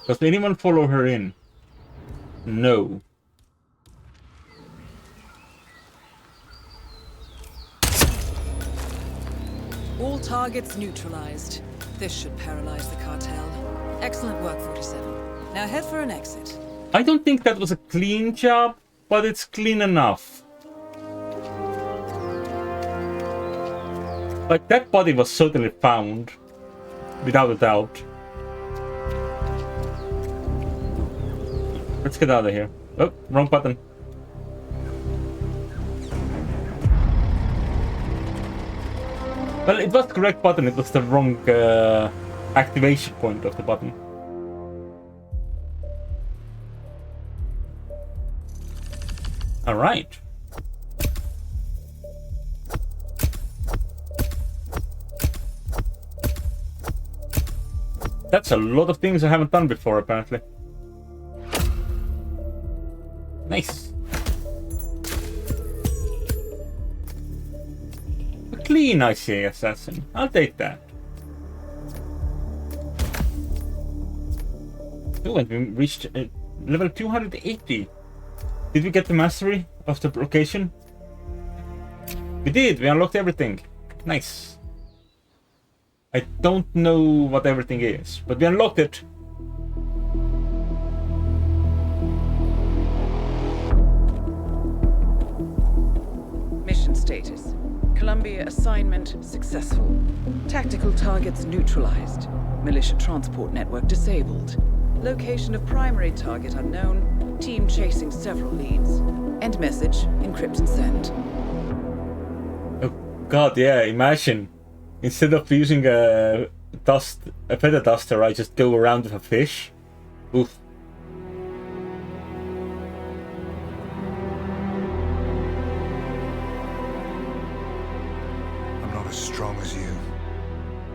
Does anyone follow her in? No. All targets neutralized. This should paralyze the cartel. Excellent work, 47. Now head for an exit. I don't think that was a clean job, but it's clean enough. Like, that body was certainly found, without a doubt. Let's get out of here. Oh, wrong button. Well, it was the correct button, it was the wrong activation point of the button. Alright. That's a lot of things I haven't done before, apparently. Nice. A clean ICA assassin. I'll take that. Oh, and we reached level 280. Did we get the mastery of the location? We did. We unlocked everything. Nice. I don't know what everything is, but we unlocked it. Mission status. Columbia assignment successful. Tactical targets neutralized. Militia transport network disabled. Location of primary target unknown. Team chasing several leads. End message, encrypt and send. Oh god, yeah, imagine. Instead of using a feather duster, I just go around with a fish. Oof. I'm not as strong as you.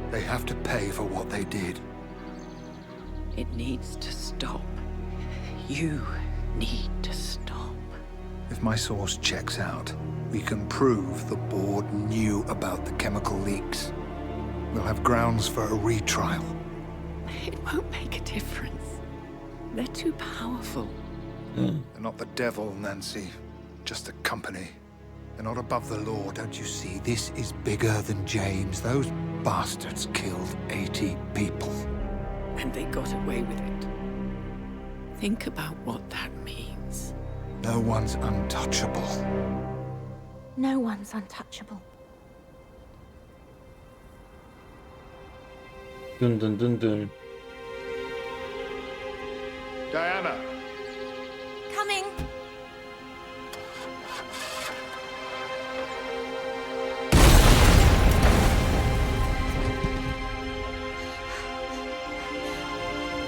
They have to pay for what they did. It needs to stop. You need to stop. If my source checks out, we can prove the board knew about the chemical leaks. We'll have grounds for a retrial. It won't make a difference. They're too powerful. They're not the devil, Nancy. Just a company. They're not above the law, don't you see? This is bigger than James. Those bastards killed 80 people. And they got away with it. Think about what that means. No one's untouchable. No one's untouchable. Dun dun dun dun. Diana! Coming!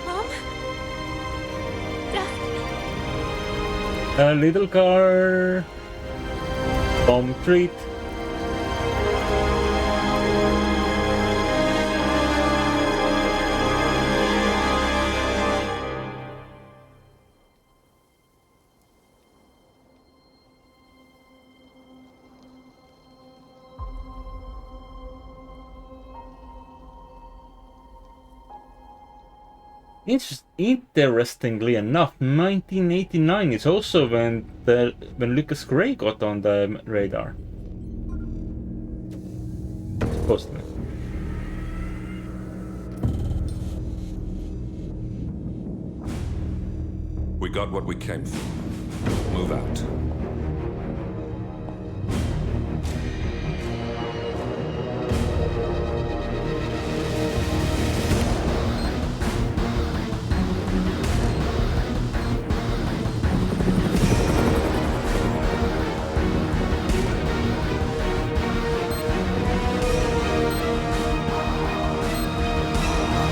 Mom? Dad? A little car. Bomb treat. Interestingly enough, 1989 is also when Lucas Gray got on the radar. Supposedly. We got what we came for. Move out.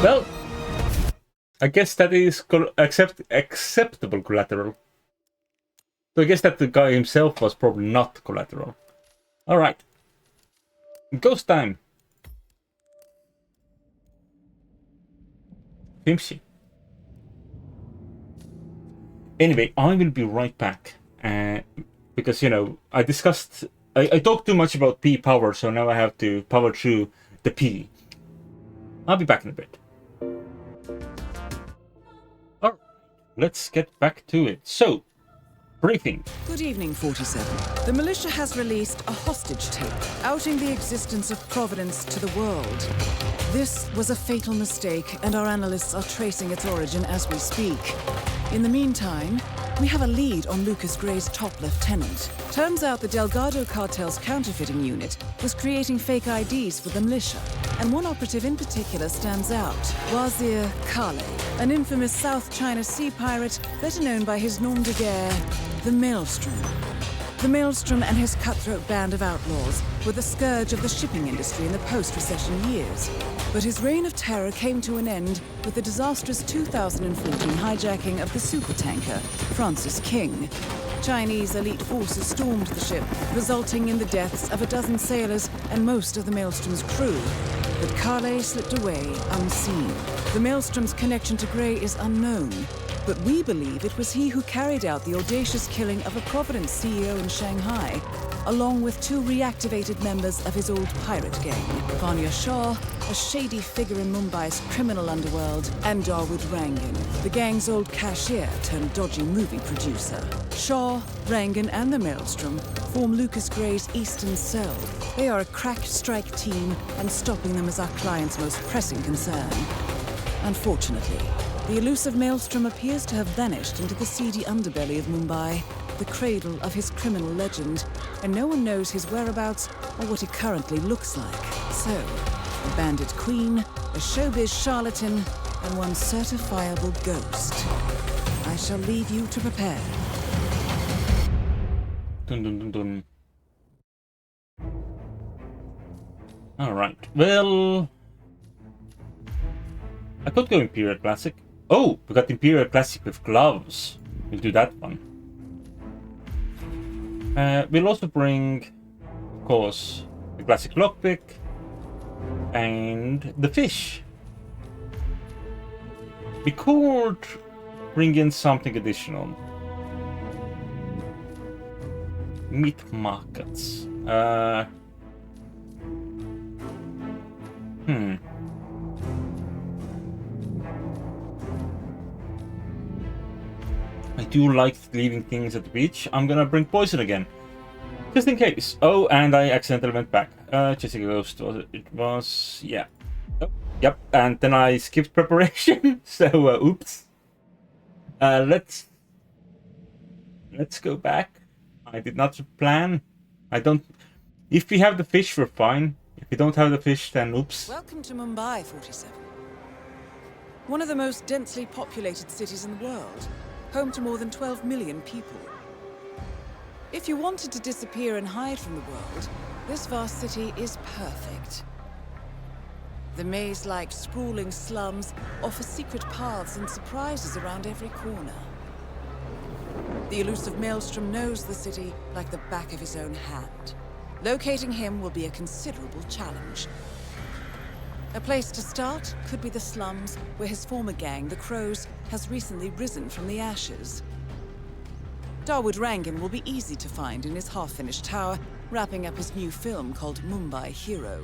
Well, I guess that is acceptable collateral. So I guess that the guy himself was probably not collateral. Alright. Ghost time. Kimchi. Anyway, I will be right back. Because, you know, I talked too much about P power, so now I have to power through the P. I'll be back in a bit. Alright, let's get back to it. So, briefing. Good evening, 47. The militia has released a hostage tape, outing the existence of Providence to the world. This was a fatal mistake, and our analysts are tracing its origin as we speak. In the meantime, we have a lead on Lucas Gray's top lieutenant. Turns out the Delgado cartel's counterfeiting unit was creating fake IDs for the militia, and one operative in particular stands out, Wazir Kale, an infamous South China Sea pirate better known by his nom de guerre, the Maelstrom. The Maelstrom and his cutthroat band of outlaws were the scourge of the shipping industry in the post-recession years. But his reign of terror came to an end with the disastrous 2014 hijacking of the supertanker, Francis King. Chinese elite forces stormed the ship, resulting in the deaths of a dozen sailors and most of the Maelstrom's crew. But Kale slipped away unseen. The Maelstrom's connection to Gray is unknown, but we believe it was he who carried out the audacious killing of a Providence CEO in Shanghai, along with two reactivated members of his old pirate gang, Vanya Shah, a shady figure in Mumbai's criminal underworld, and Dawood Rangan, the gang's old cashier turned dodgy movie producer. Shah, Rangan, and the Maelstrom form Lucas Gray's Eastern Cell. They are a crack strike team, and stopping them is our client's most pressing concern. Unfortunately, the elusive Maelstrom appears to have vanished into the seedy underbelly of Mumbai, the cradle of his criminal legend, and no one knows his whereabouts or what he currently looks like. So, a bandit queen, a showbiz charlatan, and one certifiable ghost. I shall leave you to prepare. Dun dun dun dun. Alright, well... I could go Imperial Classic. Oh, we got Imperial Classic with gloves. We'll do that one. We'll also bring, of course, the Classic Lockpick and the fish. We could bring in something additional. Meat markets. I do like leaving things at the beach. I'm gonna bring poison again. Just in case. Oh, and I accidentally went back. Jessica Ghost was it? It was... yeah. Oh, yep, and then I skipped preparation. So, oops. Let's go back. I did not plan. I don't... If we have the fish, we're fine. If we don't have the fish, then oops. Welcome to Mumbai, 47. One of the most densely populated cities in the world. Home to more than 12 million people. If you wanted to disappear and hide from the world, this vast city is perfect. The maze-like sprawling slums offer secret paths and surprises around every corner. The elusive Maelstrom knows the city like the back of his own hand. Locating him will be a considerable challenge. A place to start could be the slums, where his former gang, the Crows, has recently risen from the ashes. Dawood Rangan will be easy to find in his half-finished tower, wrapping up his new film called Mumbai Hero.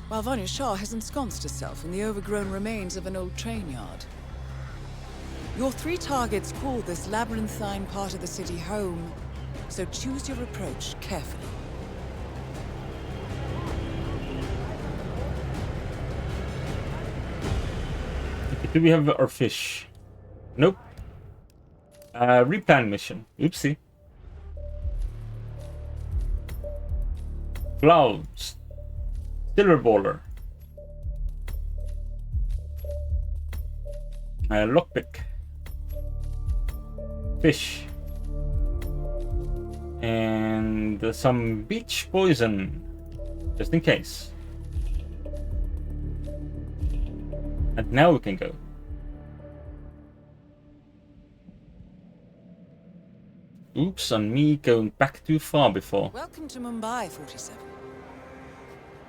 While Vanya Shah has ensconced herself in the overgrown remains of an old train yard. Your three targets call this labyrinthine part of the city home, so choose your approach carefully. Do we have our fish? Nope. Replan mission. Oopsie. Clouds. Silver baller. Lockpick. Fish. And some beach poison. Just in case. And now we can go. Oops, on me going back too far before. Welcome to Mumbai, 47.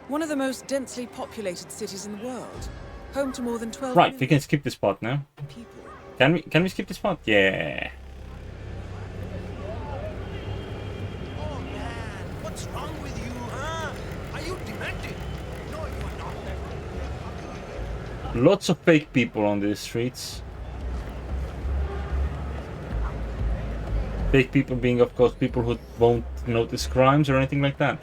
One of the most densely populated cities in the world. Home to more than 12 Right, we can skip this part now. people. Can we skip this part? Yeah. Oh man, what's wrong with you, huh? Are you demented? No, you are not. Lots of fake people on these streets. Fake people being, of course, people who won't notice crimes or anything like that.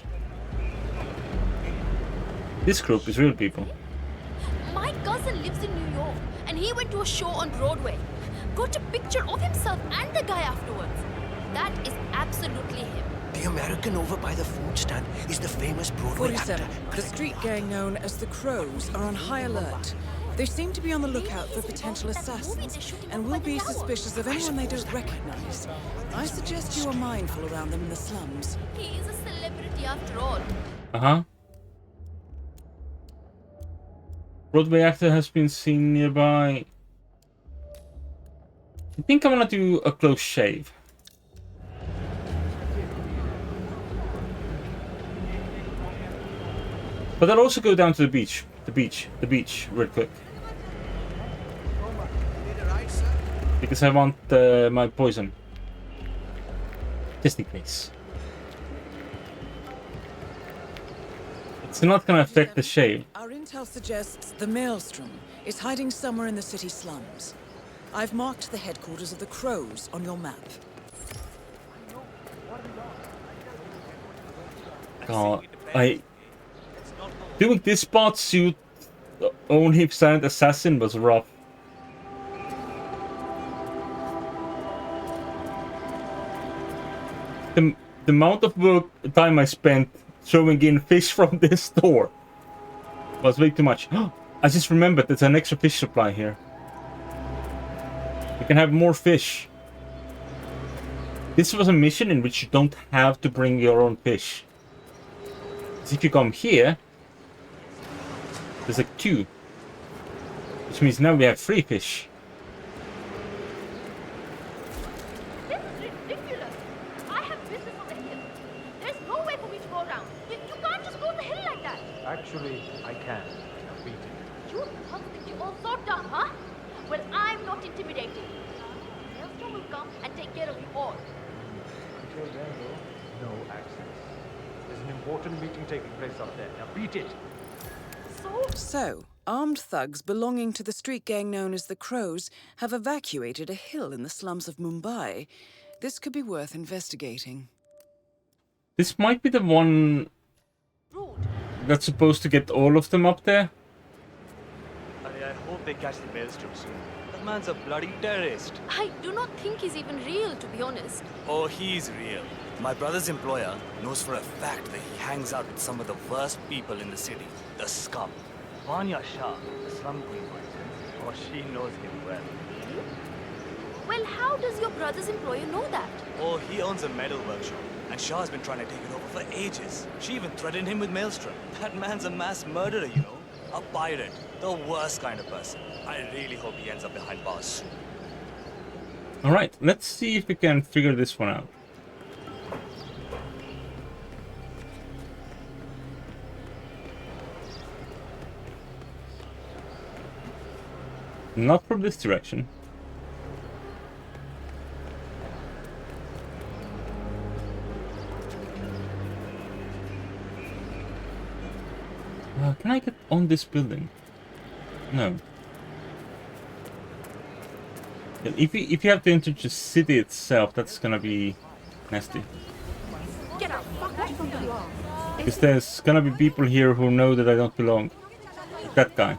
This group is real people. My cousin lives in New York, and he went to a show on Broadway. Got a picture of himself and the guy afterwards. That is absolutely him. The American over by the food stand is the famous Broadway 47. actor. The street gang known as the Crows are on high alert. They seem to be on the lookout for potential assassins, and will be suspicious of anyone they don't recognize. I suggest you are mindful around them in the slums. He is a celebrity after all. Uh-huh. Broadway actor has been seen nearby. I think I'm gonna do a close shave. But I'll also go down to the beach. The beach, real quick. Because I want my poison. Just in case. It's not gonna affect the shave. Our intel suggests the Maelstrom is hiding somewhere in the city slums. I've marked the headquarters of the Crows on your map. God, doing this spot suit only silent assassin was rough. The amount of time I spent throwing in fish from this store was way too much. I just remembered there's an extra fish supply here. You can have more fish. This was a mission in which you don't have to bring your own fish. So if you come here, there's like 2. Which means now we have 3 fish. This is ridiculous. I have business on the hill. There's no way for me to go around. You can't just go the hill like that. Actually, I can. Now beat it. You thugs think you're all so dumb, huh? Well, I'm not intimidating. Maelstrom will come and take care of you all. Until then, though, no access. There's an important meeting taking place up there. Now beat it. So, armed thugs belonging to the street gang known as the Crows have evacuated a hill in the slums of Mumbai. This could be worth investigating. This might be the one that's supposed to get all of them up there. I hope they catch the Maelstrom soon. That man's a bloody terrorist. I do not think he's even real, to be honest. Oh, he's real. My brother's employer knows for a fact that he hangs out with some of the worst people in the city. The scum. Vanya Shah, the slum queen, for instance. Oh, she knows him well. Well, how does your brother's employer know that? Oh, he owns a metal workshop. And Shah's been trying to take it over for ages. She even threatened him with Maelstrom. That man's a mass murderer, you know. A pirate. The worst kind of person. I really hope he ends up behind bars soon. Alright, let's see if we can figure this one out. Not from this direction. Can I get on this building? No. If you have to enter the city itself, that's gonna be nasty. Because there's gonna be people here who know that I don't belong. Like that guy.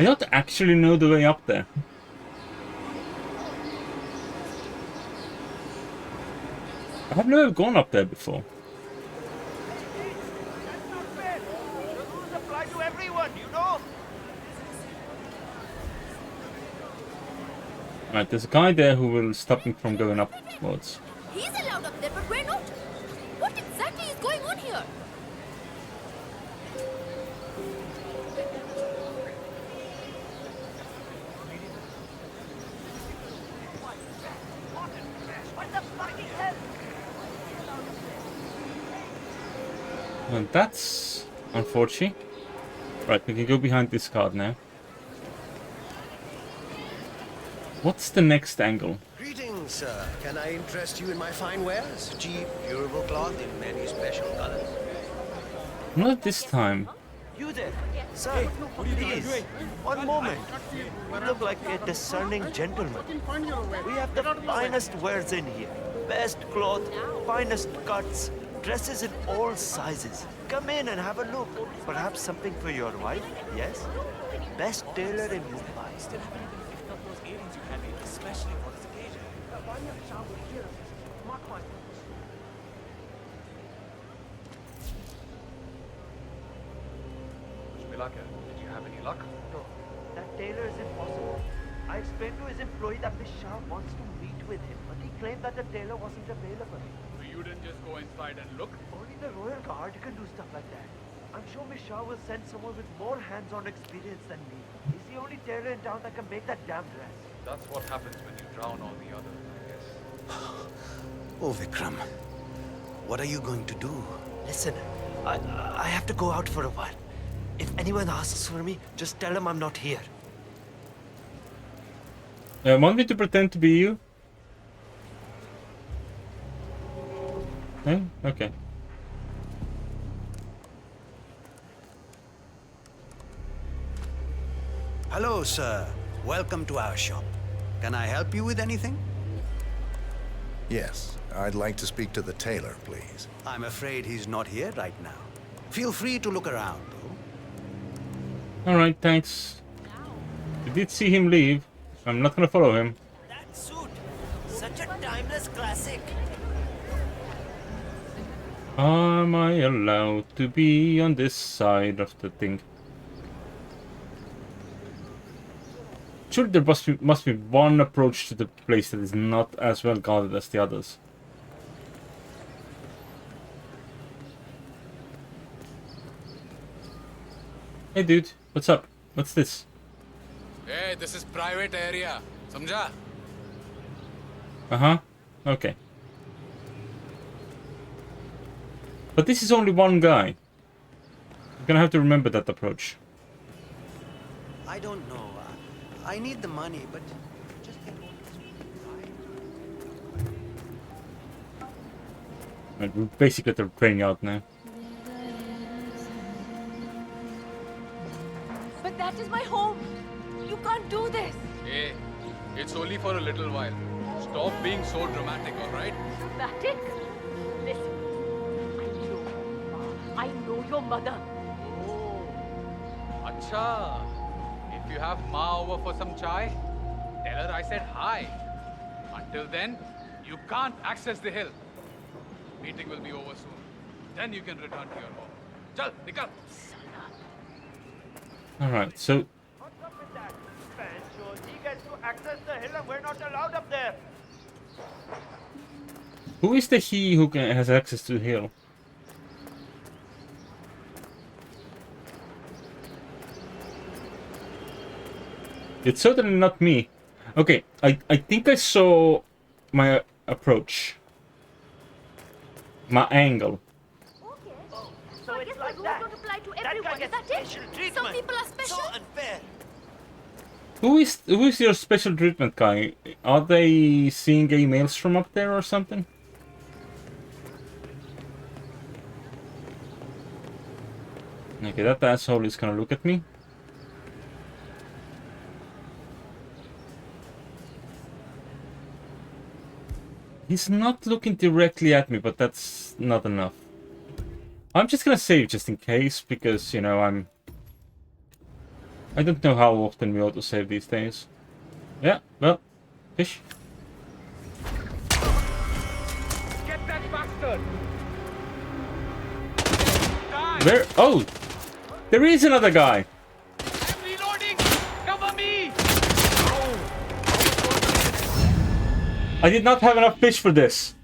I don't actually know the way up there. I've never gone up there before. Rules apply to everyone, you know? Right, there's a guy there who will stop me from going upwards. He's allowed up there, but we're not. What exactly is going on here? And that's unfortunate. Right, we can go behind this card now. What's the next angle? Greetings, sir. Can I interest you in my fine wares? Cheap, durable cloth in many special colors. Not this time. You there? Sir, please, one moment. You look like a discerning gentleman. We have the finest wares in here. Best cloth, finest cuts, dresses in all sizes. Come in and have a look. Perhaps something for your wife, yes? Best tailor in Mumbai. Especially for this occasion. Milaka, did you have any luck? No, that tailor is impossible. I explained to his employee that Miss Shah wants to meet with him, but he claimed that the tailor wasn't available. So you didn't just go inside and look? Only the Royal Guard can do stuff like that. I'm sure Miss Shah will send someone with more hands-on experience than me. He's the only tailor in town that can make that damn dress. That's what happens when you drown all the others, I guess. Oh, Vikram. What are you going to do? Listen, I have to go out for a while. If anyone asks for me, just tell them I'm not here. Want me to pretend to be you? No? Okay. Hello, sir. welcome to our shop. Can I help you with anything? Yes, I'd like to speak to the tailor, please. I'm afraid he's not here right now. Feel free to look around, though. Alright, thanks. I did see him leave. I'm not gonna follow him. That suit, such a timeless classic. Am I allowed to be on this side of the thing? Surely there must be one approach to the place that is not as well guarded as the others. Hey dude, what's up? What's this? Hey, this is private area. Samjha? Uh-huh. Okay. But this is only one guy. You're gonna have to remember that approach. I don't know. I need the money, but just get Right, we're basically they're training out now. But that is my home. You can't do this. Hey, it's only for a little while. Stop being so dramatic, alright? Dramatic? Listen, I know your mother. Oh, acha. If you have Ma over for some chai, tell her I said hi. Until then, you can't access the hill. Meeting will be over soon. Then you can return to your home. Chal, nikal. Alright, so He gets to access the hill and we're not allowed up there. who is the he who has access to the hill? It's certainly not me. Okay, I think I saw my approach. My angle. So I guess the rules don't apply to everyone, is that it? Some people are special. So unfair. Who is your special treatment guy? Are they seeing gay males from up there or something? Okay, that asshole is gonna look at me. He's not looking directly at me, but that's not enough. I'm just gonna save just in case, because, you know, I don't know how often we autosave these days. Yeah, well, fish. Get that bastard! Where? Oh! There is another guy! I'm reloading! Cover me! I did not have enough fish for this.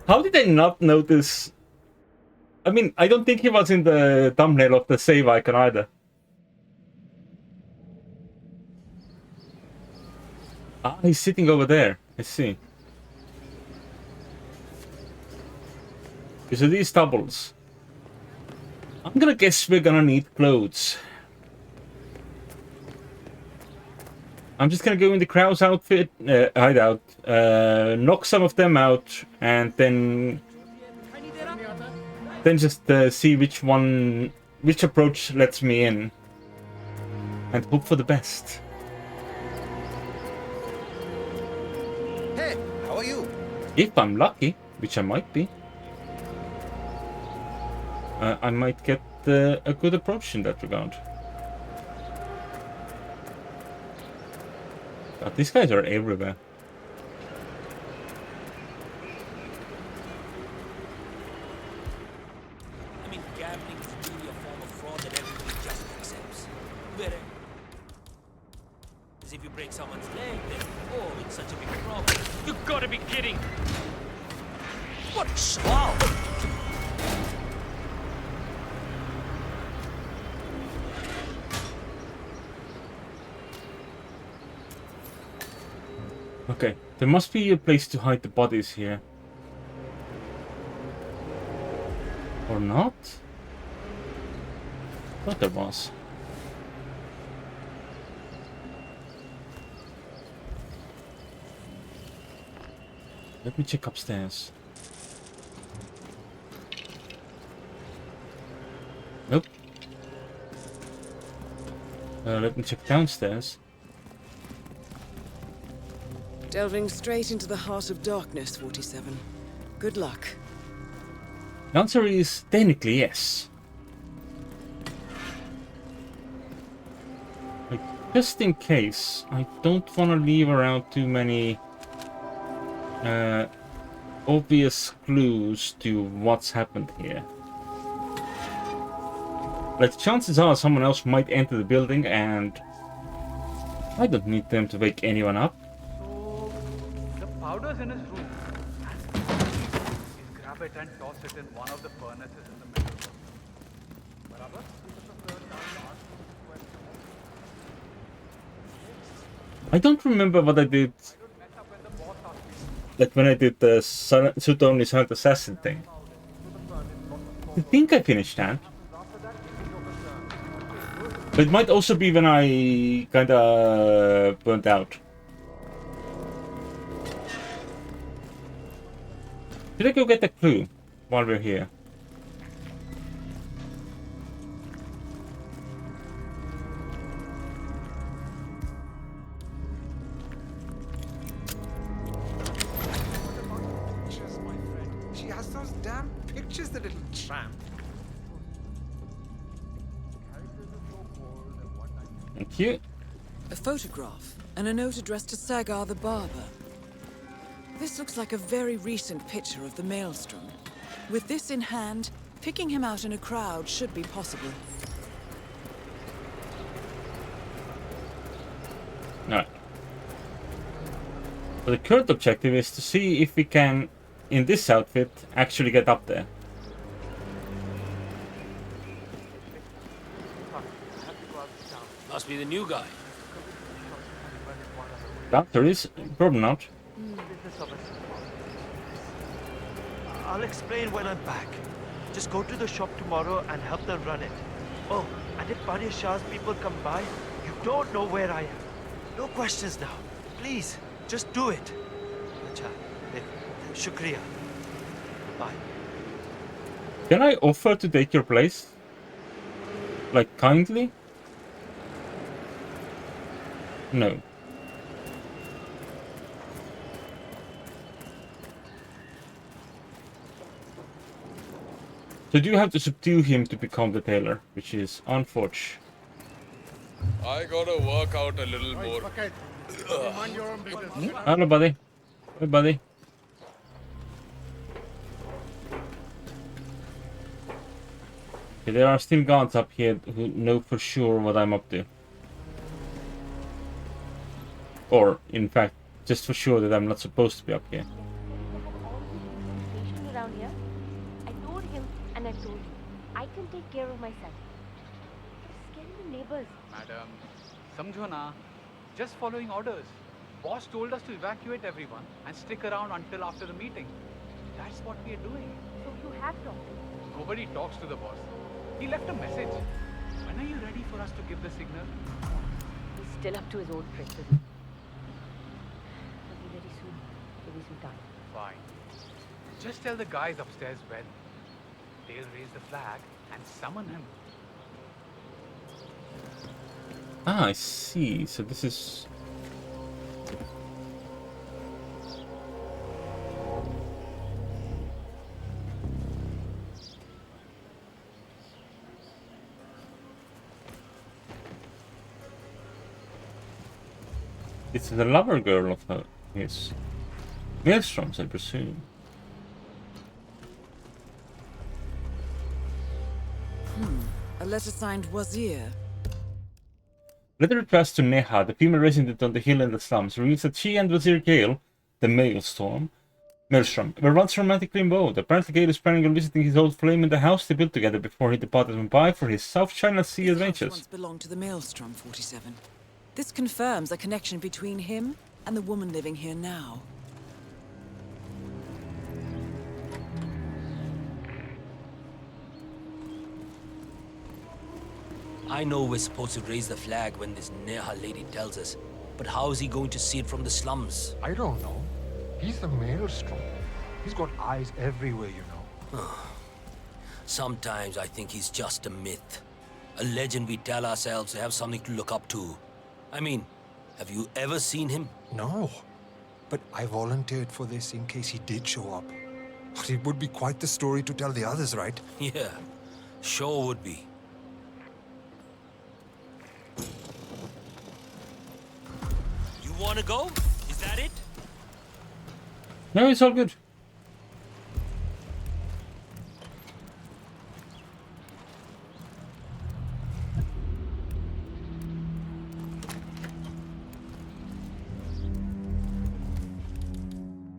How did I not notice? I mean, I don't think he was in the thumbnail of the save icon either. Ah, he's sitting over there. I see. Okay, so these doubles. I'm gonna guess we're gonna need clothes. I'm just gonna go in the crowd's outfit, hideout, knock some of them out, and then just see which approach lets me in, and hope for the best. Hey, how are you? If I'm lucky, which I might be, I might get a good approach in that regard. God, these guys are everywhere. I mean, gambling is really a form of fraud that everybody just accepts. As if you break someone's leg, then, oh, it's such a big problem. You gotta be kidding! What? Wow! Okay, there must be a place to hide the bodies here. Or not? I thought there was. Let me check upstairs. Nope. Let me check downstairs. Delving straight into the heart of darkness, 47. Good luck. The answer is technically yes. Like, just in case, I don't want to leave around too many obvious clues to what's happened here. Like, chances are someone else might enter the building and I don't need them to wake anyone up. So, the powder's in his room. Please grab it and toss it in one of the furnaces in the middle. Barabar? I don't remember what I did. Like when I did the suit only silent assassin thing. I think I finished that. But it might also be when I kinda burnt out. Should I go get the clue while we're here? She has those damn pictures, the little tramp. Thank you. A photograph and a note addressed to Sagar the barber. This looks like a very recent picture of the Maelstrom. With this in hand, picking him out in a crowd should be possible. Alright. So the current objective is to see if we can, in this outfit, actually get up there. Must be the new guy. Doctor is probably not. I'll explain when I'm back. Just go to the shop tomorrow and help them run it. Oh, and if Bani Shah's people come by, you don't know where I am. No questions now. Please, just do it. Acha, shukriya. Bye. Can I offer to take your place? Like, kindly? No. So do you have to subdue him to become the tailor, which is unfortunate. I gotta work out a little more. Hello, buddy. Hey, buddy. Okay, there are still guards up here who know for sure what I'm up to. Or, in fact, just for sure that I'm not supposed to be up here. Around here, I told him and I told you, I can take care of myself. You're scaring the neighbors. Madam, samjho na. Just following orders. Boss told us to evacuate everyone and stick around until after the meeting. That's what we are doing. So you have talked. Nobody talks to the boss. He left a message. When are you ready for us to give the signal? He's still up to his old tricks, isn't he? But very soon, he'll be done. Fine. Just tell the guys upstairs when. They'll raise the flag and summon him. Ah, I see. So this is... It's the lover girl of her, his. Maelstroms, I presume. A letter signed Wazir. Letter addressed to Neha, the female resident on the hill in the slums, reveals that she and Wazir Gale, the Maelstrom, were once romantically involved. Apparently Gale is planning on visiting his old flame in the house they built together before he departed Mumbai for his South China Sea adventures. Once belonged to the Maelstrom, 47. This confirms a connection between him and the woman living here now. I know we're supposed to raise the flag when this Neha lady tells us, but how is he going to see it from the slums? I don't know. He's the Maelstrom. He's got eyes everywhere, you know. Sometimes I think he's just a myth. A legend we tell ourselves to have something to look up to. I mean, have you ever seen him? No. But I volunteered for this in case he did show up. But it would be quite the story to tell the others, right? Yeah, sure would be. You wanna go? Is that it? No, it's all good.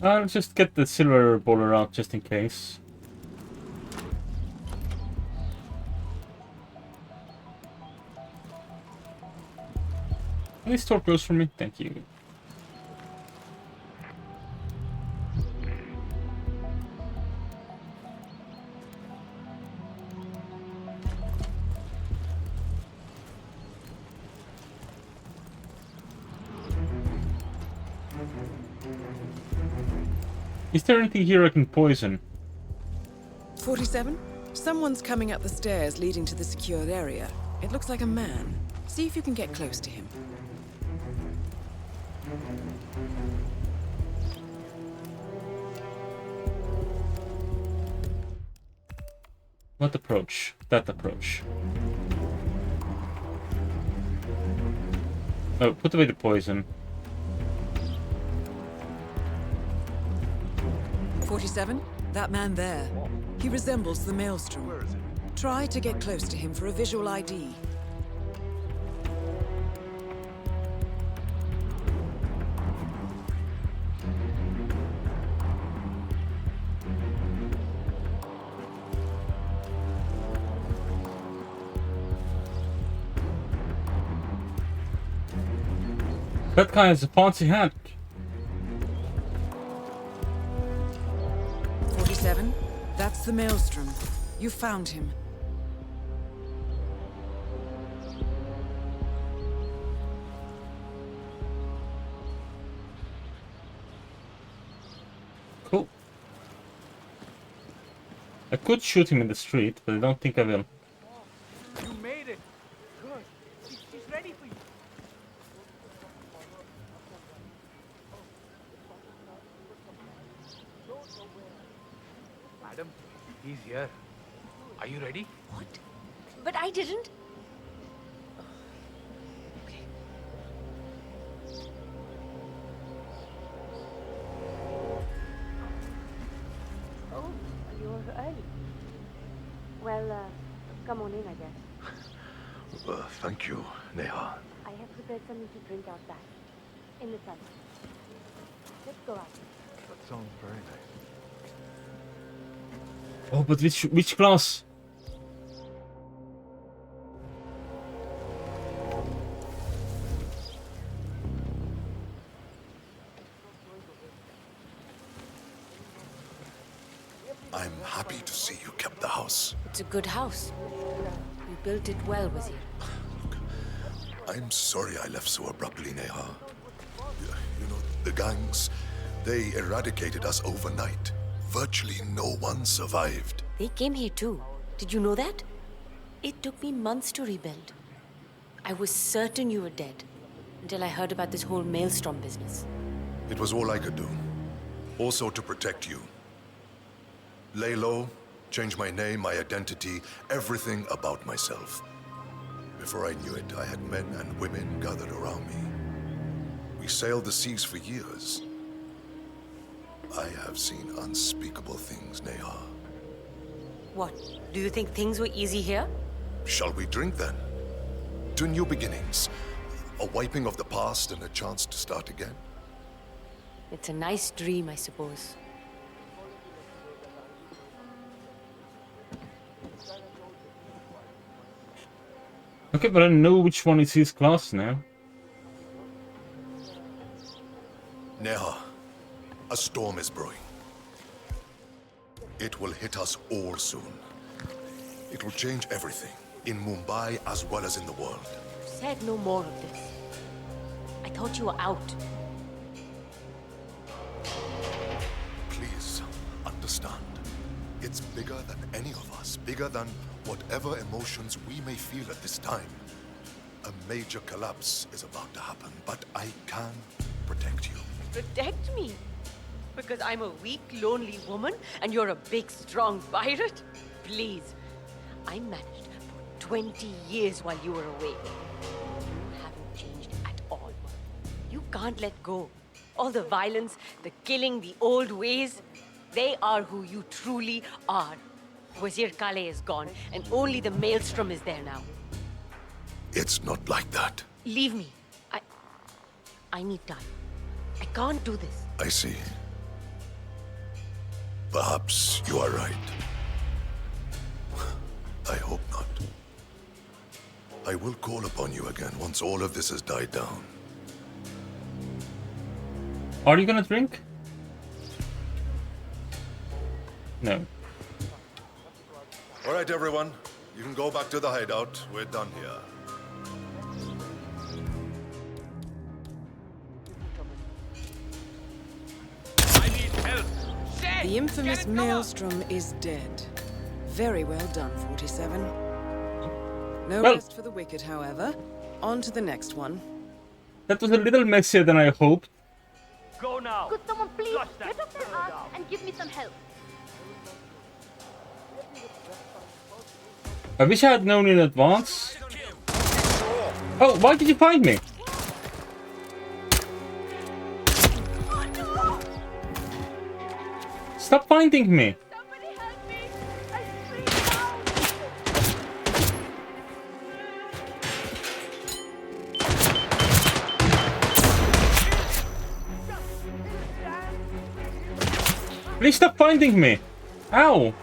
I'll just get the silver bowler out just in case. Please torpedoes for me, thank you. Is there anything here I can poison? 47? Someone's coming up the stairs leading to the secured area. It looks like a man. See if you can get close to him. What approach? That approach. Oh, put away the poison. 47? That man there. He resembles the Maelstrom. Try to get close to him for a visual ID. That guy has a fancy hat. 47? That's the Maelstrom. You found him. Cool. I could shoot him in the street, but I don't think I will. You made it. Good. She's ready for you. Madam, he's here. Are you ready? What? But I didn't. Oh, you're early. Well, come on in, I guess. Thank you, Neha. I have prepared something to drink out back. In the sun. Let's go out. That sounds very nice. Oh, but which class? I'm happy to see you kept the house. It's a good house. You built it well, Wazir. I'm sorry I left so abruptly, Neha. You know, the gangs, they eradicated us overnight. Virtually no one survived. They came here too. Did you know that? It took me months to rebuild. I was certain you were dead until I heard about this whole Maelstrom business. It was all I could do. Also to protect you. Lay low, change my name, my identity, everything about myself. Before I knew it, I had men and women gathered around me. We sailed the seas for years. I have seen unspeakable things, Neha. What? Do you think things were easy here? Shall we drink then? To new beginnings. A wiping of the past and a chance to start again. It's a nice dream, I suppose. Okay, but I know which one is his class now. Neha, a storm is brewing. It will hit us all soon. It will change everything, in Mumbai as well as in the world. Said no more of this. I thought you were out. Please, understand. It's been bigger than any of us, bigger than whatever emotions we may feel at this time. A major collapse is about to happen, but I can protect you. Protect me? Because I'm a weak, lonely woman and you're a big, strong pirate? Please. I managed for 20 years while you were away. You haven't changed at all. You can't let go. All the violence, the killing, the old ways, they are who you truly are. Wazir Kale is gone, and only the Maelstrom is there now. It's not like that. Leave me. I need time. I can't do this. I see. Perhaps you are right. I hope not. I will call upon you again once all of this has died down. Are you gonna drink? No. All right, everyone. You can go back to the hideout. We're done here. The infamous Maelstrom is dead. Very well done, 47. No rest for the wicked, however. On to the next one. That was a little messier than I hoped. Go now. Could someone please get off their ass and give me some help? I wish I had known in advance. Oh, why did you find me? Stop finding me. Please stop finding me. Ow.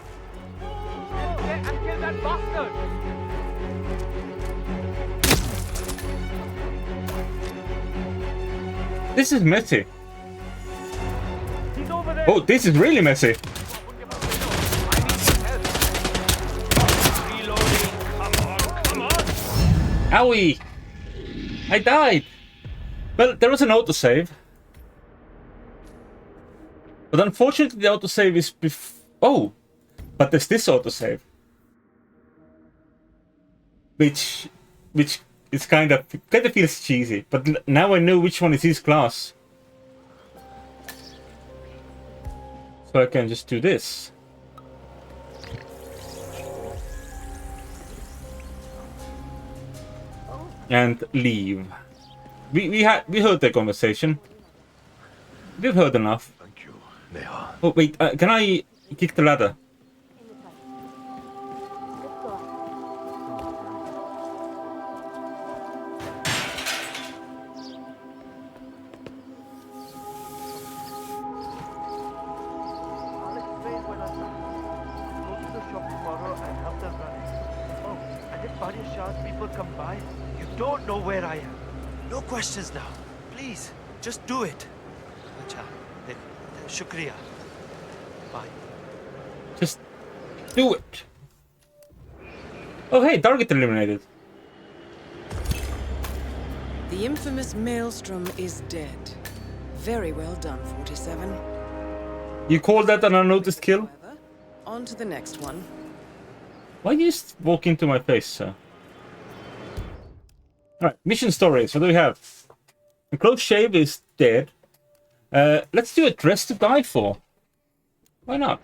And kill that bastard. This is messy. He's over there. Oh, this is really messy. Owie! I died! Well, there was an autosave. But unfortunately the autosave is oh! But there's this autosave. Which is kind of feels cheesy. But now I know which one is his class. So I can just do this. And leave. We heard the conversation. We've heard enough. Thank you, Neha. Oh wait, can I kick the ladder? No questions now. Please, just do it. Acha, shukriya. Bye. Just do it. Oh hey, target eliminated. The infamous Maelstrom is dead. Very well done, 47. You call that an unnoticed kill? On to the next one. Why you just walk into my face, sir? Alright, mission stories. What do we have? A close shave is dead. Let's do a dress to die for. Why not?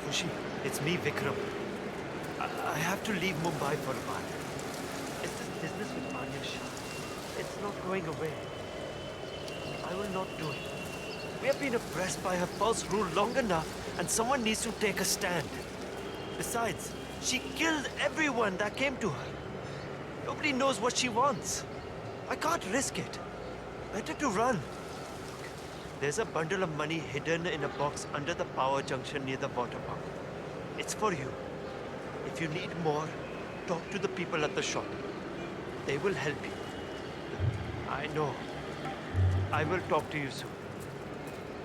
Fushi, it's me, Vikram. I have to leave Mumbai for a while. It's this business with Anya Shah. It's not going away. I will not do it. We have been oppressed by her false rule long enough, and someone needs to take a stand. Besides, she killed everyone that came to her. Nobody knows what she wants. I can't risk it. Better to run. There's a bundle of money hidden in a box under the power junction near the water pump. It's for you. If you need more, talk to the people at the shop. They will help you. I know. I will talk to you soon.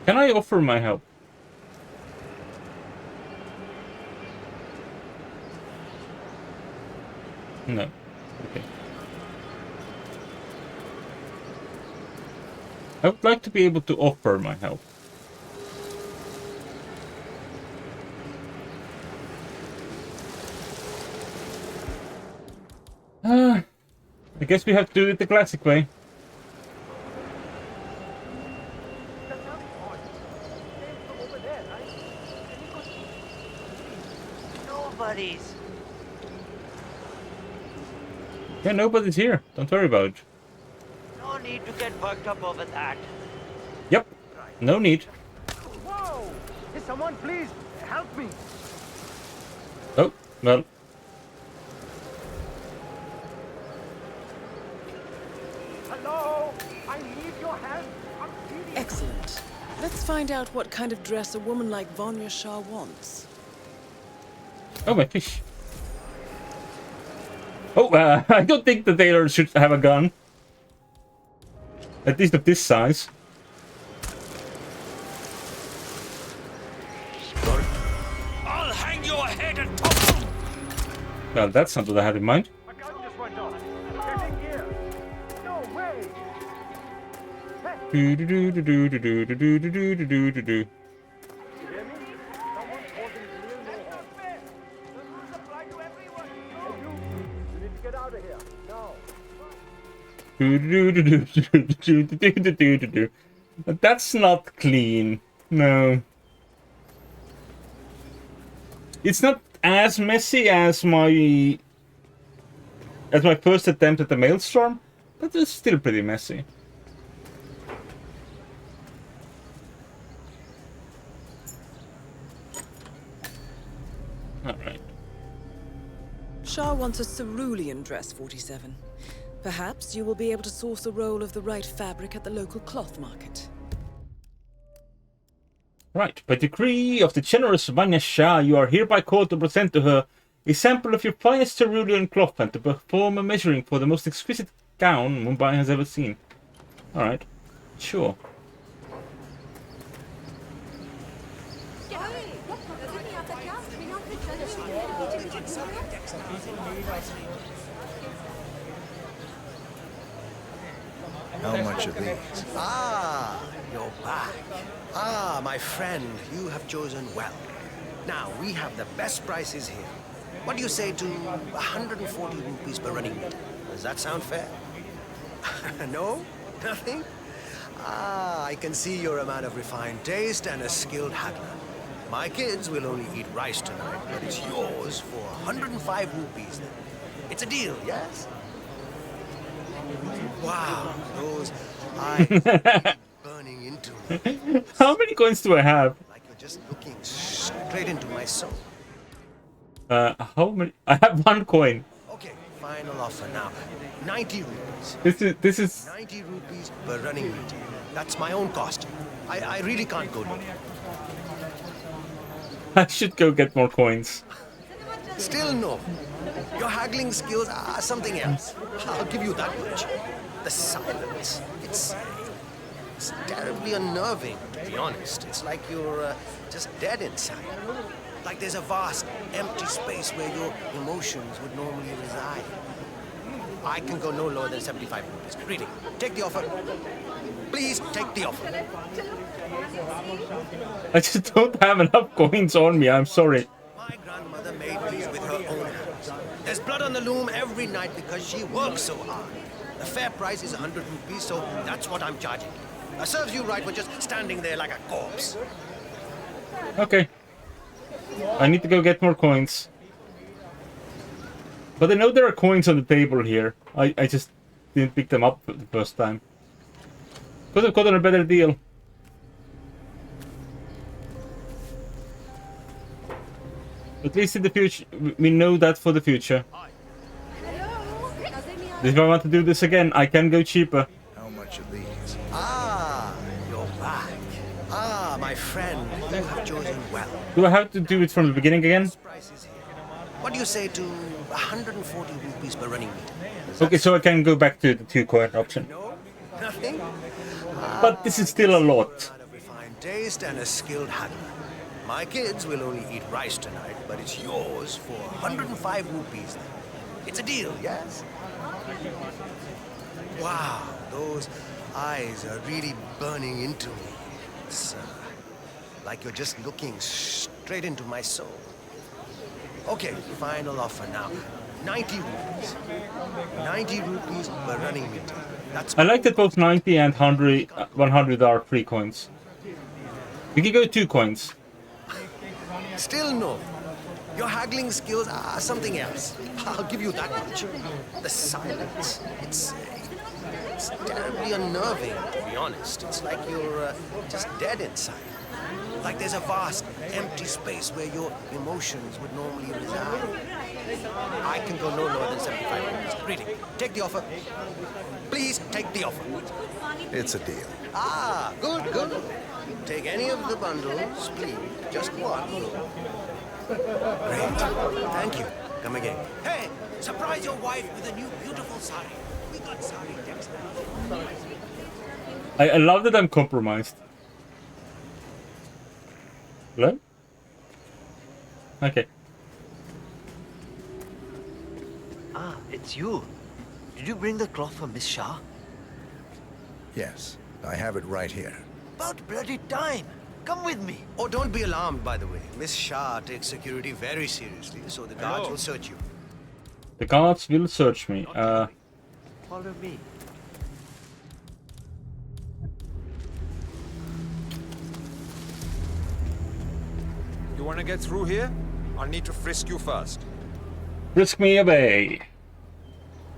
Can I offer my help? No. Okay. I would like to be able to offer my help. I guess we have to do it the classic way. Nobody's. Yeah, nobody's here. Don't worry about it. No need to get worked up over that. Yep. No need. Whoa! Hey, someone please help me. Oh, well. Hello? I need your help. I'm serious. Excellent. Let's find out what kind of dress a woman like Vanya Shah wants. Oh, my fish. Oh, I don't think the tailor should have a gun. At least of this size. I'll hang your head and top. Well, that's not what I had in mind. A gun just went off. Get in gear. No way. Do do do do do do do do do do do do do. That's not clean. No. It's not as messy as my first attempt at the Maelstrom, but it's still pretty messy. Alright. Shah wants a cerulean dress, 47. Perhaps you will be able to source a roll of the right fabric at the local cloth market. Right. By decree of the generous Vanya Shah, you are hereby called to present to her a sample of your finest cerulean cloth and to perform a measuring for the most exquisite gown Mumbai has ever seen. Alright. Sure. How much are these? Ah, you're back. Ah, my friend, you have chosen well. Now, we have the best prices here. What do you say to 140 rupees per running meter? Does that sound fair? No? Nothing? Ah, I can see you're a man of refined taste and a skilled haggler. My kids will only eat rice tonight, but it's yours for 105 rupees then. It's a deal, yes? Wow, those eyes burning into me. How many coins do I have? Like you're just looking straight into my soul. How many? I have 1 coin. Okay, final offer now. 90 rupees. This is 90 rupees per running meter. That's my own cost. I really can't go lower. I should go get more coins. Still no. Your haggling skills are something else. I'll give you that much. The silence. It's terribly unnerving, to be honest. It's like you're just dead inside. Like there's a vast, empty space where your emotions would normally reside. I can go no lower than 75 rupees. Really, take the offer. Please take the offer. I just don't have enough coins on me, I'm sorry. My grandmother made these with her own hands. There's blood on the loom every night because she works so hard. The fair price is 100 rupees, so that's what I'm charging. Serves you right for just standing there like a corpse. Okay. I need to go get more coins. But I know there are coins on the table here. I just didn't pick them up the first time. Could have gotten a better deal. At least in the future, we know that for the future. If I want to do this again, I can go cheaper. How much are these? Ah, you're back. Ah, my friend, you have chosen well. Do I have to do it from the beginning again? What do you say to 140 rupees per running meter? Okay, so I can go back to the 2 coin option. Nothing? But this is still a lot. Refined taste and a skilled haggler. My kids will only eat rice tonight, but it's yours for 105 rupees then. It's a deal, yes? Wow, those eyes are really burning into me. It's like you're just looking straight into my soul. Okay, final offer now. 90 rupees. 90 rupees per running meter. That's I like that both 90 and 100 are 3 coins. We can go 2 coins. Still no. Your haggling skills are something else. I'll give you that much. The silence, it's terribly unnerving, to be honest. It's like you're just dead inside. Like there's a vast, empty space where your emotions would normally reside. I can go no lower than 75 minutes. Really, take the offer. Please take the offer. It's a deal. Ah, good, good. Take any of the bundles, please. Just one. Great. Thank you. Come again. Hey, surprise your wife with a new beautiful sari. We got sari next time. I love that I'm compromised. Hello? Okay. Ah, it's you. Did you bring the cloth for Miss Shah? Yes, I have it right here. About bloody time. Come with me. Oh, don't be alarmed, by the way. Miss Shah takes security very seriously, so the guards will search you. The guards will search me. Follow me. You want to get through here? I'll need to frisk you first. Frisk me away.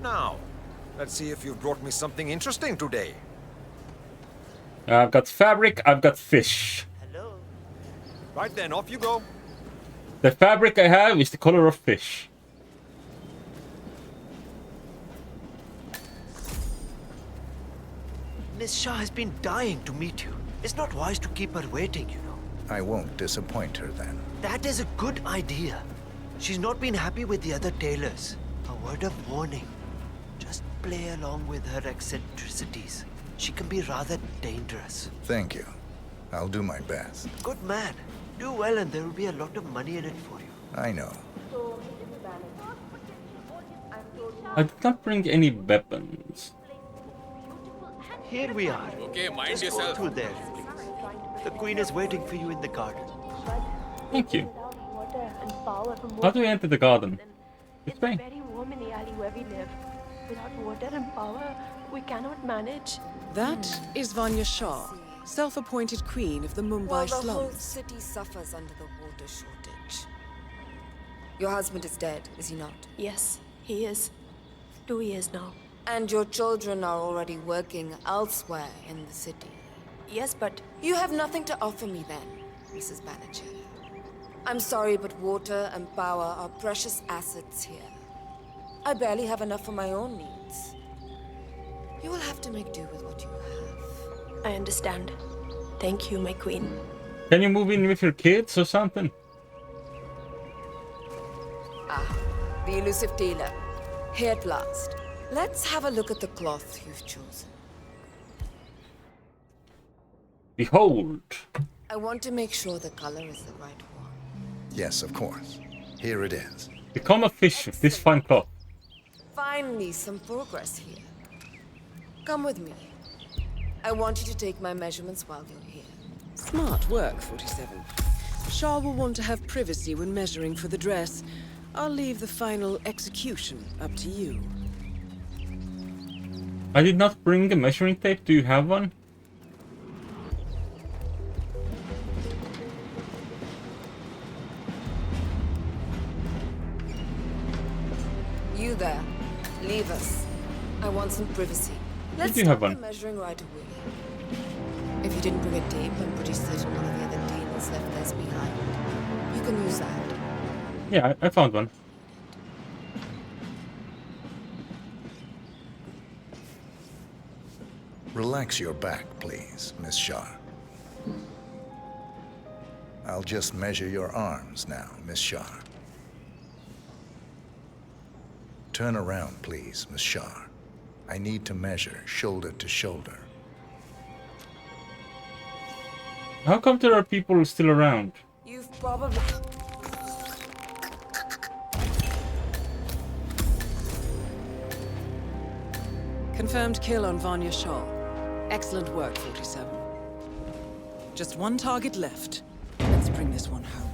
Now, let's see if you've brought me something interesting today. I've got fabric, I've got fish. Right then, off you go. The fabric I have is the color of fish. Miss Shah has been dying to meet you. It's not wise to keep her waiting, you know. I won't disappoint her then. That is a good idea. She's not been happy with the other tailors. A word of warning. Just play along with her eccentricities. She can be rather dangerous. Thank you. I'll do my best. Good man. Do well and there will be a lot of money in it for you. I know. I did not bring any weapons. Here we are. Okay, mind Just yourself. go through there, please. The queen is waiting for you in the garden. Thank you. Water and power for How do we enter the garden? It's very warm in the alley where we live. Without water and power, we cannot manage. That is Vanya Shah, self-appointed queen of the Mumbai While the whole slums. city suffers under the water shortage. Your husband is dead, is he not? Yes, he is. 2 years now. And your children are already working elsewhere in the city. Yes, but... You have nothing to offer me then, Mrs. Banerjee. I'm sorry, but water and power are precious assets here. I barely have enough for my own needs. You will have to make do with what you have. I understand. Thank you, my queen. Can you move in with your kids or something? Ah, the elusive tailor. Here at last. Let's have a look at the cloth you've chosen. Behold. I want to make sure the color is the right one. Yes, of course. Here it is. Become a fish with this fine cloth. Finally, some progress here. Come with me. I want you to take my measurements while you're here. Smart work, 47. Shah will want to have privacy when measuring for the dress. I'll leave the final execution up to you. I did not bring a measuring tape. Do you have one? You there. Leave us. I want some privacy. Let's do you have start the one? measuring right away. If you didn't bring a tape, I'm pretty certain one of the other tailors left theirs behind. You can use that. Yeah, I found one. Relax your back, please, Miss Shah. I'll just measure your arms now, Miss Shah. Turn around, please, Miss Shah. I need to measure shoulder to shoulder. How come there are people still around? You've probably... Confirmed kill on Vanya Shah. Excellent work, 47. Just one target left. Let's bring this one home.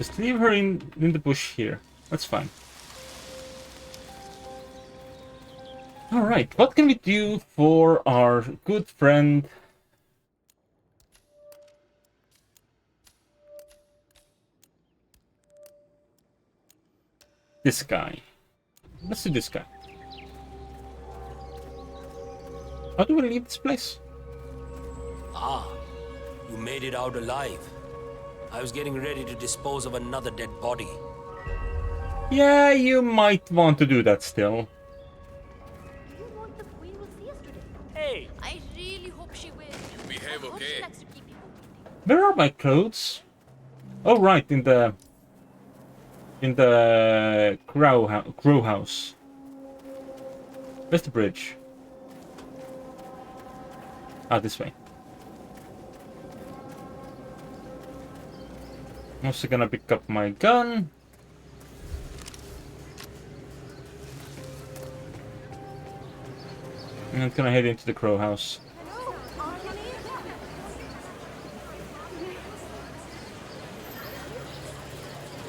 Just leave her in the bush here. That's fine. Alright, what can we do for our good friend? This guy. Let's do this guy. How do we leave this place? Ah, you made it out alive. I was getting ready to dispose of another dead body. Yeah, you might want to do that still. Hey! I really hope she will. Behave okay. Where are my clothes? Oh, right, in the crow house. Where's the bridge? Ah, this way. I'm also gonna pick up my gun. And I'm gonna head into the crow house.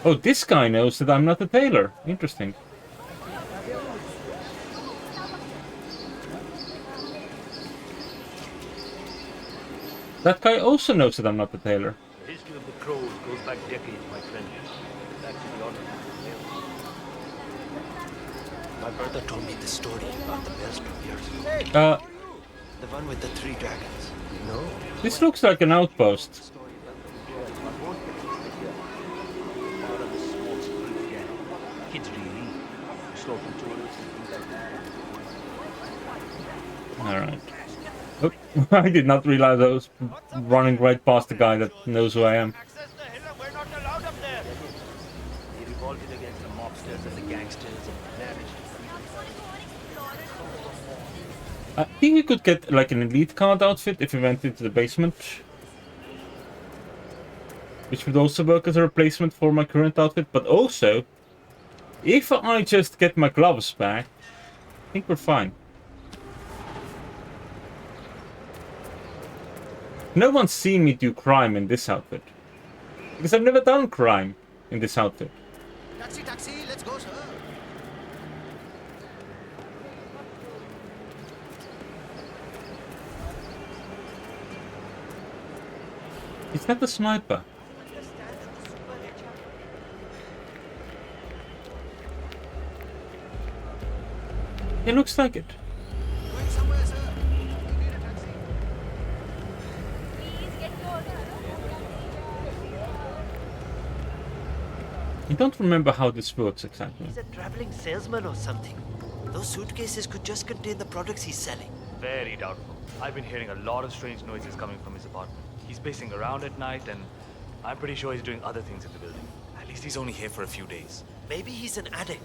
Oh, this guy knows that I'm not a tailor. Interesting. That guy also knows that I'm not a tailor. The history of the crows goes back decades, my friend. Back to the honor. My brother told me the story about the maelstrom years ago. The one with the 3 dragons. No? This looks like an outpost. Kids really. Slow tourists and things like that. Alright. Oh, I did not realize I was running right past the guy that knows who I am. We're not allowed up there. They revolted against the mobsters and the gangsters and managed. I think we could get like an elite card outfit if we went into the basement. Which would also work as a replacement for my current outfit, but also, if I just get my gloves back, I think we're fine. No one's seen me do crime in this outfit. Because I've never done crime in this outfit. Taxi, let's go, sir. Is that the sniper? It looks like it. I don't remember how this works exactly. He's a traveling salesman or something. Those suitcases could just contain the products he's selling. Very doubtful. I've been hearing a lot of strange noises coming from his apartment. He's pacing around at night, and I'm pretty sure he's doing other things in the building. At least he's only here for a few days. Maybe he's an addict.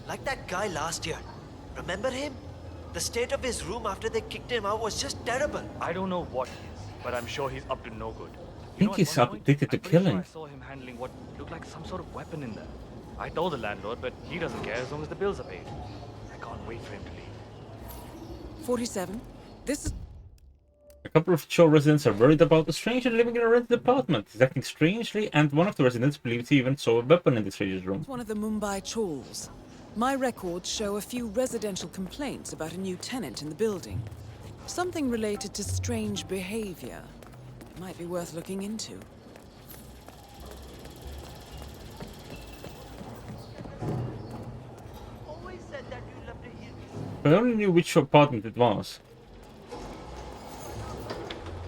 Like that guy last year. Remember him? The state of his room after they kicked him out was just terrible. I don't know what he is, but I'm sure he's up to no good. I think he's addicted to killing. I saw him handling what looked like some sort of weapon in there. I told the landlord, but he doesn't care as long as the bills are paid. I can't wait for him to leave. 47. This is... A couple of Cho residents are worried about a stranger living in a rented apartment. He's acting strangely, and one of the residents believes he even saw a weapon in the stranger's room. one of the Mumbai Chawls. My records show a few residential complaints about a new tenant in the building. Something related to strange behavior. Might be worth looking into. I only knew which apartment it was.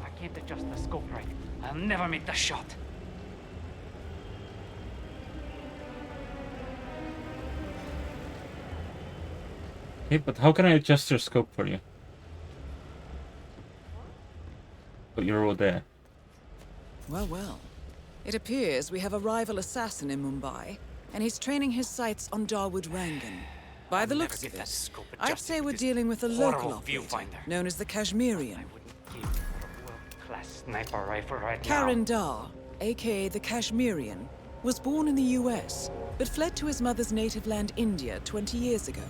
I can't adjust the scope right. I'll never make the shot. Hey, but how can I adjust your scope for you? But you're all there. Well, well. It appears we have a rival assassin in Mumbai, and he's training his sights on Dawood Rangan. By the looks of it, I'd say we're dealing with a local operator, known as the Kashmirian. Class sniper rifle right Karan Dar, aka the Kashmirian, was born in the US, but fled to his mother's native land, India, 20 years ago,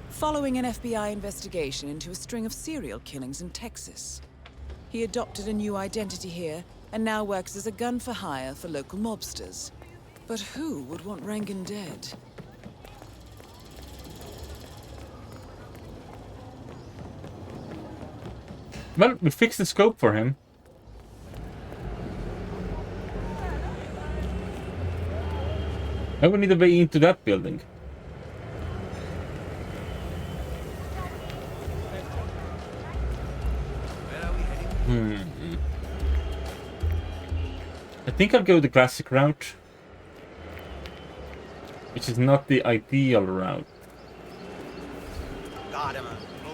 following an FBI investigation into a string of serial killings in Texas. He adopted a new identity here, and now works as a gun for hire for local mobsters. But who would want Rangan dead? Well, we fixed the scope for him. Now we need a way into that building. I think I'll go the classic route, which is not the ideal route.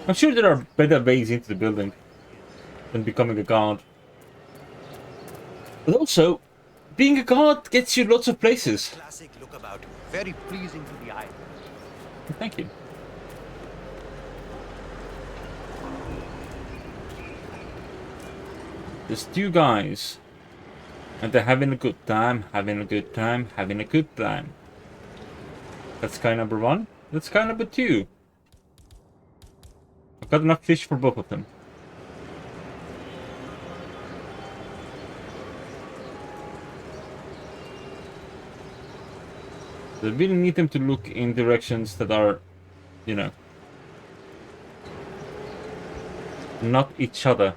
I'm sure there are better ways into the building than becoming a guard. But also, being a guard gets you lots of places. Classic lookabout. Very pleasing to the eye. Thank you. There's two guys. And they're having a good time, having a good time, having a good time. That's guy number one. That's guy number two. I've got enough fish for both of them. I really need them to look in directions that are, you know, not each other.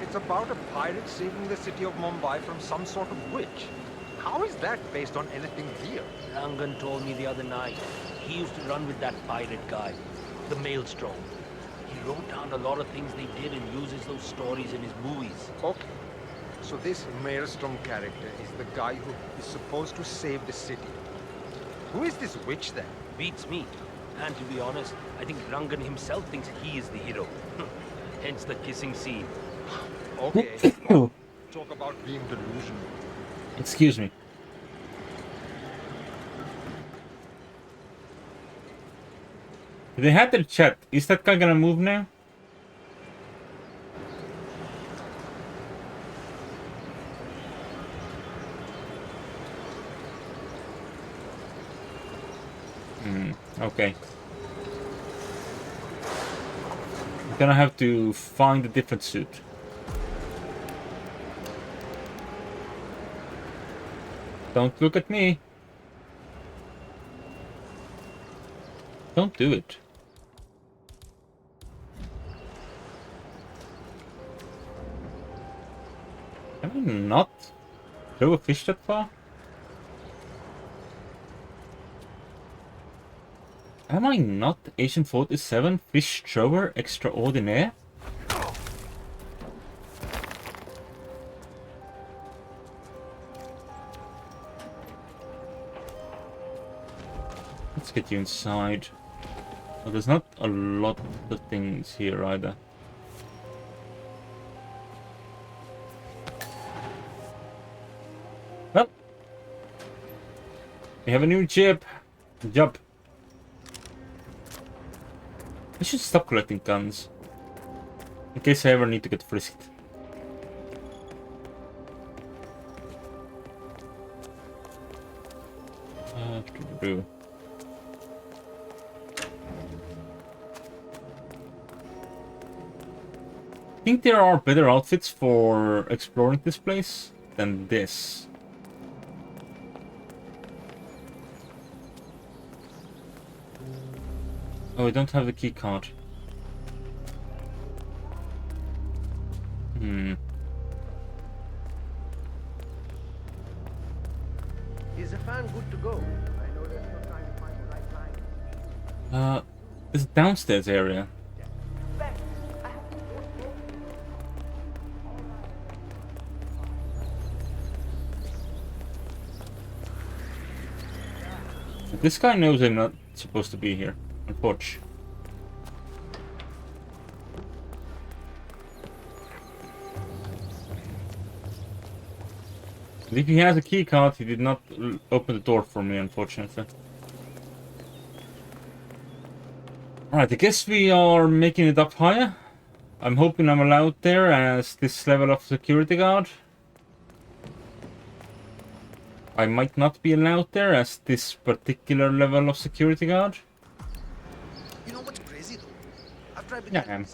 It's about a pirate saving the city of Mumbai from some sort of witch. How is that based on anything real? Rangan told me the other night. He used to run with that pirate guy, the Maelstrom. He wrote down a lot of things they did and uses those stories in his movies. Okay. So this Maelstrom character is the guy who is supposed to save the city. Who is this witch then? Beats me. And to be honest, I think Rangan himself thinks he is the hero. Hence the kissing scene. Okay. Talk about being delusional. Excuse me. They had their chat. Is that guy gonna move now? Okay. I'm gonna have to find a different suit. Don't look at me. Don't do it. Can I not throw a fish that far? Am I not Agent 47 fish thrower extraordinaire? Let's get you inside. Well, there's not a lot of things here either. Well, we have a new job. I should stop collecting guns, in case I ever need to get frisked. I think there are better outfits for exploring this place than this. Oh, I don't have the key card. Is the fan good to go? I know there's no time to find the right time. There's a downstairs area. This guy knows I'm not supposed to be here. Unfortunately. If he has a key card, he did not open the door for me, unfortunately. Alright, I guess we are making it up higher. I'm hoping I'm allowed there as this level of security guard. I might not be allowed there as this particular level of security guard. You know what's crazy though? After I Yeah, I am.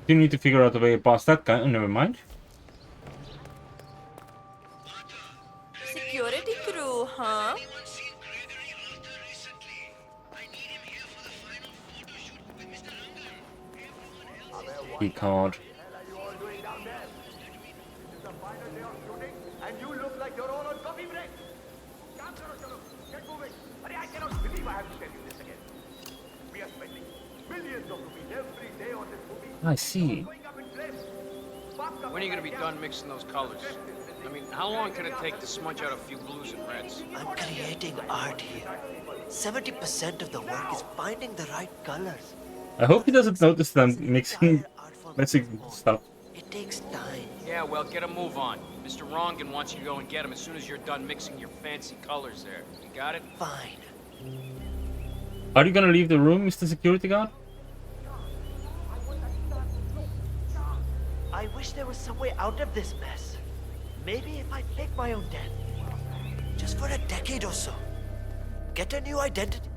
You need to figure out a way past that guy. Oh, never mind. huh? Key card. And you look like you're all on coffee break. Get moving. I cannot believe I have to tell you this again. We are spending millions of rupees every day on this movie. I see. When are you gonna be done mixing those colors? I mean, how long can it take to smudge out a few blues and reds? I'm creating art here. 70% of the work is finding the right colors. I hope he doesn't notice that I'm mixing stuff. It takes time. Yeah, well, get a move on. Mr. Rongan wants you to go and get him as soon as you're done mixing your fancy colors there. You got it? Fine. Are you gonna leave the room, Mr. Security Guard? I wish there was some way out of this mess. Maybe if I pick my own den. Just for a decade or so. Get a new identity.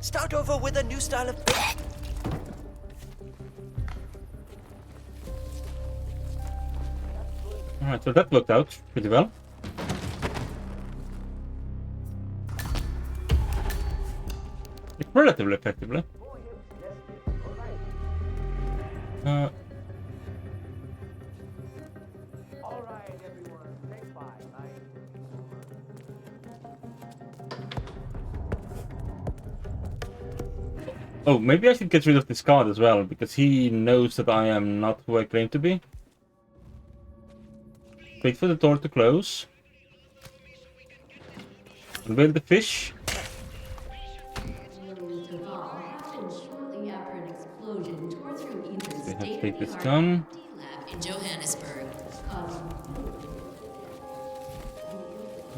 Start over with a new style of... Alright, so that worked out pretty well. Relatively effectively. Oh, maybe I should get rid of this card as well, because he knows that I am not who I claim to be. Wait for the door to close. Unveil the fish. We have to take this gun. In Johannesburg.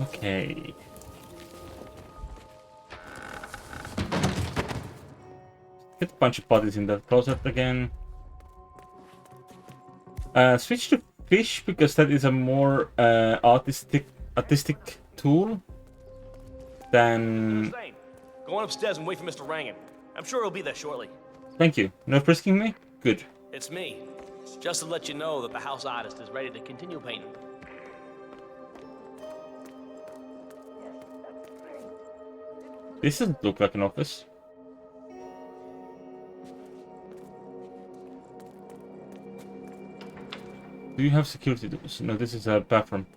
Okay. Get a bunch of bodies in that closet again. Switch to fish because that is a more artistic tool than. Go on upstairs and wait for Mr. Rangan. I'm sure he'll be there shortly. Thank you. No frisking me? Good. It's me. Just to let you know that the house artist is ready to continue painting. This doesn't look like an office. Do you have security doors? No, this is a bathroom.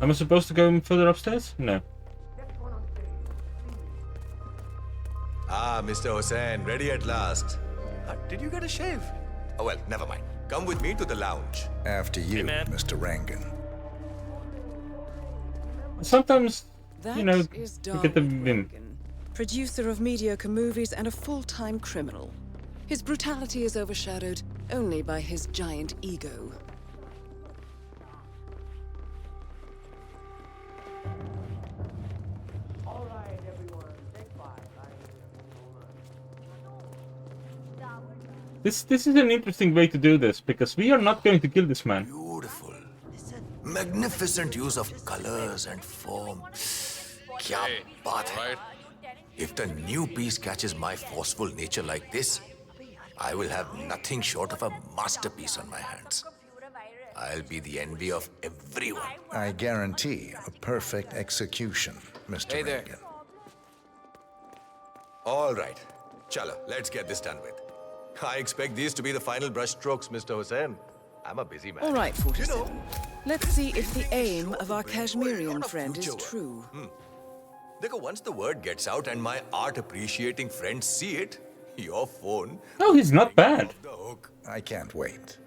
Am I supposed to go further upstairs? No. Ah, Mr. Hossain, ready at last. Did you get a shave? Oh, well, never mind. Come with me to the lounge. After you, Mr. Rangan. Sometimes, That you know, is you get the Donald whim. Reagan, producer of mediocre movies and a full-time criminal. His brutality is overshadowed only by his giant ego. This is an interesting way to do this, because we are not going to kill this man. Beautiful. Magnificent use of colors and form. Kya baat hai. If the new piece catches my forceful nature like this, I will have nothing short of a masterpiece on my hands. I'll be the envy of everyone. I guarantee a perfect execution, Mr. Hey there. Rangan. All right. Chalo, let's get this done with. I expect these to be the final brushstrokes, Mr. Hossain. I'm a busy man. All right, 47. Let's see if the aim of our Kashmirian friend is true. Dekho, once the word gets out and my art appreciating friends see it, your phone... No, he's not bad. I can't wait.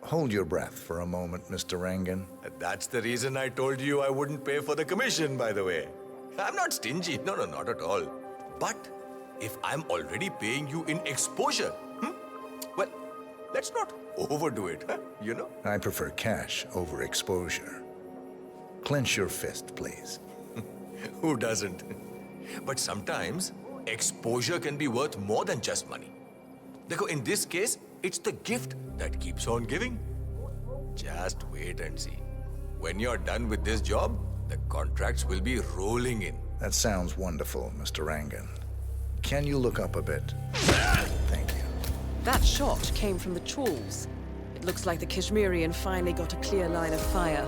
Hold your breath for a moment, Mr. Rangan. That's the reason I told you I wouldn't pay for the commission, by the way. I'm not stingy. No, not at all. But if I'm already paying you in exposure, well, let's not overdo it, you know? I prefer cash over exposure. Clench your fist, please. Who doesn't? But sometimes, exposure can be worth more than just money. Dekho, in this case, it's the gift that keeps on giving. Just wait and see. When you're done with this job, the contracts will be rolling in. That sounds wonderful, Mr. Rangan. Can you look up a bit? Thank That shot came from the trawls. It looks like the Kashmirian finally got a clear line of fire.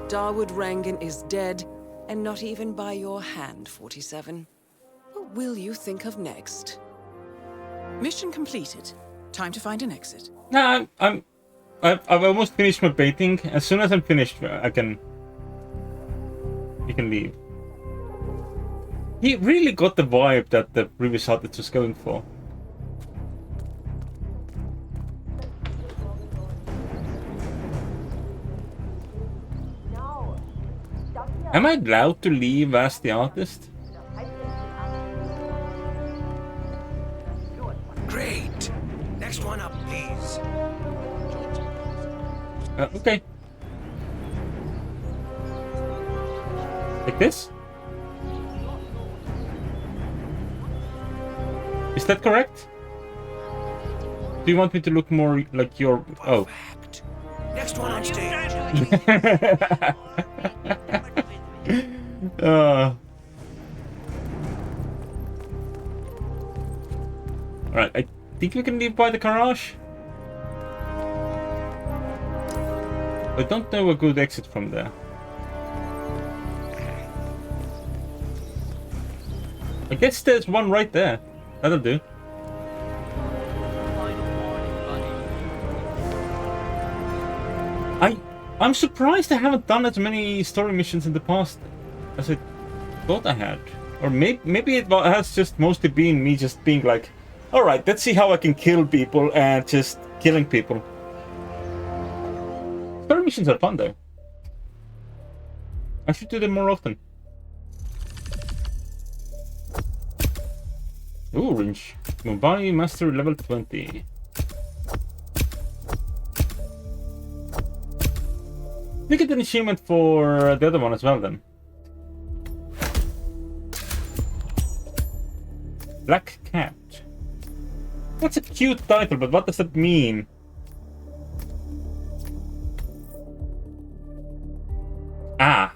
Dawood Rangan is dead, and not even by your hand, 47. What will you think of next? Mission completed. Time to find an exit. Nah, I've almost finished my baiting. As soon as I'm finished, you can leave. He really got the vibe that the previous artist was going for. Am I allowed to leave as the artist? Great. Next one up, please. Okay. Like this? Is that correct? Do you want me to look more like your... Oh. Next one on stage. Alright, I think we can leave by the garage. I don't know a good exit from there. I guess there's one right there. That'll do. I'm surprised I haven't done as many story missions in the past as I thought I had. Or maybe it has just mostly been me just being like, alright, let's see how I can kill people and just killing people. Story missions are fun though. I should do them more often. Orange. Mumbai Master level 20. We get an achievement for the other one as well then. Black Cat. That's a cute title, but what does that mean? Ah.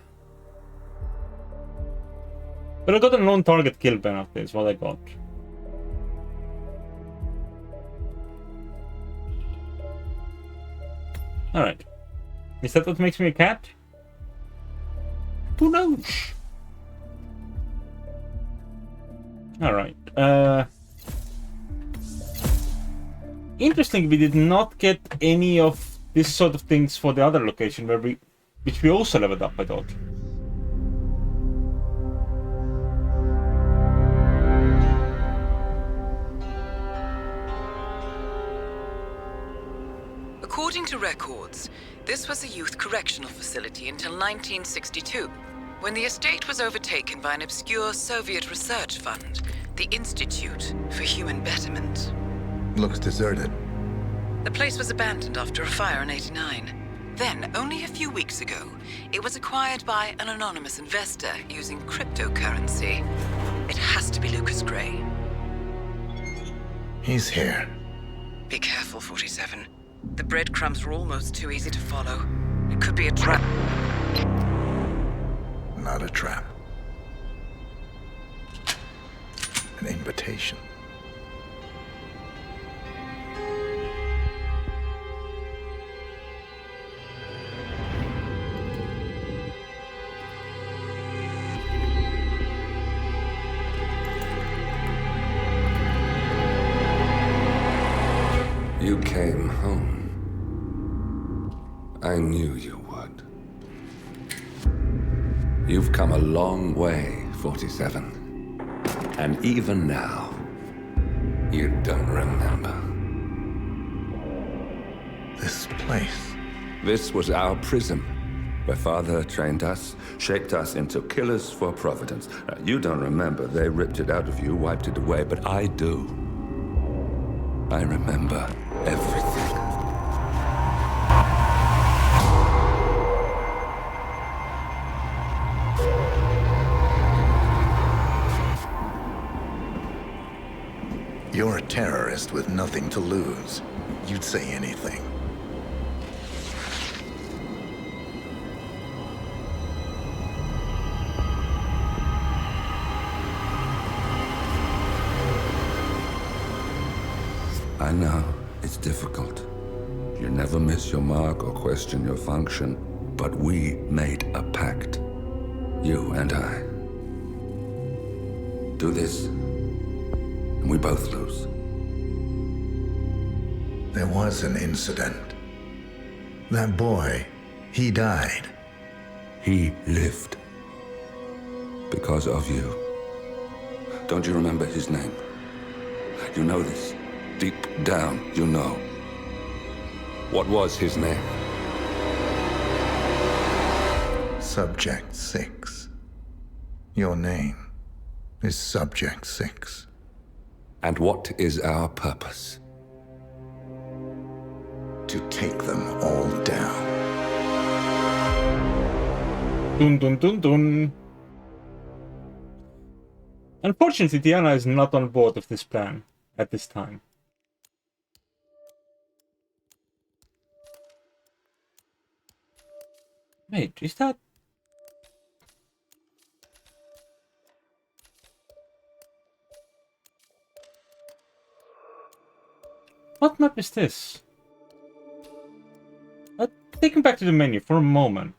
But I got a non-target kill penalty, is what I got. Alright. Is that what makes me a cat? Who knows? Alright. Interesting, we did not get any of this sort of things for the other location which we also leveled up, I thought. According to records, this was a youth correctional facility until 1962, when the estate was overtaken by an obscure Soviet research fund, the Institute for Human Betterment. Looks deserted. The place was abandoned after a fire in '89. Then, only a few weeks ago, it was acquired by an anonymous investor using cryptocurrency. It has to be Lucas Gray. He's here. Be careful, 47. The breadcrumbs were almost too easy to follow. It could be a trap. Not a trap. An invitation. You came home. I knew you would. You've come a long way, 47. And even now, you don't remember. This place. This was our prison, where Father trained us, shaped us into killers for Providence. Now, you don't remember. They ripped it out of you, wiped it away, but I do. I remember everything. You're a terrorist with nothing to lose. You'd say anything. I know. It's difficult. You never miss your mark or question your function, but we made a pact. You and I. Do this, and we both lose. There was an incident. That boy, he died. He lived. Because of you. Don't you remember his name? You know this. Deep down, you know. What was his name? Subject 6. Your name is Subject 6. And what is our purpose? To take them all down. Dun dun dun dun. Unfortunately, Diana is not on board with this plan at this time. Wait, is that... What map is this? Take me back to the menu for a moment.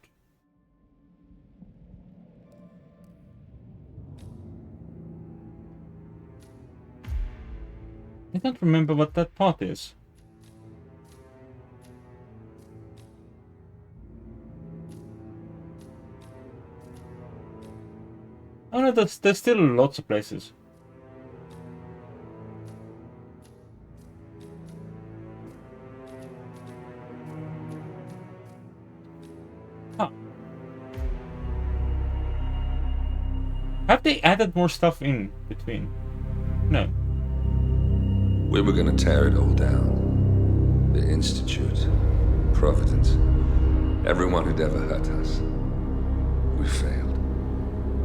I don't remember what that part is. Oh no, there's still lots of places. Have they added more stuff in between? No. We were gonna tear it all down. The Institute, Providence, everyone who'd ever hurt us. We failed.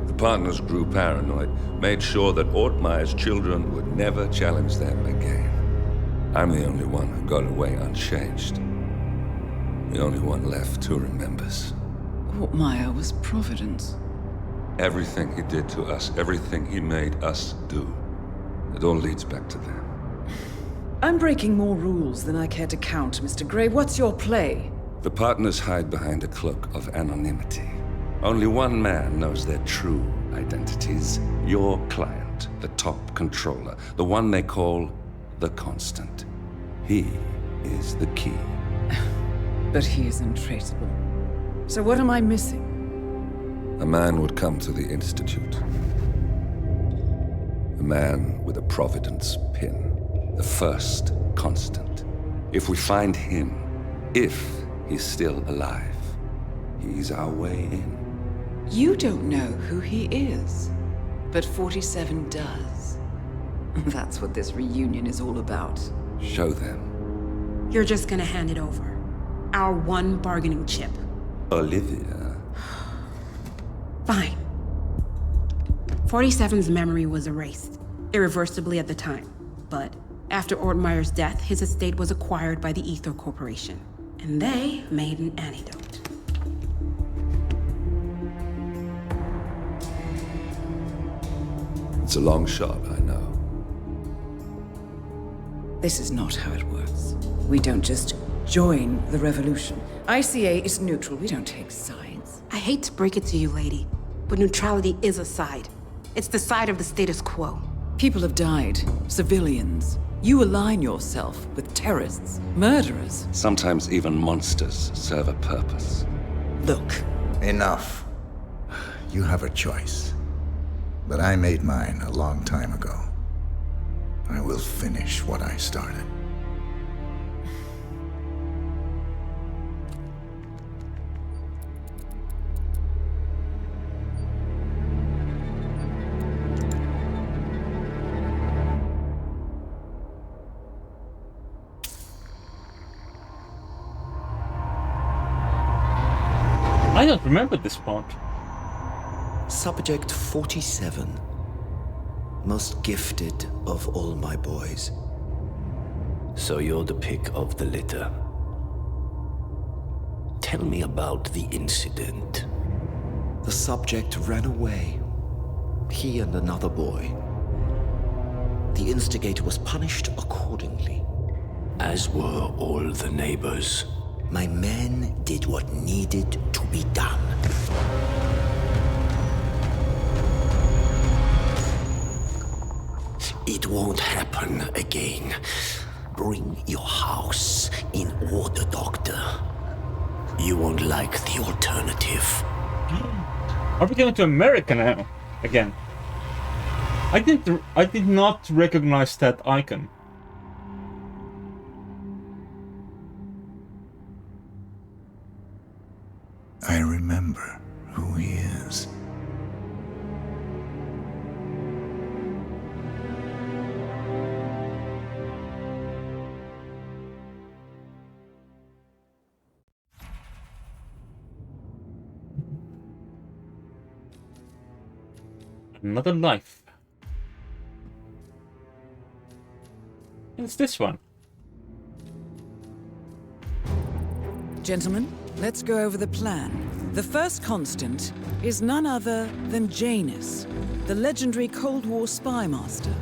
The partners grew paranoid, made sure that Ortmeyer's children would never challenge them again. I'm the only one who got away unchanged. The only one left who remembers. Ortmeyer was Providence. Everything he did to us, everything he made us do, it all leads back to them. I'm breaking more rules than I care to count, Mr. Gray. What's your play? The partners hide behind a cloak of anonymity. Only one man knows their true identities. Your client, the top controller, the one they call the Constant. He is the key. But he is untraceable. So what am I missing? A man would come to the Institute. A man with a Providence pin. The first Constant. If we find him, if he's still alive, he's our way in. You don't know who he is, but 47 does. That's what this reunion is all about. Show them. You're just gonna hand it over. Our one bargaining chip. Olivia. Fine. 47's memory was erased, irreversibly at the time. But after Ortmeyer's death, his estate was acquired by the Ether Corporation. And they made an antidote. It's a long shot, I know. This is not how it works. We don't just join the revolution. ICA is neutral. We don't take sides. I hate to break it to you, lady, but neutrality is a side. It's the side of the status quo. People have died. Civilians. You align yourself with terrorists, murderers. Sometimes even monsters serve a purpose. Look. Enough. You have a choice. But I made mine a long time ago. I will finish what I started. I don't remember this part. Subject 47. Most gifted of all my boys. So you're the pick of the litter. Tell me about the incident. The subject ran away. He and another boy. The instigator was punished accordingly. as were all the neighbors. My men did what needed to be done. It won't happen again. Bring your house in order, Doctor. You won't like the alternative. Are we going to America now? Again. I did not recognize that icon. I remember who he is. Another life. It's this one. Gentlemen, let's go over the plan. The first constant is none other than Janus, the legendary Cold War spy master,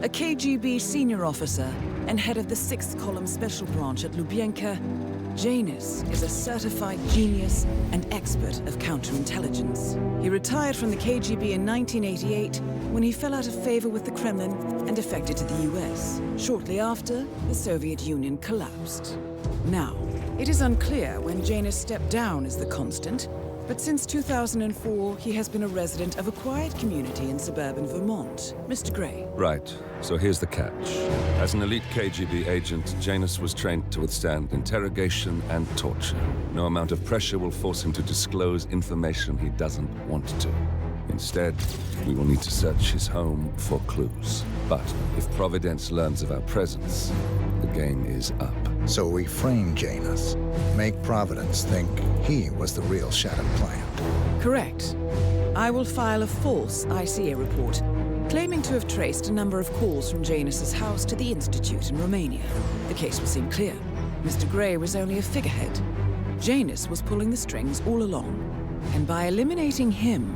a KGB senior officer and head of the 6th Column Special Branch at Lubyanka. Janus is a certified genius and expert of counterintelligence. He retired from the KGB in 1988 when he fell out of favor with the Kremlin and defected to the US. Shortly after, the Soviet Union collapsed. Now, it is unclear when Janus stepped down as the constant, but since 2004, he has been a resident of a quiet community in suburban Vermont. Mr. Gray. Right. So here's the catch. As an elite KGB agent, Janus was trained to withstand interrogation and torture. No amount of pressure will force him to disclose information he doesn't want to. Instead, we will need to search his home for clues. But if Providence learns of our presence, the game is up. So we frame Janus, make Providence think he was the real Shadow Client. Correct. I will file a false ICA report, claiming to have traced a number of calls from Janus's house to the Institute in Romania. The case will seem clear. Mr. Gray was only a figurehead. Janus was pulling the strings all along. And by eliminating him,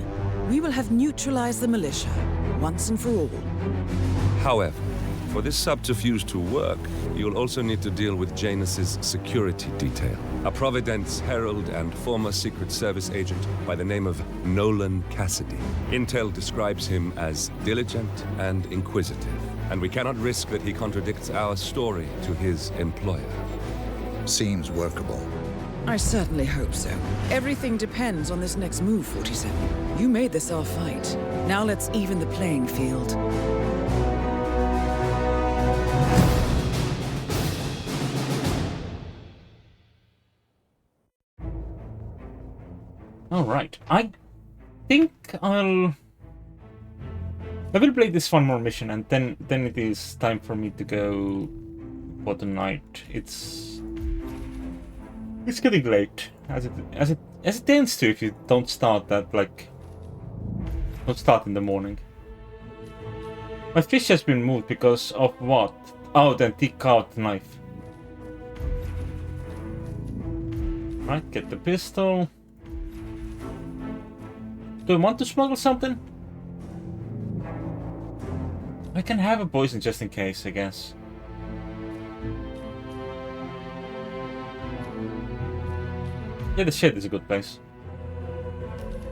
we will have neutralized the militia, once and for all. However, for this subterfuge to work, you'll also need to deal with Janus's security detail. A Providence herald and former Secret Service agent by the name of Nolan Cassidy. Intel describes him as diligent and inquisitive, and we cannot risk that he contradicts our story to his employer. Seems workable. I certainly hope so. Everything depends on this next move, 47. You made this our fight. Now let's even the playing field. Alright, I think I will play this one more mission and then it is time for me to go for the night. It's getting late, as it tends to if you don't start in the morning. My fish has been moved because of what? Oh, then take out the knife. Right, get the pistol. Do I want to smuggle something? I can have a poison just in case, I guess. Yeah, the shed is a good place.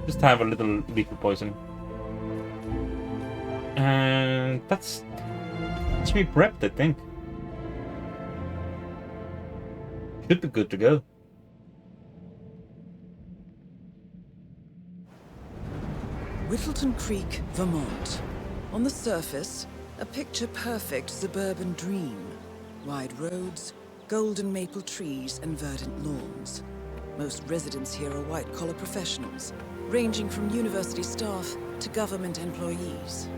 Just have a little lethal poison. And that's me prepped, I think. Should be good to go. Whittleton Creek, Vermont. On the surface, a picture-perfect suburban dream. Wide roads, golden maple trees, and verdant lawns. Most residents here are white-collar professionals, ranging from university staff to government employees.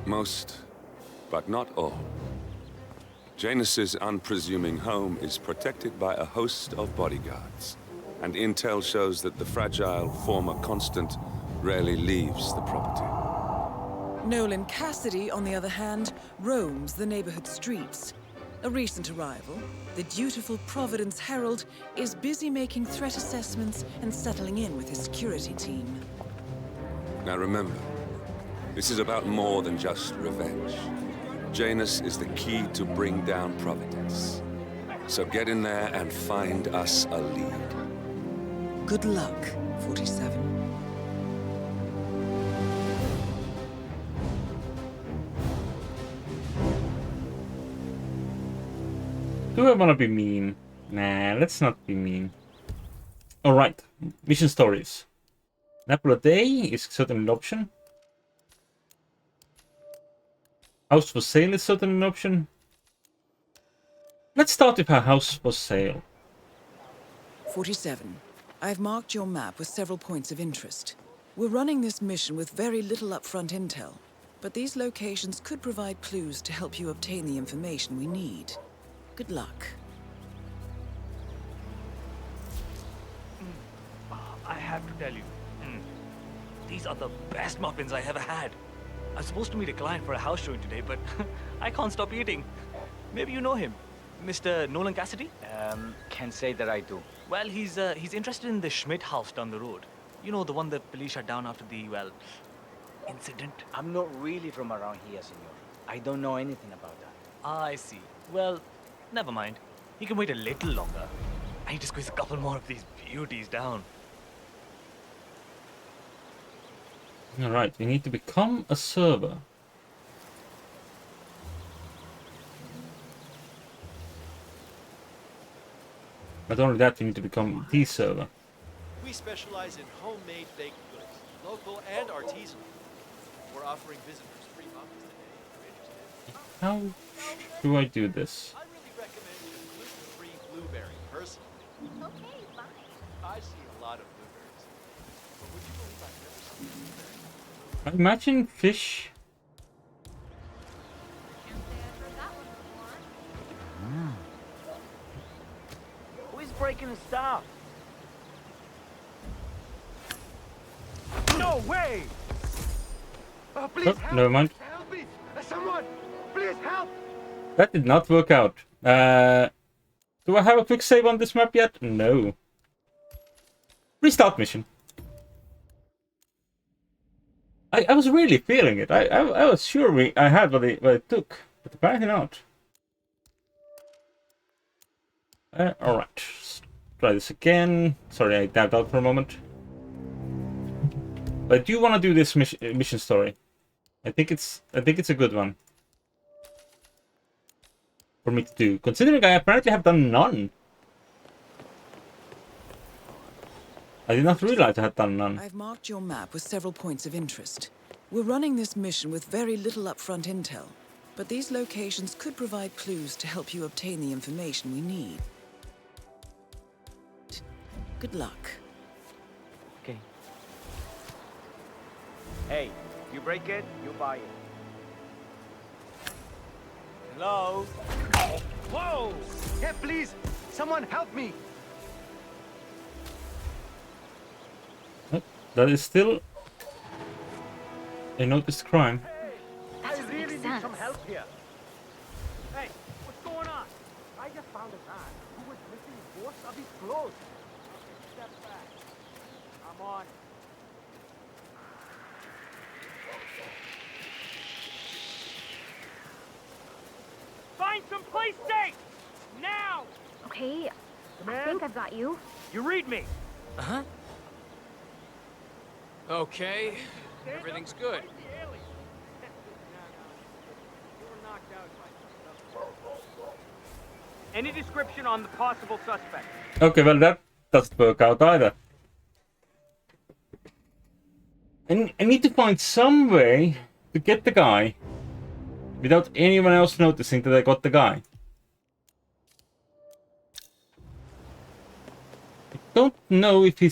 Most, but not all. Janus's unpresuming home is protected by a host of bodyguards, and intel shows that the fragile former constant rarely leaves the property. Nolan Cassidy, on the other hand, roams the neighborhood streets. A recent arrival, the dutiful Providence Herald is busy making threat assessments and settling in with his security team. Now remember, this is about more than just revenge. Janus is the key to bring down Providence. So get in there and find us a lead. Good luck, 47. Do I want to be mean? Nah, let's not be mean. Alright, mission stories. An apple a day is certainly an option. House for sale is certainly an option. Let's start with a house for sale. 47. I've marked your map with several points of interest. We're running this mission with very little upfront intel, but these locations could provide clues to help you obtain the information we need. Good luck. I have to tell you, these are the best muffins I ever had. I'm supposed to meet a client for a house showing today, but I can't stop eating. Maybe you know him, Mr. Nolan Cassidy? Can't say that I do. Well, he's interested in the Schmidt house down the road. You know, the one the police shut down after the, well, incident. I'm not really from around here, senor. I don't know anything about that. Ah, I see. Well, never mind. He can wait a little longer. I need to squeeze a couple more of these beauties down. Alright, we need to become a server. Not only that, we need to become the server. We specialize in homemade baked goods, local and artisanal. We're offering visitors free muffins today if you're interested. How do I do this? I really recommend gluten-free blueberry, personally. Okay, fine. I see a lot of blueberries. But would you believe I've never seen blueberries? I imagine fish. Who is breaking the stuff? No way! Please Oh, help! never mind. Help me! Someone! Please help! That did not work out. Do I have a quick save on this map yet? No. Restart mission. I was really feeling it. I was sure I had what it took, but apparently not. Alright, let's try this again. Sorry, I tapped out for a moment. But I do want to do this mission story. I think it's a good one for me to do, considering I apparently have done none. I did not realize I had done none. I've marked your map with several points of interest. We're running this mission with very little upfront intel, but these locations could provide clues to help you obtain the information we need. Good luck. Okay. Hey, you break it, you buy it. Hello? Whoa! Yeah, please! Someone help me! That is still a noticed crime. I really need some help here. Hey, what's going on? I just found a man who was missing most of his clothes. Step back. I'm on it. Find some place safe! Now! Okay, I think I've got you. You read me! Uh-huh. Okay, everything's good. Any description on the possible suspect? Okay, well that doesn't work out either. And I need to find some way to get the guy without anyone else noticing that I got the guy. I don't know if he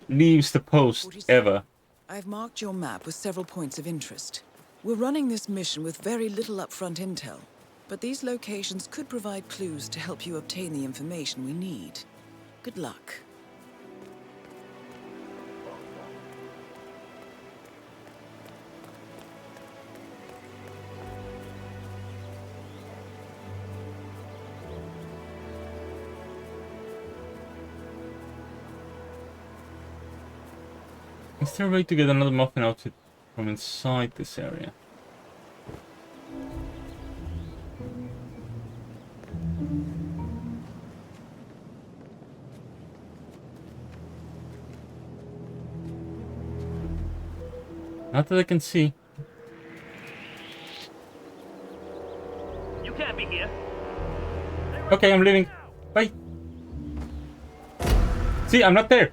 leaves the post ever. I've marked your map with several points of interest. We're running this mission with very little upfront intel, but these locations could provide clues to help you obtain the information we need. Good luck. Is there a way to get another muffin outfit from inside this area? Not that I can see. You can't be here. Okay, I'm leaving. Bye. See, I'm not there.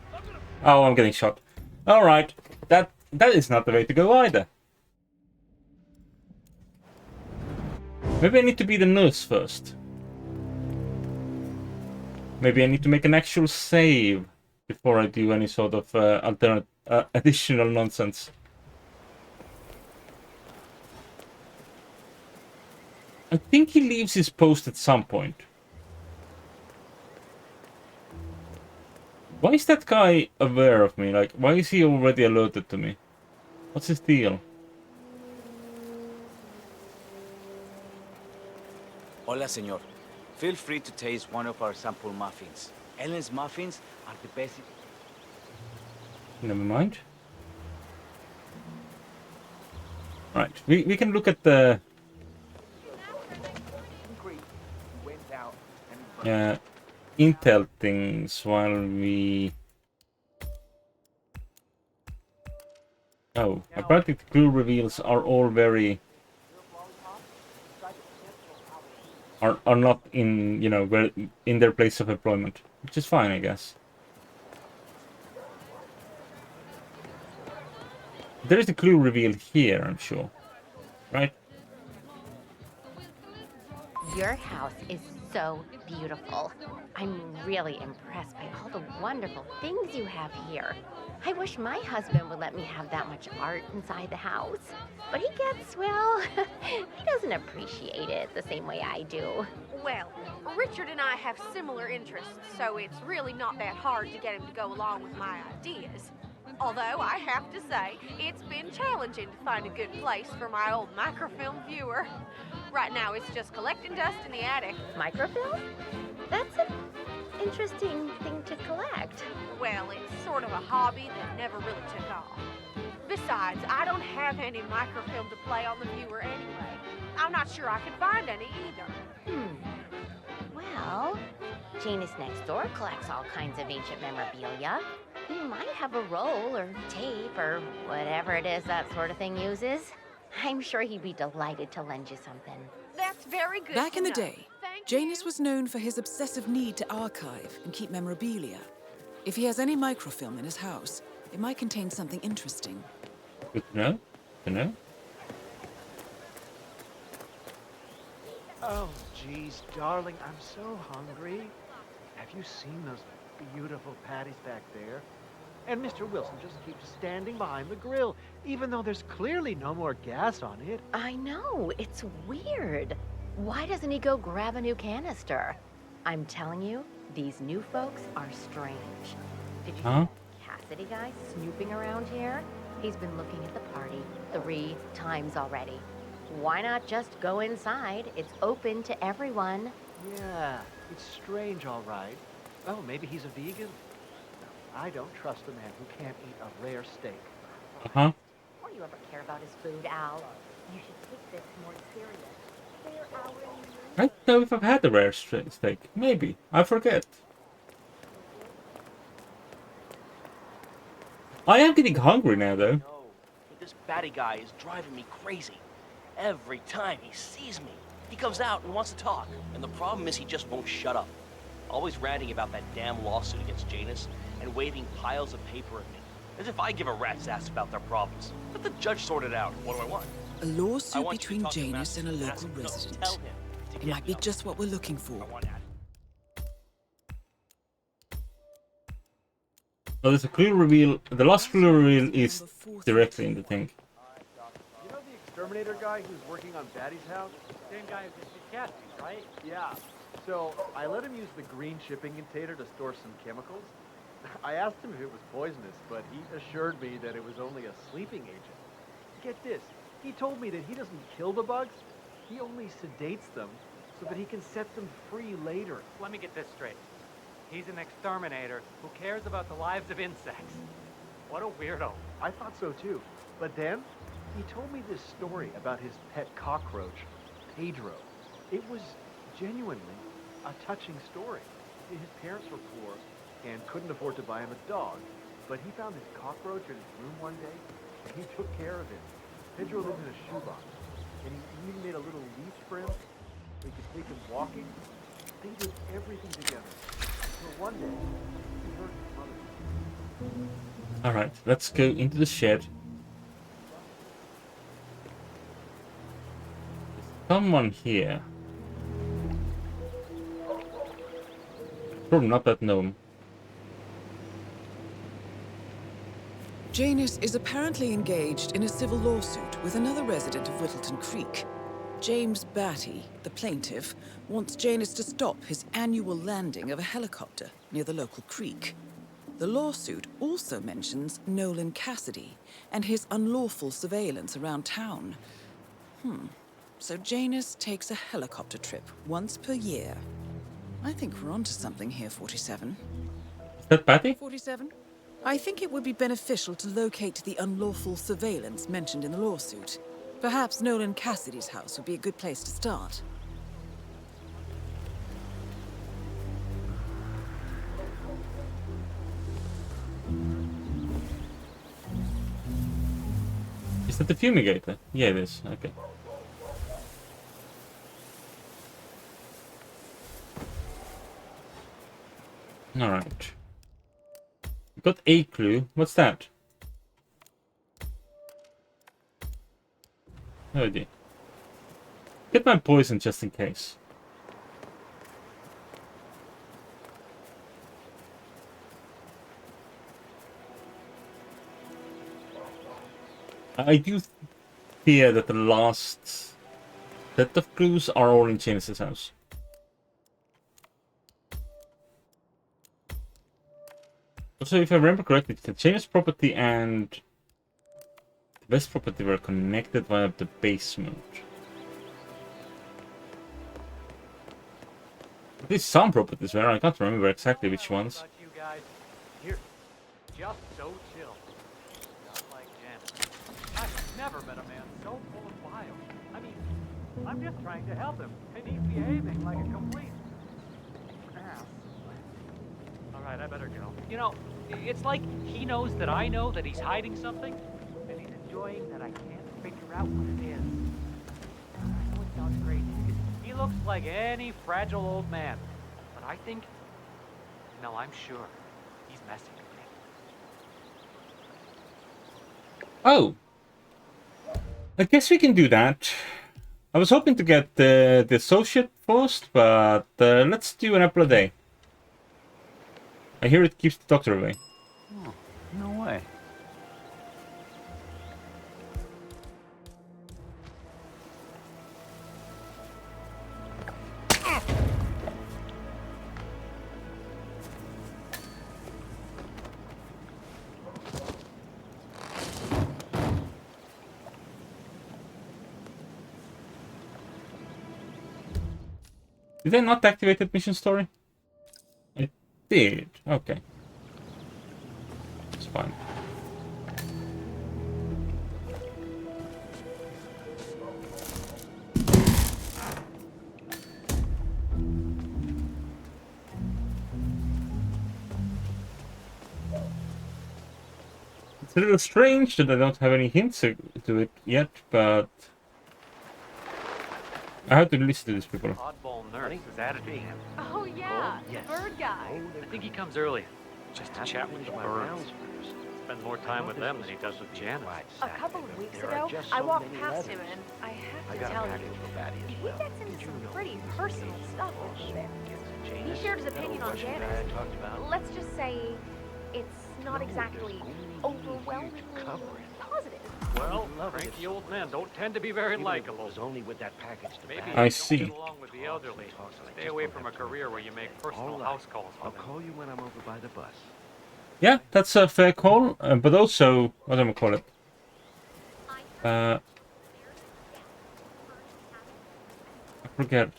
Oh, I'm getting shot. Alright. That is not the way to go either. Maybe I need to be the nurse first. Maybe I need to make an actual save before I do any sort of additional nonsense. I think he leaves his post at some point. Why is that guy aware of me? Like, why is he already alerted to me? What's his deal? Hola, señor. Feel free to taste one of our sample muffins. Ellen's muffins are the best. Never mind. Right, we can look at the intel things while we... Oh, apparently the clue reveals are all very... are not in, you know, where in their place of employment, which is fine, I guess. There is a clue reveal here, I'm sure. Right? Your house is so beautiful. I'm really impressed by all the wonderful things you have here. I wish my husband would let me have that much art inside the house. But he gets, well, he doesn't appreciate it the same way I do. Well, Richard and I have similar interests, so it's really not that hard to get him to go along with my ideas. Although, I have to say, it's been challenging to find a good place for my old microfilm viewer. Right now, it's just collecting dust in the attic. Microfilm? That's an interesting thing to collect. Well, it's sort of a hobby that never really took off. Besides, I don't have any microfilm to play on the viewer anyway. I'm not sure I could find any either. Well, Janus next door collects all kinds of ancient memorabilia. He might have a roll or tape or whatever it is that sort of thing uses. I'm sure he'd be delighted to lend you something. That's very good. Back in the day, Janus was known for his obsessive need to archive and keep memorabilia. If he has any microfilm in his house, it might contain something interesting. Good to know. Good to know. Oh, geez, darling, I'm so hungry. Have you seen those beautiful patties back there? And Mr. Wilson just keeps standing behind the grill, even though there's clearly no more gas on it. I know, it's weird. Why doesn't he go grab a new canister? I'm telling you, these new folks are strange. Did you see the Cassidy guy snooping around here? He's been looking at the party 3 times already. Why not just go inside? It's open to everyone. Yeah, it's strange, all right. Oh, maybe he's a vegan? I don't trust a man who can't eat a rare steak. Why do you ever care about his food, Al? You should take this more serious. I don't know if I've had a rare steak. Maybe. I forget. I am getting hungry now, though. This batty guy is driving me crazy. Every time he sees me, he comes out and wants to talk. And the problem is he just won't shut up. Always ranting about that damn lawsuit against Janus and waving piles of paper at me. As if I give a rat's ass about their problems. Let the judge sort it out. What do I want? A lawsuit between Janus and a local resident. It might be just what we're looking for. Oh, there's a clue reveal. The last clue reveal is directly in the thing. You know the exterminator guy who's working on Batty's house? Same guy who did Cassidy's, right? Yeah. So, I let him use the green shipping container to store some chemicals. I asked him if it was poisonous, but he assured me that it was only a sleeping agent. Get this, he told me that he doesn't kill the bugs, he only sedates them so that he can set them free later. Let me get this straight. He's an exterminator who cares about the lives of insects. What a weirdo. I thought so too. But then, he told me this story about his pet cockroach, Pedro. It was genuinely a touching story. His parents were poor and couldn't afford to buy him a dog, but he found his cockroach in his room one day, he took care of it. Pedro lives in a shoebox, and he even made a little leash for him so he could take him walking. They did everything together. Until one day, he heard his mother. Alright, let's go into the shed. Someone here. Probably not that gnome. Janus is apparently engaged in a civil lawsuit with another resident of Whittleton Creek. James Batty, the plaintiff, wants Janus to stop his annual landing of a helicopter near the local creek. The lawsuit also mentions Nolan Cassidy and his unlawful surveillance around town. So Janus takes a helicopter trip once per year. I think we're onto something here, 47. Is that Patty? 47? I think it would be beneficial to locate the unlawful surveillance mentioned in the lawsuit. Perhaps Nolan Cassidy's house would be a good place to start. Is that the fumigator? Yeah, it is. Okay. Alright. Got a clue. What's that? Oh dear. Get my poison just in case. I do fear that the last set of clues are all in Janus's house. Also, if I remember correctly, the Janus property and the West property were connected via the basement. At least some properties were, I can't remember exactly which ones. You guys, here, just so chill. Not like Janus. I've never met a man so full of bile. I mean, I'm just trying to help him, and he's behaving like a complete ass. All right, I better go. You know, it's like he knows that I know that he's hiding something, and he's enjoying that I can't figure out what it is. I know it sounds crazy, because he looks like any fragile old man, but I think, no, I'm sure, he's messing with me. Oh! I guess we can do that. I was hoping to get the associate first, but let's do an apple a day. I hear it keeps the doctor away. Oh, no way. Did I not activate that mission story? I did. Okay. It's fine. It's a little strange that I don't have any hints to it yet, but I have to listen to these people. Oddball nurse is added to him. Oh, yeah, the bird guy. I think he comes early, just to chat with the birds. Spends more time with them than he does with Janus. A couple of weeks ago, I walked past him, and I have to tell you, he gets into some pretty personal stuff over there. He shared his opinion on Janus. Let's just say it's not exactly overwhelmingly positive. Well, cranky old men don't tend to be very likable. Only with that package to maybe I you see. don't get along with the elderly. Stay away from a career where you make personal house calls. I'll call you when I'm over by the bus. Yeah, that's a fair call, but also, what am I call it? I forget.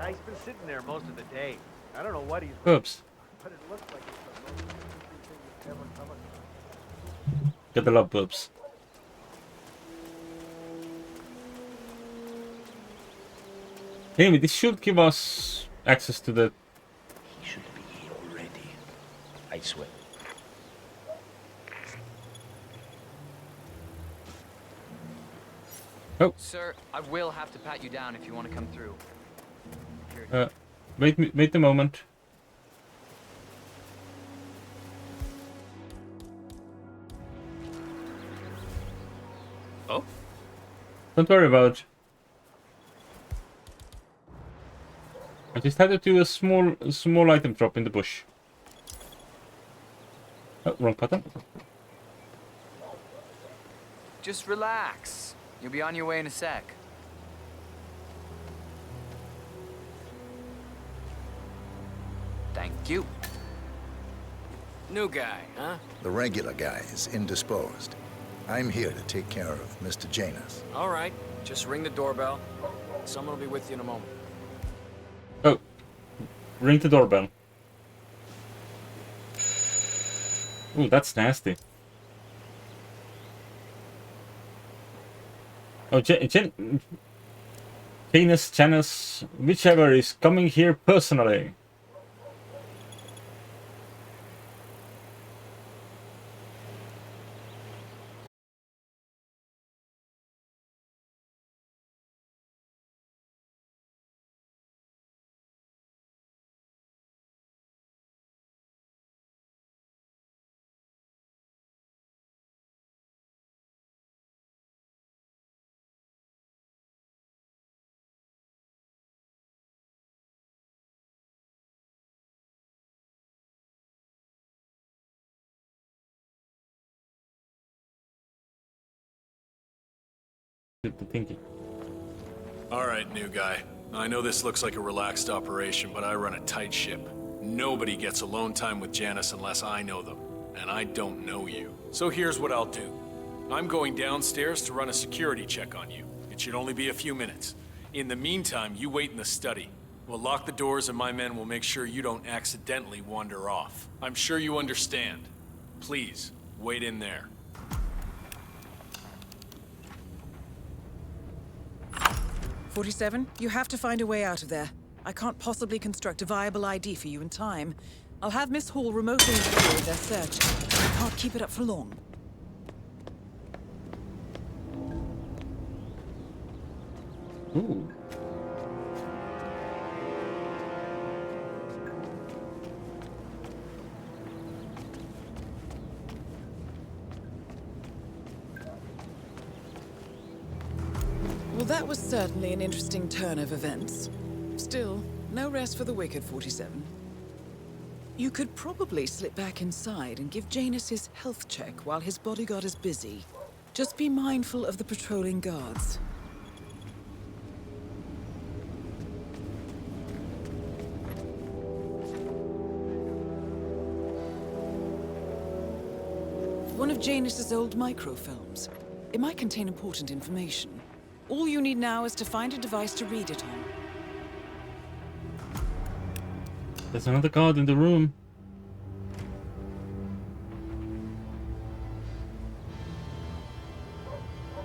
He's been sitting there most of the day. I don't know what he's. Oops. But it looks like it's the most interesting thing you've ever come across. Gotta love boobs. Anyway, this should give us access to the... He should be here already. I swear. Oh. Sir, I will have to pat you down if you want to come through. Here. Wait a moment. Oh? Don't worry about it. I just had to do a small item drop in the bush. Oh, wrong button. Just relax. You'll be on your way in a sec. Thank you. New guy, huh? The regular guy is indisposed. I'm here to take care of Mr. Janus. All right, just ring the doorbell. Someone will be with you in a moment. Oh, ring the doorbell. Ooh, that's nasty. Oh, Janus, whichever is coming here personally. Thinking. All right, new guy. I know this looks like a relaxed operation, but I run a tight ship. Nobody gets alone time with Janus unless I know them, and I don't know you. So here's what I'll do. I'm going downstairs to run a security check on you. It should only be a few minutes. In the meantime, you wait in the study. We'll lock the doors and my men will make sure you don't accidentally wander off. I'm sure you understand. Please, wait in there. 47, you have to find a way out of there. I can't possibly construct a viable ID for you in time. I'll have Miss Hall remotely interfere with their search. I can't keep it up for long. Ooh. Well, that was certainly an interesting turn of events. Still, no rest for the wicked, 47. You could probably slip back inside and give Janus his health check while his bodyguard is busy. Just be mindful of the patrolling guards. One of Janus's old microfilms. It might contain important information. All you need now is to find a device to read it on. There's another guard in the room.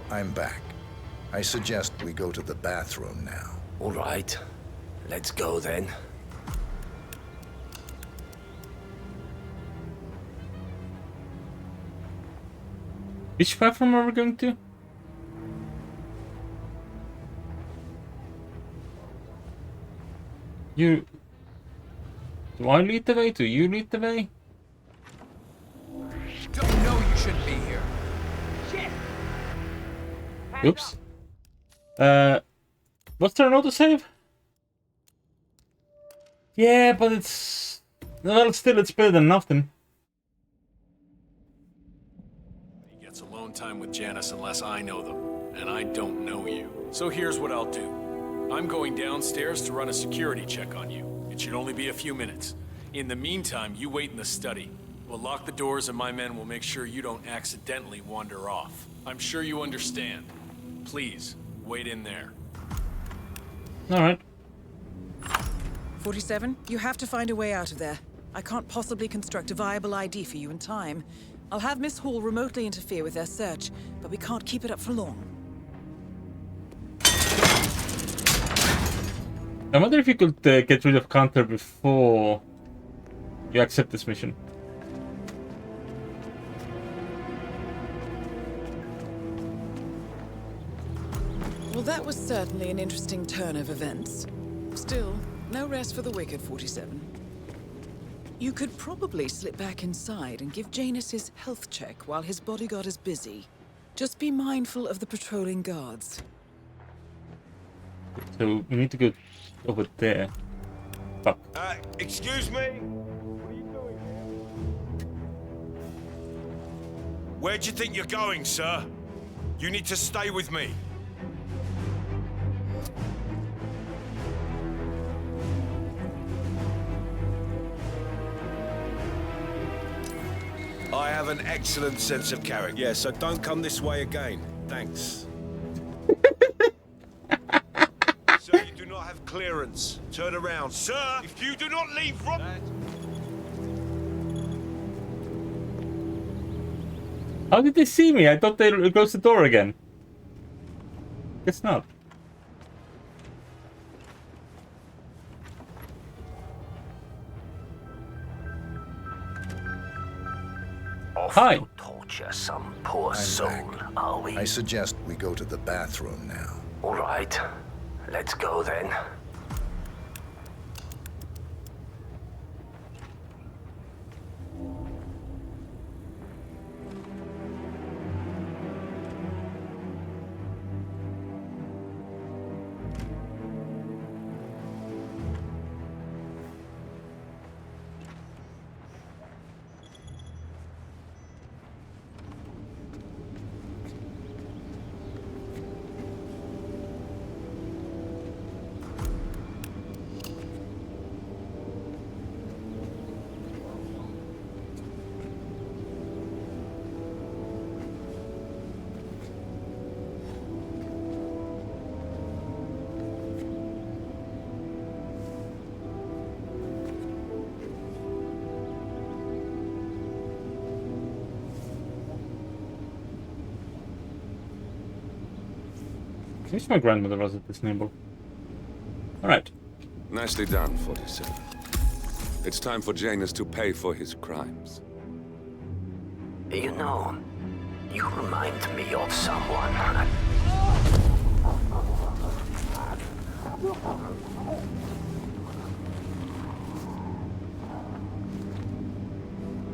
I'm back. I suggest we go to the bathroom now. All right. Let's go then. Which bathroom are we going to? Do I lead the way? Do you lead the way? Don't know you shouldn't be here. Shit! Oops. What's there an autosave? Yeah, but it's... Well, still, it's better than nothing. He gets alone time with Janus unless I know them, and I don't know you. So here's what I'll do. I'm going downstairs to run a security check on you. It should only be a few minutes. In the meantime, you wait in the study. We'll lock the doors and my men will make sure you don't accidentally wander off. I'm sure you understand. Please, wait in there. Alright. 47, you have to find a way out of there. I can't possibly construct a viable ID for you in time. I'll have Miss Hall remotely interfere with their search, but we can't keep it up for long. I wonder if you could get rid of Counter before you accept this mission. Certainly an interesting turn of events. Still, no rest for the wicked, 47. You could probably slip back inside and give Janus his health check while his bodyguard is busy. Just be mindful of the patrolling guards. So we need to go over there. Fuck. Excuse me? What are you doing here? Where do you think you're going, sir? You need to stay with me. I have an excellent sense of character. Yeah, so don't come this way again. Thanks. Sir, you do not have clearance. Turn around. Sir, if you do not leave from... How did they see me? I thought they closed the door again. Guess not. Off Hi. to torture some poor soul, are we? I suggest we go to the bathroom now. All right, let's go then. I wish my grandmother was at this nimble. Alright. Nicely done, 47. It's time for Janus to pay for his crimes. You know, you remind me of someone.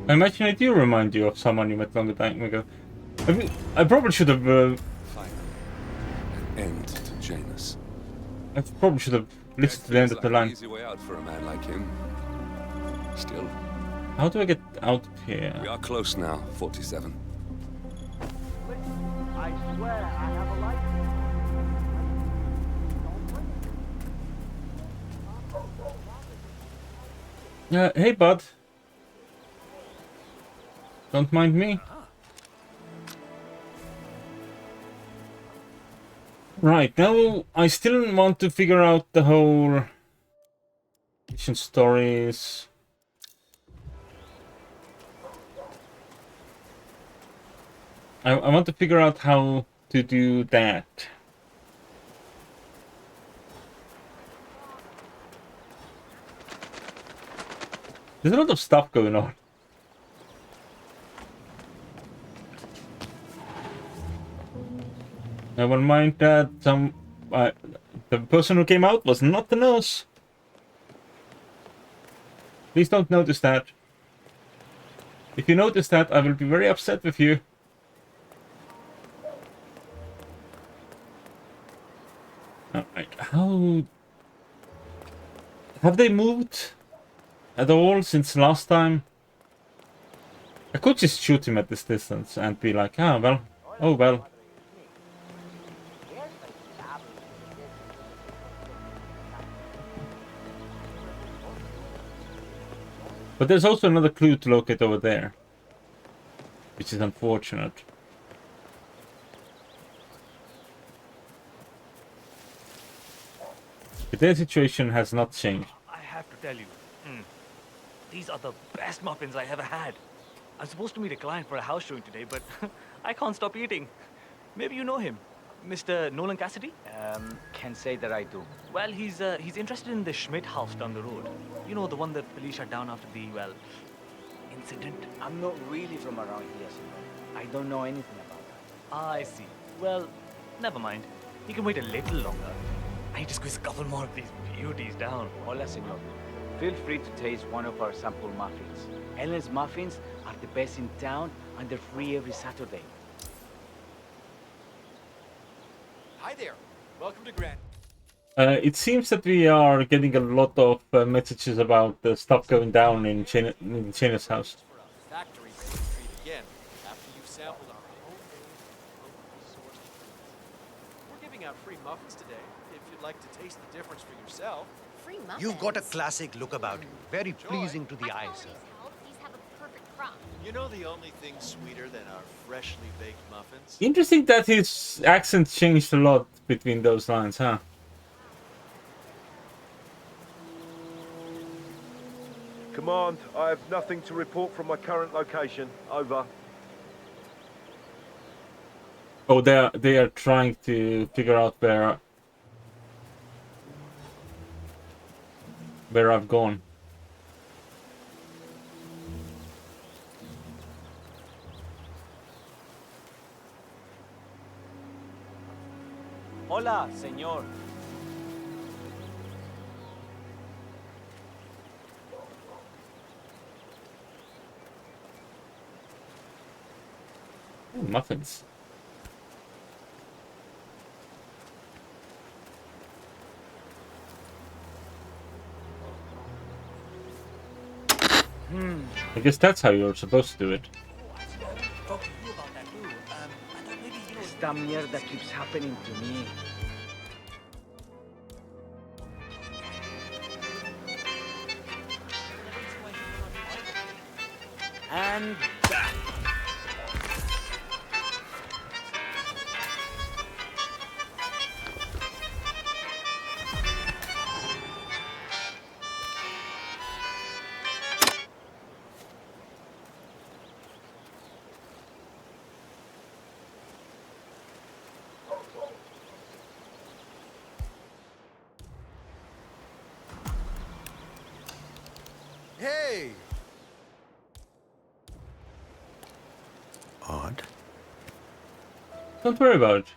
I imagine I do remind you of someone you met long time ago. I probably should have... End to Janus. I probably should have listened to the end of the Like line. an easy way out for a man like him. Still, How do I get out of here? we are close now, 47. I swear I have a license. Hey, bud. Don't mind me. Right, now I still want to figure out the whole mission stories. I want to figure out how to do that. There's a lot of stuff going on. Never mind that the person who came out was not the nurse. Please don't notice that. If you notice that, I will be very upset with you. Alright, how... Have they moved at all since last time? I could just shoot him at this distance and be like, ah, well, oh well. But there's also another clue to locate over there, which is unfortunate. But their situation has not changed. I have to tell you, these are the best muffins I ever had. I'm supposed to meet a client for a house showing today, but I can't stop eating. Maybe you know him, Mr. Nolan Cassidy? Can't say that I do. Well, he's interested in the Schmidt house down the road. You know, the one that police shut down after the, well, incident? I'm not really from around here, so I don't know anything about that. I see. Well, never mind. You can wait a little longer. I need to squeeze a couple more of these beauties down. Hola, senor. Feel free to taste one of our sample muffins. Ellen's muffins are the best in town, and they're free every Saturday. Hi there. Welcome to Grand. It seems that we are getting a lot of messages about the stuff going down in Shayna's house. Factory treat again after you've sampled our homemade, locally sourced treats. We're giving out free muffins today if you'd like to taste the difference for yourself. Free muffins. You've got a classic look about you. Very pleasing to the eye, sir. These have a perfect crumb. You know the only thing sweeter than our freshly baked muffins? Interesting that his accent changed a lot between those lines, huh? Command, I have nothing to report from my current location. Over. Oh, they are trying to figure out where I've gone. Hola, senor. Ooh, muffins. I guess that's how you're supposed to do it. Esta mierda keeps happening to me. And back. Hey! Odd. Don't worry about it.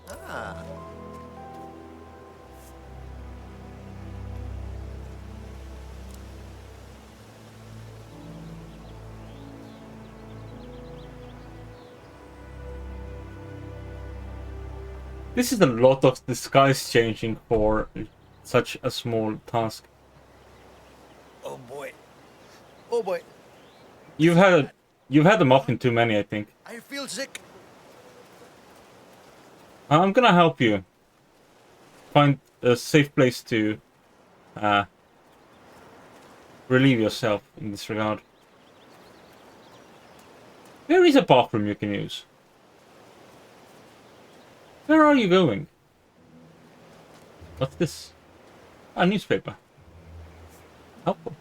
Ah. This is a lot of disguise changing for such a small task. Oh boy. Oh boy. You've had a muffin too many, I think. I feel sick. I'm gonna help you find a safe place to relieve yourself in this regard. There is a bathroom you can use. Where are you going? What's this? A newspaper. Helpful.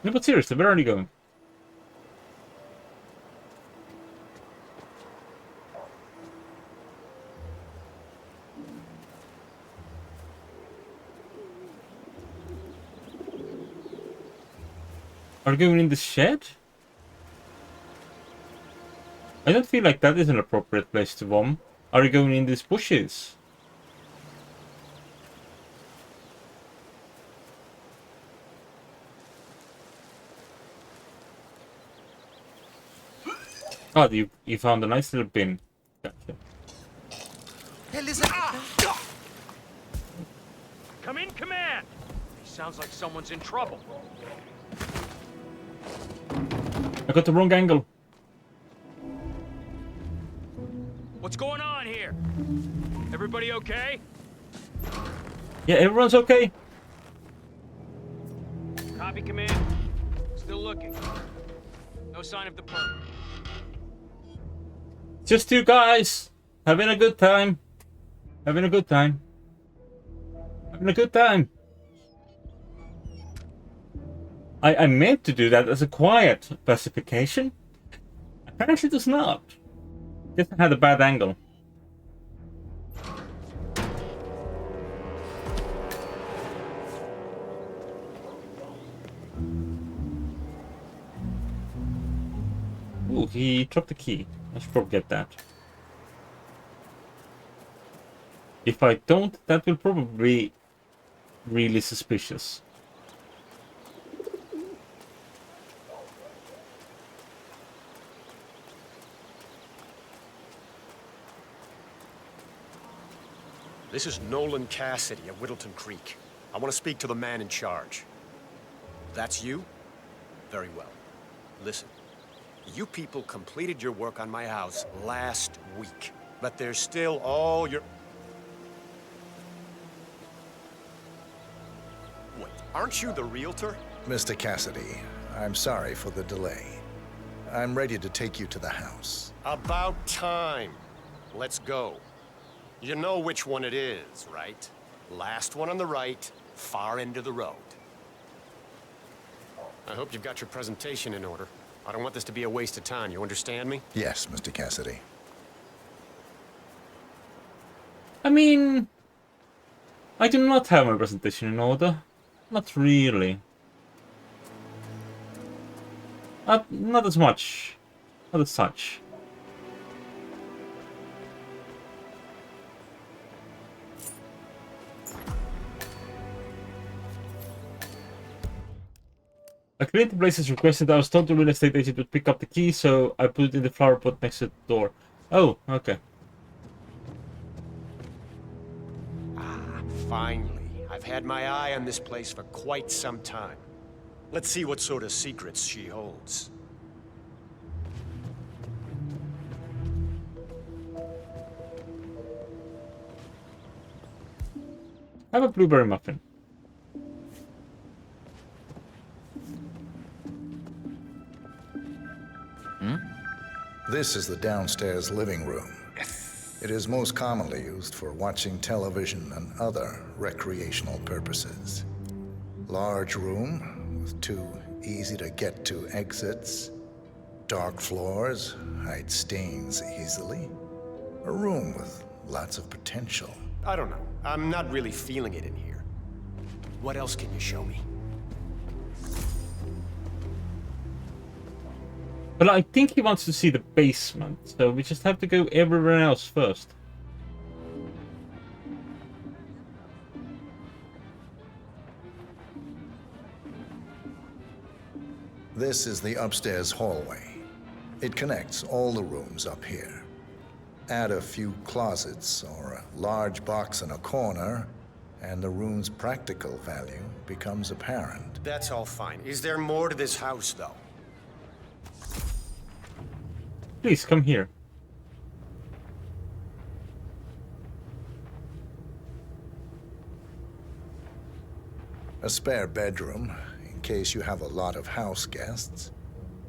No, but seriously, where are you going? Are you going in the shed? I don't feel like that is an appropriate place to bomb. Are you going in these bushes? Oh, you found a nice little bin. Gotcha. Hey, listen. Come in, command! He sounds like someone's in trouble. I got the wrong angle. What's going on here? Everybody okay? Yeah, everyone's okay. Copy, command. Still looking. No sign of the perp. Just two guys having a good time. Having a good time. Having a good time. I meant to do that as a quiet pacification. Apparently it does not. Just had a bad angle. Ooh, he dropped the key. I should probably get that. If I don't, that will probably be really suspicious. This is Nolan Cassidy at Whittleton Creek. I want to speak to the man in charge. That's you? Very well. Listen, you people completed your work on my house last week, but there's still all your... Wait, aren't you the realtor? Mr. Cassidy, I'm sorry for the delay. I'm ready to take you to the house. About time. Let's go. You know which one it is, right? Last one on the right, far end of the road. I hope you've got your presentation in order. I don't want this to be a waste of time, you understand me? Yes, Mr. Cassidy. I mean, I do not have my presentation in order. Not really. Not as much. Not as such. A creative place has requested I was told the real estate agent would pick up the key, so I put it in the flower pot next to the door. Oh, okay. Finally. I've had my eye on this place for quite some time. Let's see what sort of secrets she holds. Have a blueberry muffin. This is the downstairs living room. It is most commonly used for watching television and other recreational purposes. Large room with 2 easy-to-get-to exits. Dark floors hide stains easily. A room with lots of potential. I don't know. I'm not really feeling it in here. What else can you show me? But I think he wants to see the basement, so we just have to go everywhere else first. This is the upstairs hallway. It connects all the rooms up here. Add a few closets or a large box in a corner, and the room's practical value becomes apparent. That's all fine. Is there more to this house, though? Please, come here. A spare bedroom, in case you have a lot of house guests.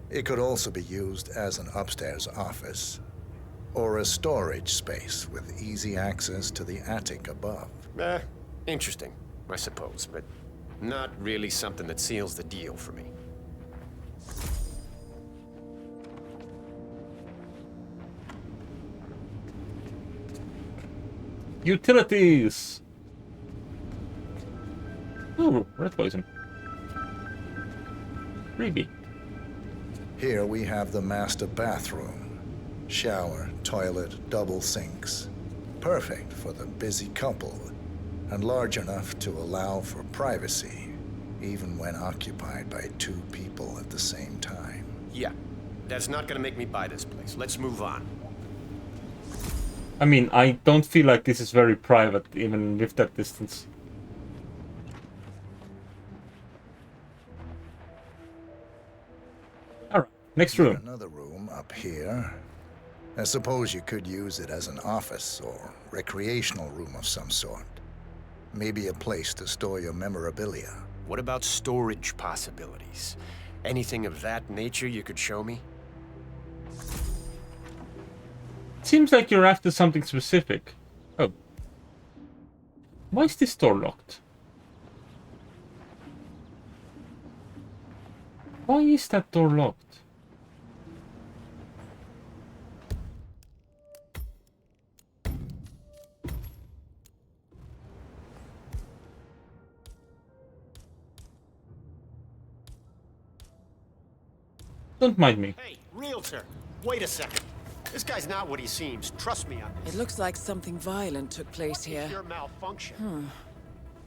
It could also be used as an upstairs office, or a storage space with easy access to the attic above. Interesting, I suppose, but not really something that seals the deal for me. Utilities! Ooh, rat poison. Freebie. Here we have the master bathroom. Shower, toilet, double sinks. Perfect for the busy couple, and large enough to allow for privacy, even when occupied by 2 people at the same time. Yeah, that's not gonna make me buy this place. Let's move on. I mean, I don't feel like this is very private, even with that distance. Alright, next room. Another room up here. I suppose you could use it as an office or recreational room of some sort. Maybe a place to store your memorabilia. What about storage possibilities? Anything of that nature you could show me? Seems like you're after something specific. Oh. Why is this door locked? Why is that door locked? Don't mind me. Hey, realtor! sir. Wait a second. This guy's not what he seems. Trust me on this. It looks like something violent took place here. Pure malfunction.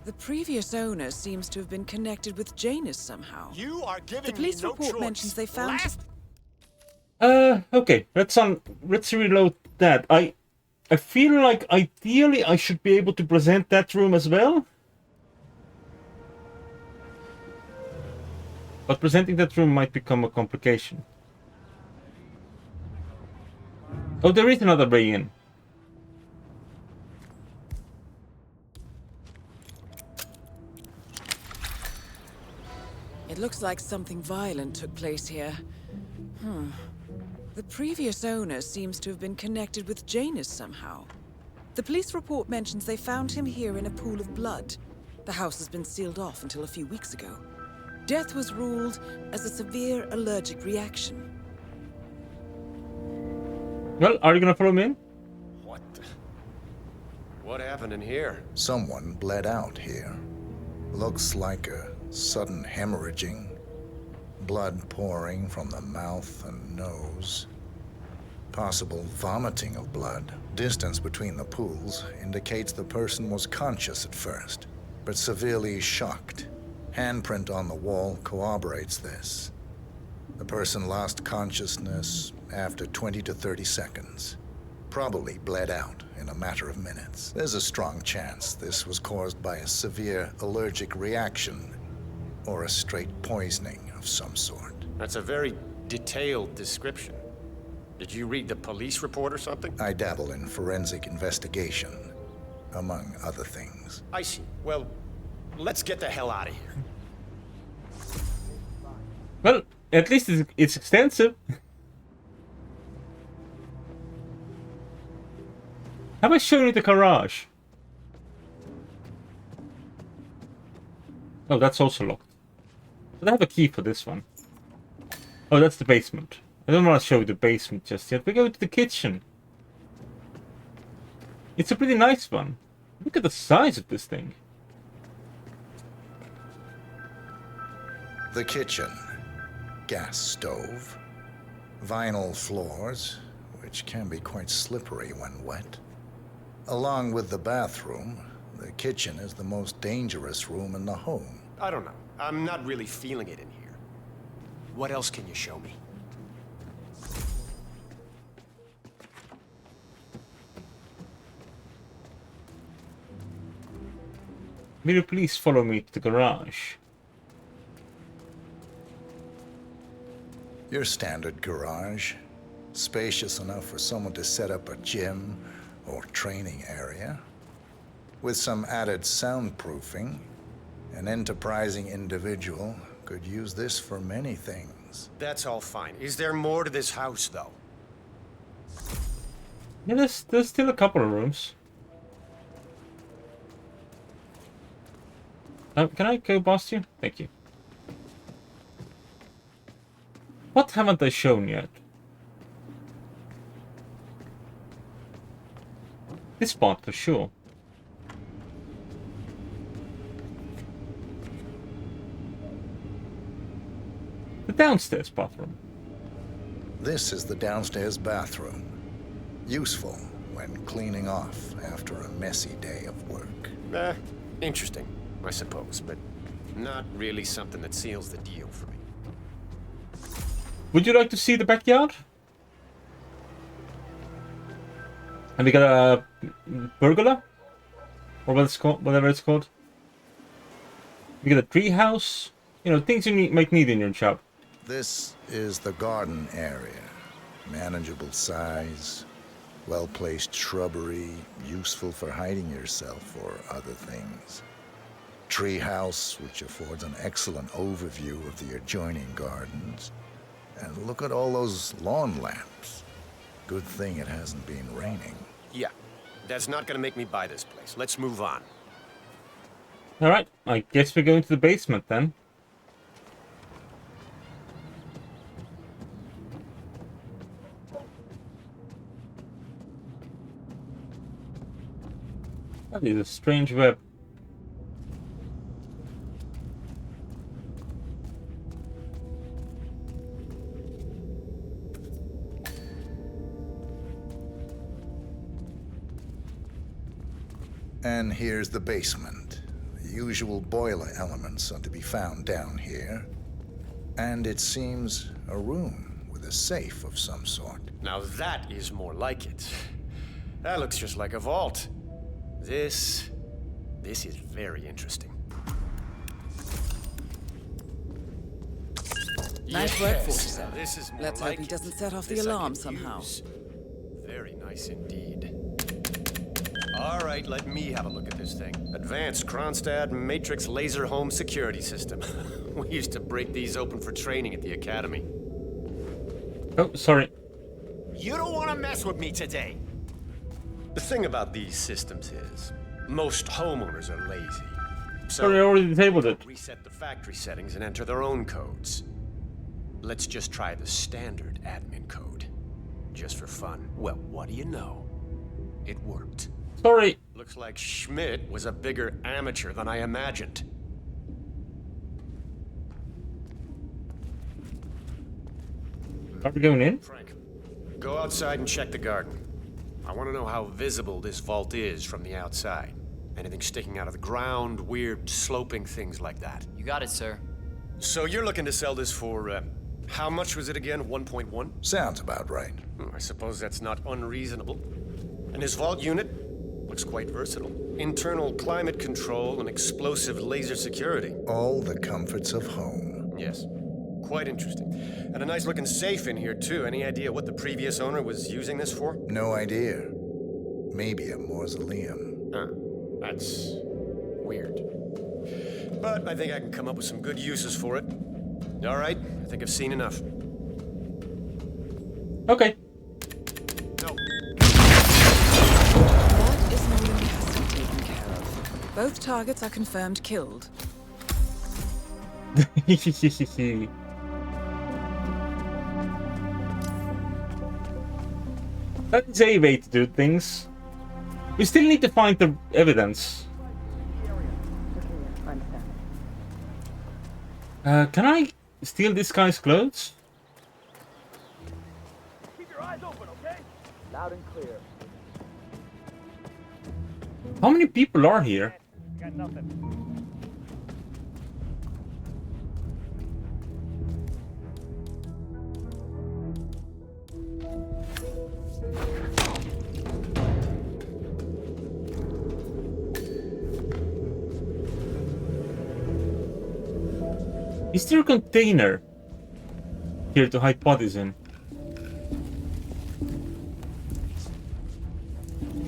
The previous owner seems to have been connected with Janus somehow. You are giving The police me no report choice. mentions they found Okay, let's reload that. I feel like ideally I should be able to present that room as well. But presenting that room might become a complication. Oh, there is another way in. It looks like something violent took place here. The previous owner seems to have been connected with Janus somehow. The police report mentions they found him here in a pool of blood. The house has been sealed off until a few weeks ago. Death was ruled as a severe allergic reaction. Well, are you gonna follow me in? What the... What happened in here? Someone bled out here. Looks like a sudden hemorrhaging. Blood pouring from the mouth and nose. Possible vomiting of blood. Distance between the pools indicates the person was conscious at first, but severely shocked. Handprint on the wall corroborates this. The person lost consciousness after 20 to 30 seconds. Probably bled out in a matter of minutes. There's a strong chance this was caused by a severe allergic reaction or a straight poisoning of some sort. That's a very detailed description. Did you read the police report or something? I dabble in forensic investigation, among other things. I see. Well, let's get the hell out of here. Well, at least it's extensive. Have I shown you the garage? Oh, that's also locked. But I have a key for this one. Oh, that's the basement. I don't want to show you the basement just yet. We go to the kitchen. It's a pretty nice one. Look at the size of this thing. The kitchen. Gas stove. Vinyl floors, which can be quite slippery when wet. Along with the bathroom, the kitchen is the most dangerous room in the home. I don't know. I'm not really feeling it in here. What else can you show me? Will you please follow me to the garage? Your standard garage. Spacious enough for someone to set up a gym or training area. With some added soundproofing, an enterprising individual could use this for many things. That's all fine. Is there more to this house, though? Yeah, there's still a couple of rooms. Can I go past you? Thank you. What haven't I shown yet? This part for sure. The downstairs bathroom. This is the downstairs bathroom. Useful when cleaning off after a messy day of work. Interesting, I suppose, but not really something that seals the deal for me. Would you like to see the backyard? And we got a pergola, or what it's called, whatever it's called. We got a tree house. You know, things you might need in your job. This is the garden area. Manageable size, well-placed shrubbery, useful for hiding yourself or other things. Tree house, which affords an excellent overview of the adjoining gardens. And look at all those lawn lamps. Good thing it hasn't been raining. Yeah, that's not gonna make me buy this place. Let's move on. Alright, I guess we're going to the basement then. That is a strange web. And here's the basement. The usual boiler elements are to be found down here. And it seems a room with a safe of some sort. Now that is more like it. That looks just like a vault. This is very interesting. Nice work, Yes, 47. this is more Let's like hope he it. doesn't set off the This I alarm can somehow. use. Very nice indeed. All right, let me have a look at this thing. Advanced Kronstadt Matrix Laser Home Security System. We used to break these open for training at the academy. Oh, sorry. You don't want to mess with me today. The thing about these systems is, most homeowners are lazy. So Sorry, I already disabled it. reset the factory settings and enter their own codes. Let's just try the standard admin code. Just for fun. Well, what do you know? It worked. Sorry. Looks like Schmidt was a bigger amateur than I imagined. Are we going in? Frank, go outside and check the garden. I want to know how visible this vault is from the outside. Anything sticking out of the ground, weird sloping things like that. You got it, sir. So you're looking to sell this for, how much was it again? 1.1? Sounds about right. I suppose that's not unreasonable. And his vault unit looks quite versatile. Internal climate control and explosive laser security. All the comforts of home. Yes. Quite interesting. And a nice looking safe in here too. Any idea what the previous owner was using this for? No idea. Maybe a mausoleum. Huh. That's weird. But I think I can come up with some good uses for it. All right, I think I've seen enough. Okay. No. That is Nolan Castle taken care of. Both targets are confirmed killed. That is a way to do things. We still need to find the evidence. Can I steal this guy's clothes? Keep your eyes open, okay? Loud and clear. How many people are here? Got nothing. Is there a container here to hide bodies in?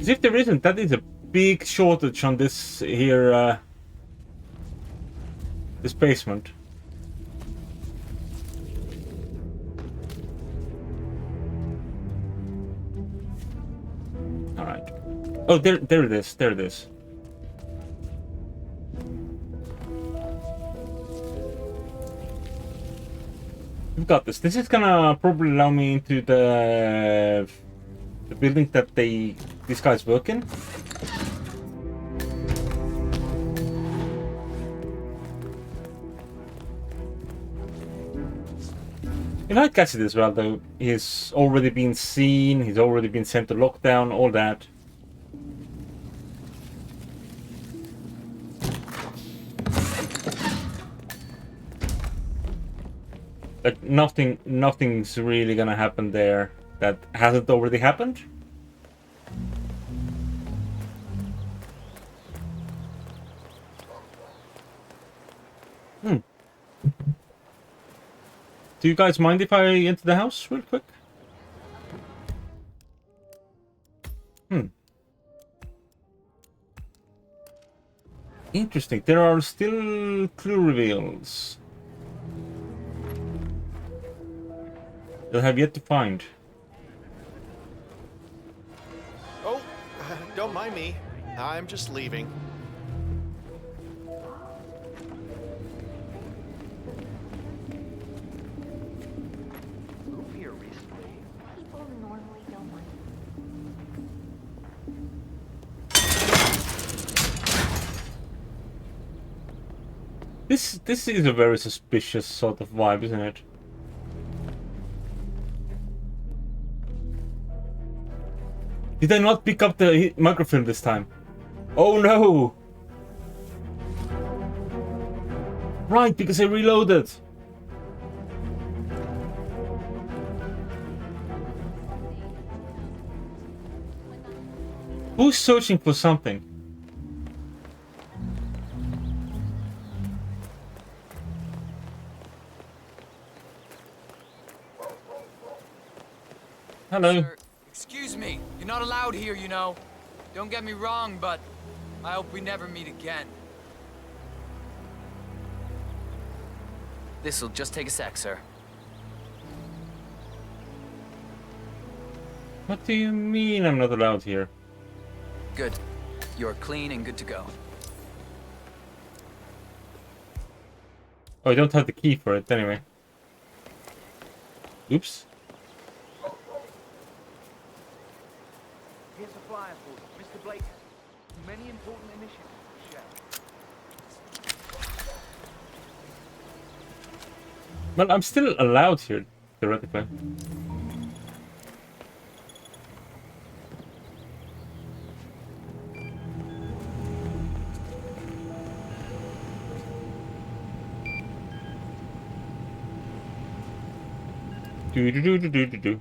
As if there isn't, that is a big shortage on this here, this basement. Alright. Oh, there it is, there it is. We've got this. This is gonna probably allow me into the building that these guys work in. You might catch it as well, though. He's already been seen. He's already been sent to lockdown. All that. Like nothing's really gonna happen there that hasn't already happened. Do you guys mind if I enter the house real quick? Interesting. There are still clue reveals. You'll have yet to find. Oh, don't mind me. I'm just leaving. Who here recently? People normally don't like This is a very suspicious sort of vibe, isn't it? Did I not pick up the microfilm this time? Oh no! Right, because I reloaded. Who's searching for something? Hello. Sir, excuse me. You're not allowed here, you know. Don't get me wrong, but I hope we never meet again. This'll just take a sec, sir. What do you mean I'm not allowed here? Good. You're clean and good to go. Oh, I don't have the key for it anyway. Oops. Here's a flyer for you, Mr. Blake. Many important initiatives to share. Well, I'm still allowed here, theoretically. Do.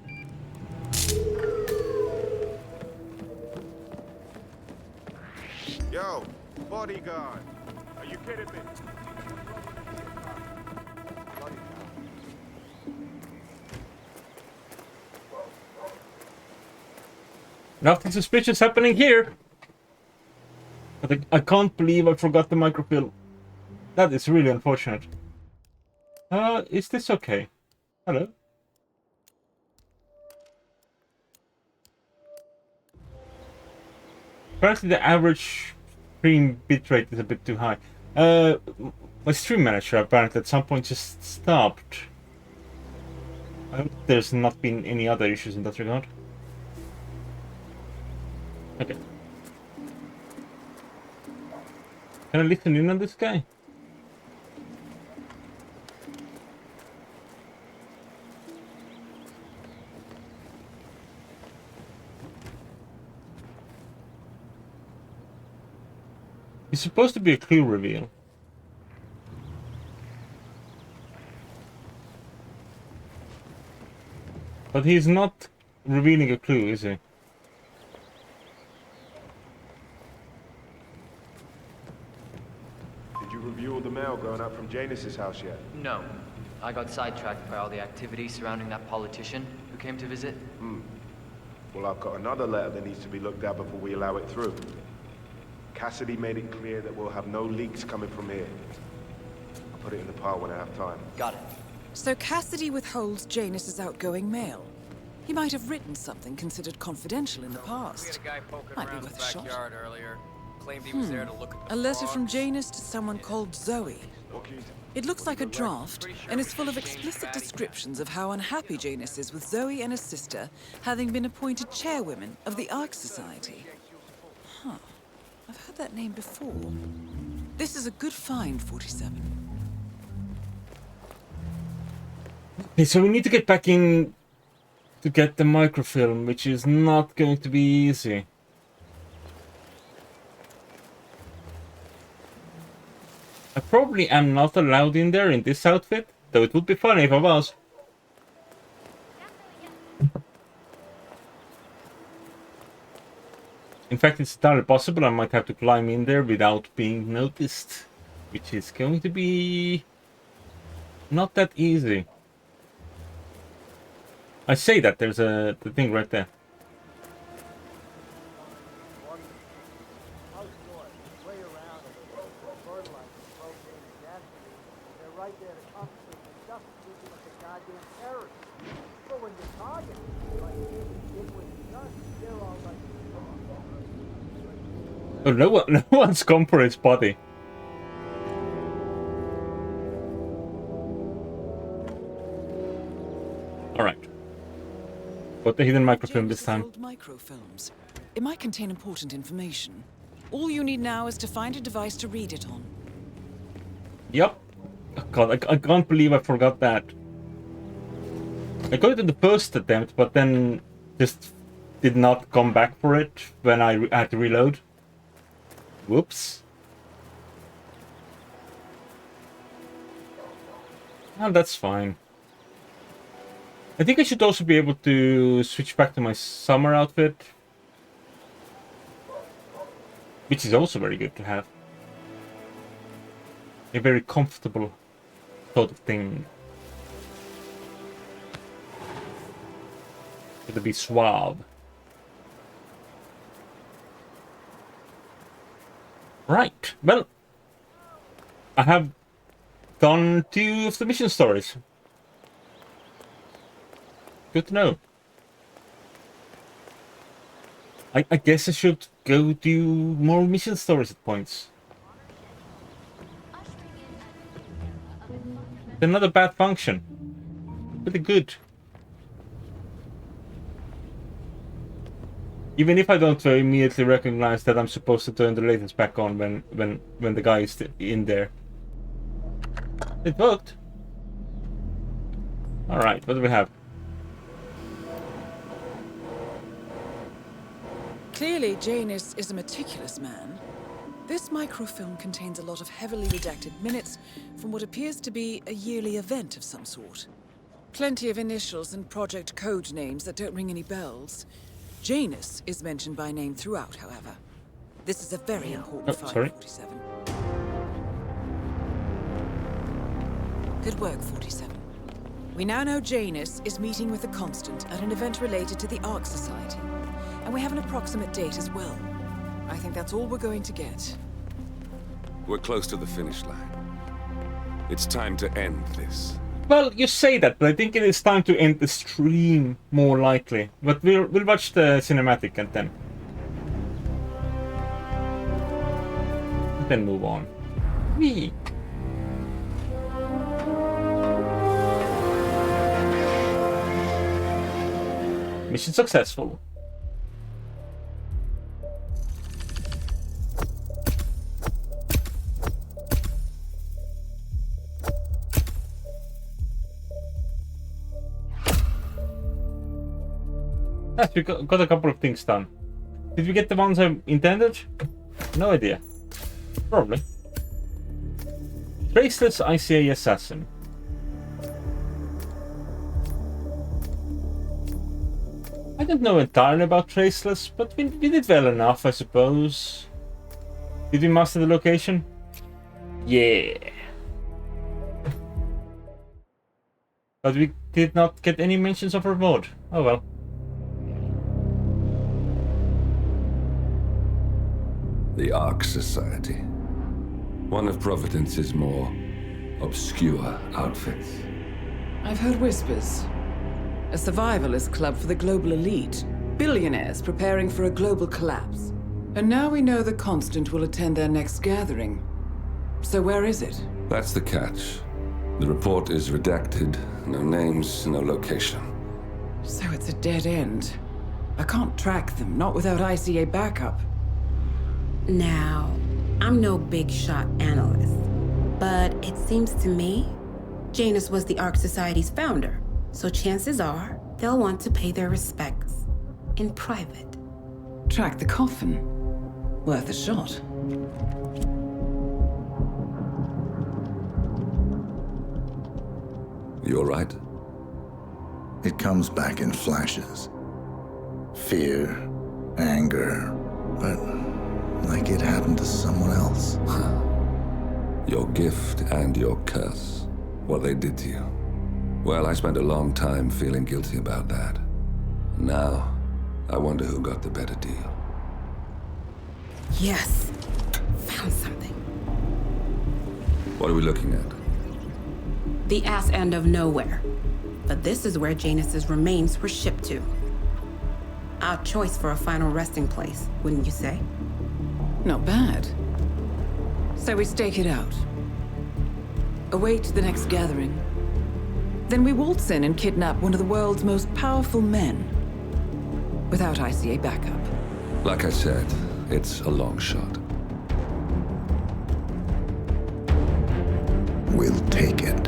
Yo, bodyguard. Are you kidding me? Nothing suspicious happening here. But I can't believe I forgot the microfilm. That is really unfortunate. Is this okay? Hello? Apparently the average stream bitrate is a bit too high. My stream manager apparently at some point just stopped. I hope there's not been any other issues in that regard. Okay. Can I listen in on this guy? It's supposed to be a clue reveal. But he's not revealing a clue, is he? Did you review all the mail going up from Janus's house yet? No. I got sidetracked by all the activity surrounding that politician who came to visit. Well, I've got another letter that needs to be looked at before we allow it through. Cassidy made it clear that we'll have no leaks coming from here. I'll put it in the pile when I have time. Got it. So Cassidy withholds Janus's outgoing mail. He might have written something considered confidential in the past. Might be worth a shot. Earlier. Claimed he was there to look at the A letter frogs. from Janus to someone called Zoe. It looks like a draft, and is full of explicit descriptions of how unhappy Janus is with Zoe and his sister having been appointed chairwomen of the Ark Society. Huh. I've heard that name before. This is a good find, 47. Okay, so we need to get back in to get the microfilm, which is not going to be easy. I probably am not allowed in there in this outfit, though it would be funny if I was. In fact, it's entirely possible I might have to climb in there without being noticed, which is going to be not that easy. I say that there's the thing right there. Oh, no one's gone for his body. Alright. Got the hidden microfilm this time. Microfilms. It might contain important information. All you need now is to find a device to read it on. Yep. Oh God, I can't believe I forgot that. I got it in the first attempt, but then just did not come back for it when I had to reload. Whoops. Oh, that's fine. I think I should also be able to switch back to my summer outfit. Which is also very good to have. A very comfortable sort of thing. To be suave. Right, well, I have done 2 of the mission stories. Good to know. I guess I should go do more mission stories at points. Another bad function. Pretty good. Even if I don't immediately recognize that I'm supposed to turn the latents back on when the guy is in there. It worked. Alright, what do we have? Clearly, Janus is a meticulous man. This microfilm contains a lot of heavily redacted minutes from what appears to be a yearly event of some sort. Plenty of initials and project code names that don't ring any bells. Janus is mentioned by name throughout, however. This is a very important find, 47. Good work, 47. We now know Janus is meeting with the Constant at an event related to the Ark Society. And we have an approximate date as well. I think that's all we're going to get. We're close to the finish line. It's time to end this. Well, you say that, but I think it is time to end the stream, more likely. But we'll watch the cinematic and then move on. Whee! Mission successful. Yes, we got a couple of things done. Did we get the ones I intended? No idea. Probably. Traceless ICA Assassin. I don't know entirely about Traceless, but we did well enough, I suppose. Did we master the location? Yeah. But we did not get any mentions of our mode. Oh well. The Ark Society. One of Providence's more obscure outfits. I've heard whispers. A survivalist club for the global elite. Billionaires preparing for a global collapse. And now we know the Constant will attend their next gathering. So where is it? That's the catch. The report is redacted. No names, no location. So it's a dead end. I can't track them, not without ICA backup. Now, I'm no big shot analyst, but it seems to me Janus was the Ark Society's founder, so chances are they'll want to pay their respects in private. Track the coffin. Worth a shot. You all right? It comes back in flashes. Fear, anger, but like it happened to someone else. Your gift and your curse. What they did to you. Well, I spent a long time feeling guilty about that. Now, I wonder who got the better deal. Yes. Found something. What are we looking at? The ass end of nowhere. But this is where Janus's remains were shipped to. Our choice for a final resting place, wouldn't you say? Not bad. So we stake it out. Await the next gathering. Then we waltz in and kidnap one of the world's most powerful men. Without ICA backup. Like I said, it's a long shot. We'll take it.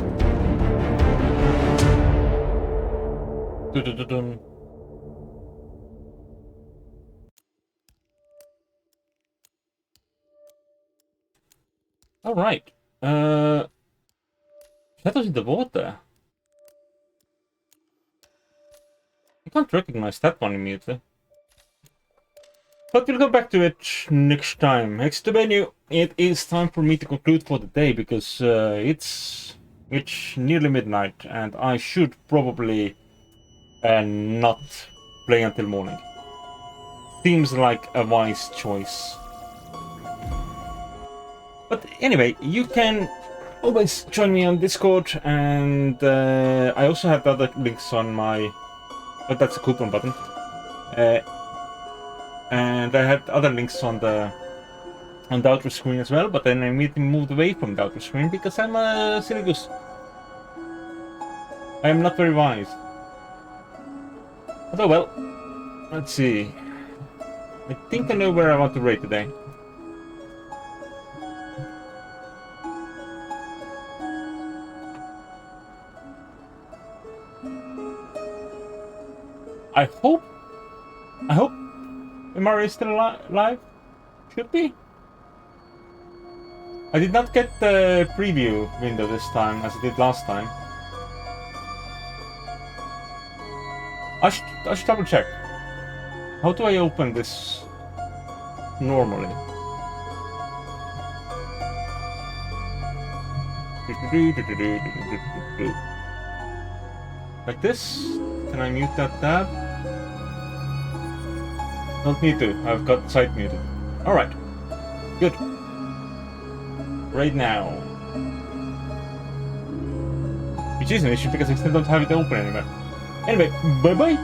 Dun-dun-dun-dun. Alright. Shadows in the water. I can't recognize that one immediately. But we'll go back to it next time. Next to menu, it is time for me to conclude for the day because it's nearly midnight and I should probably not play until morning. Seems like a wise choice. But anyway, you can always join me on Discord, and I also have the other links on my... Oh, that's a coupon button. And I had other links on the outer screen as well, but then I immediately moved away from the outer screen because I'm a silly goose. I am not very wise. But oh well. Let's see. I think I know where I want to raid today. I hope Mario is still alive. Should be. I did not get the preview window this time as I did last time. I should double check. How do I open this normally? Like this? Can I mute that tab? Don't need to. I've got site muted. Alright. Good. Right now. Which is an issue because I still don't have it open anywhere. Anyway, bye-bye!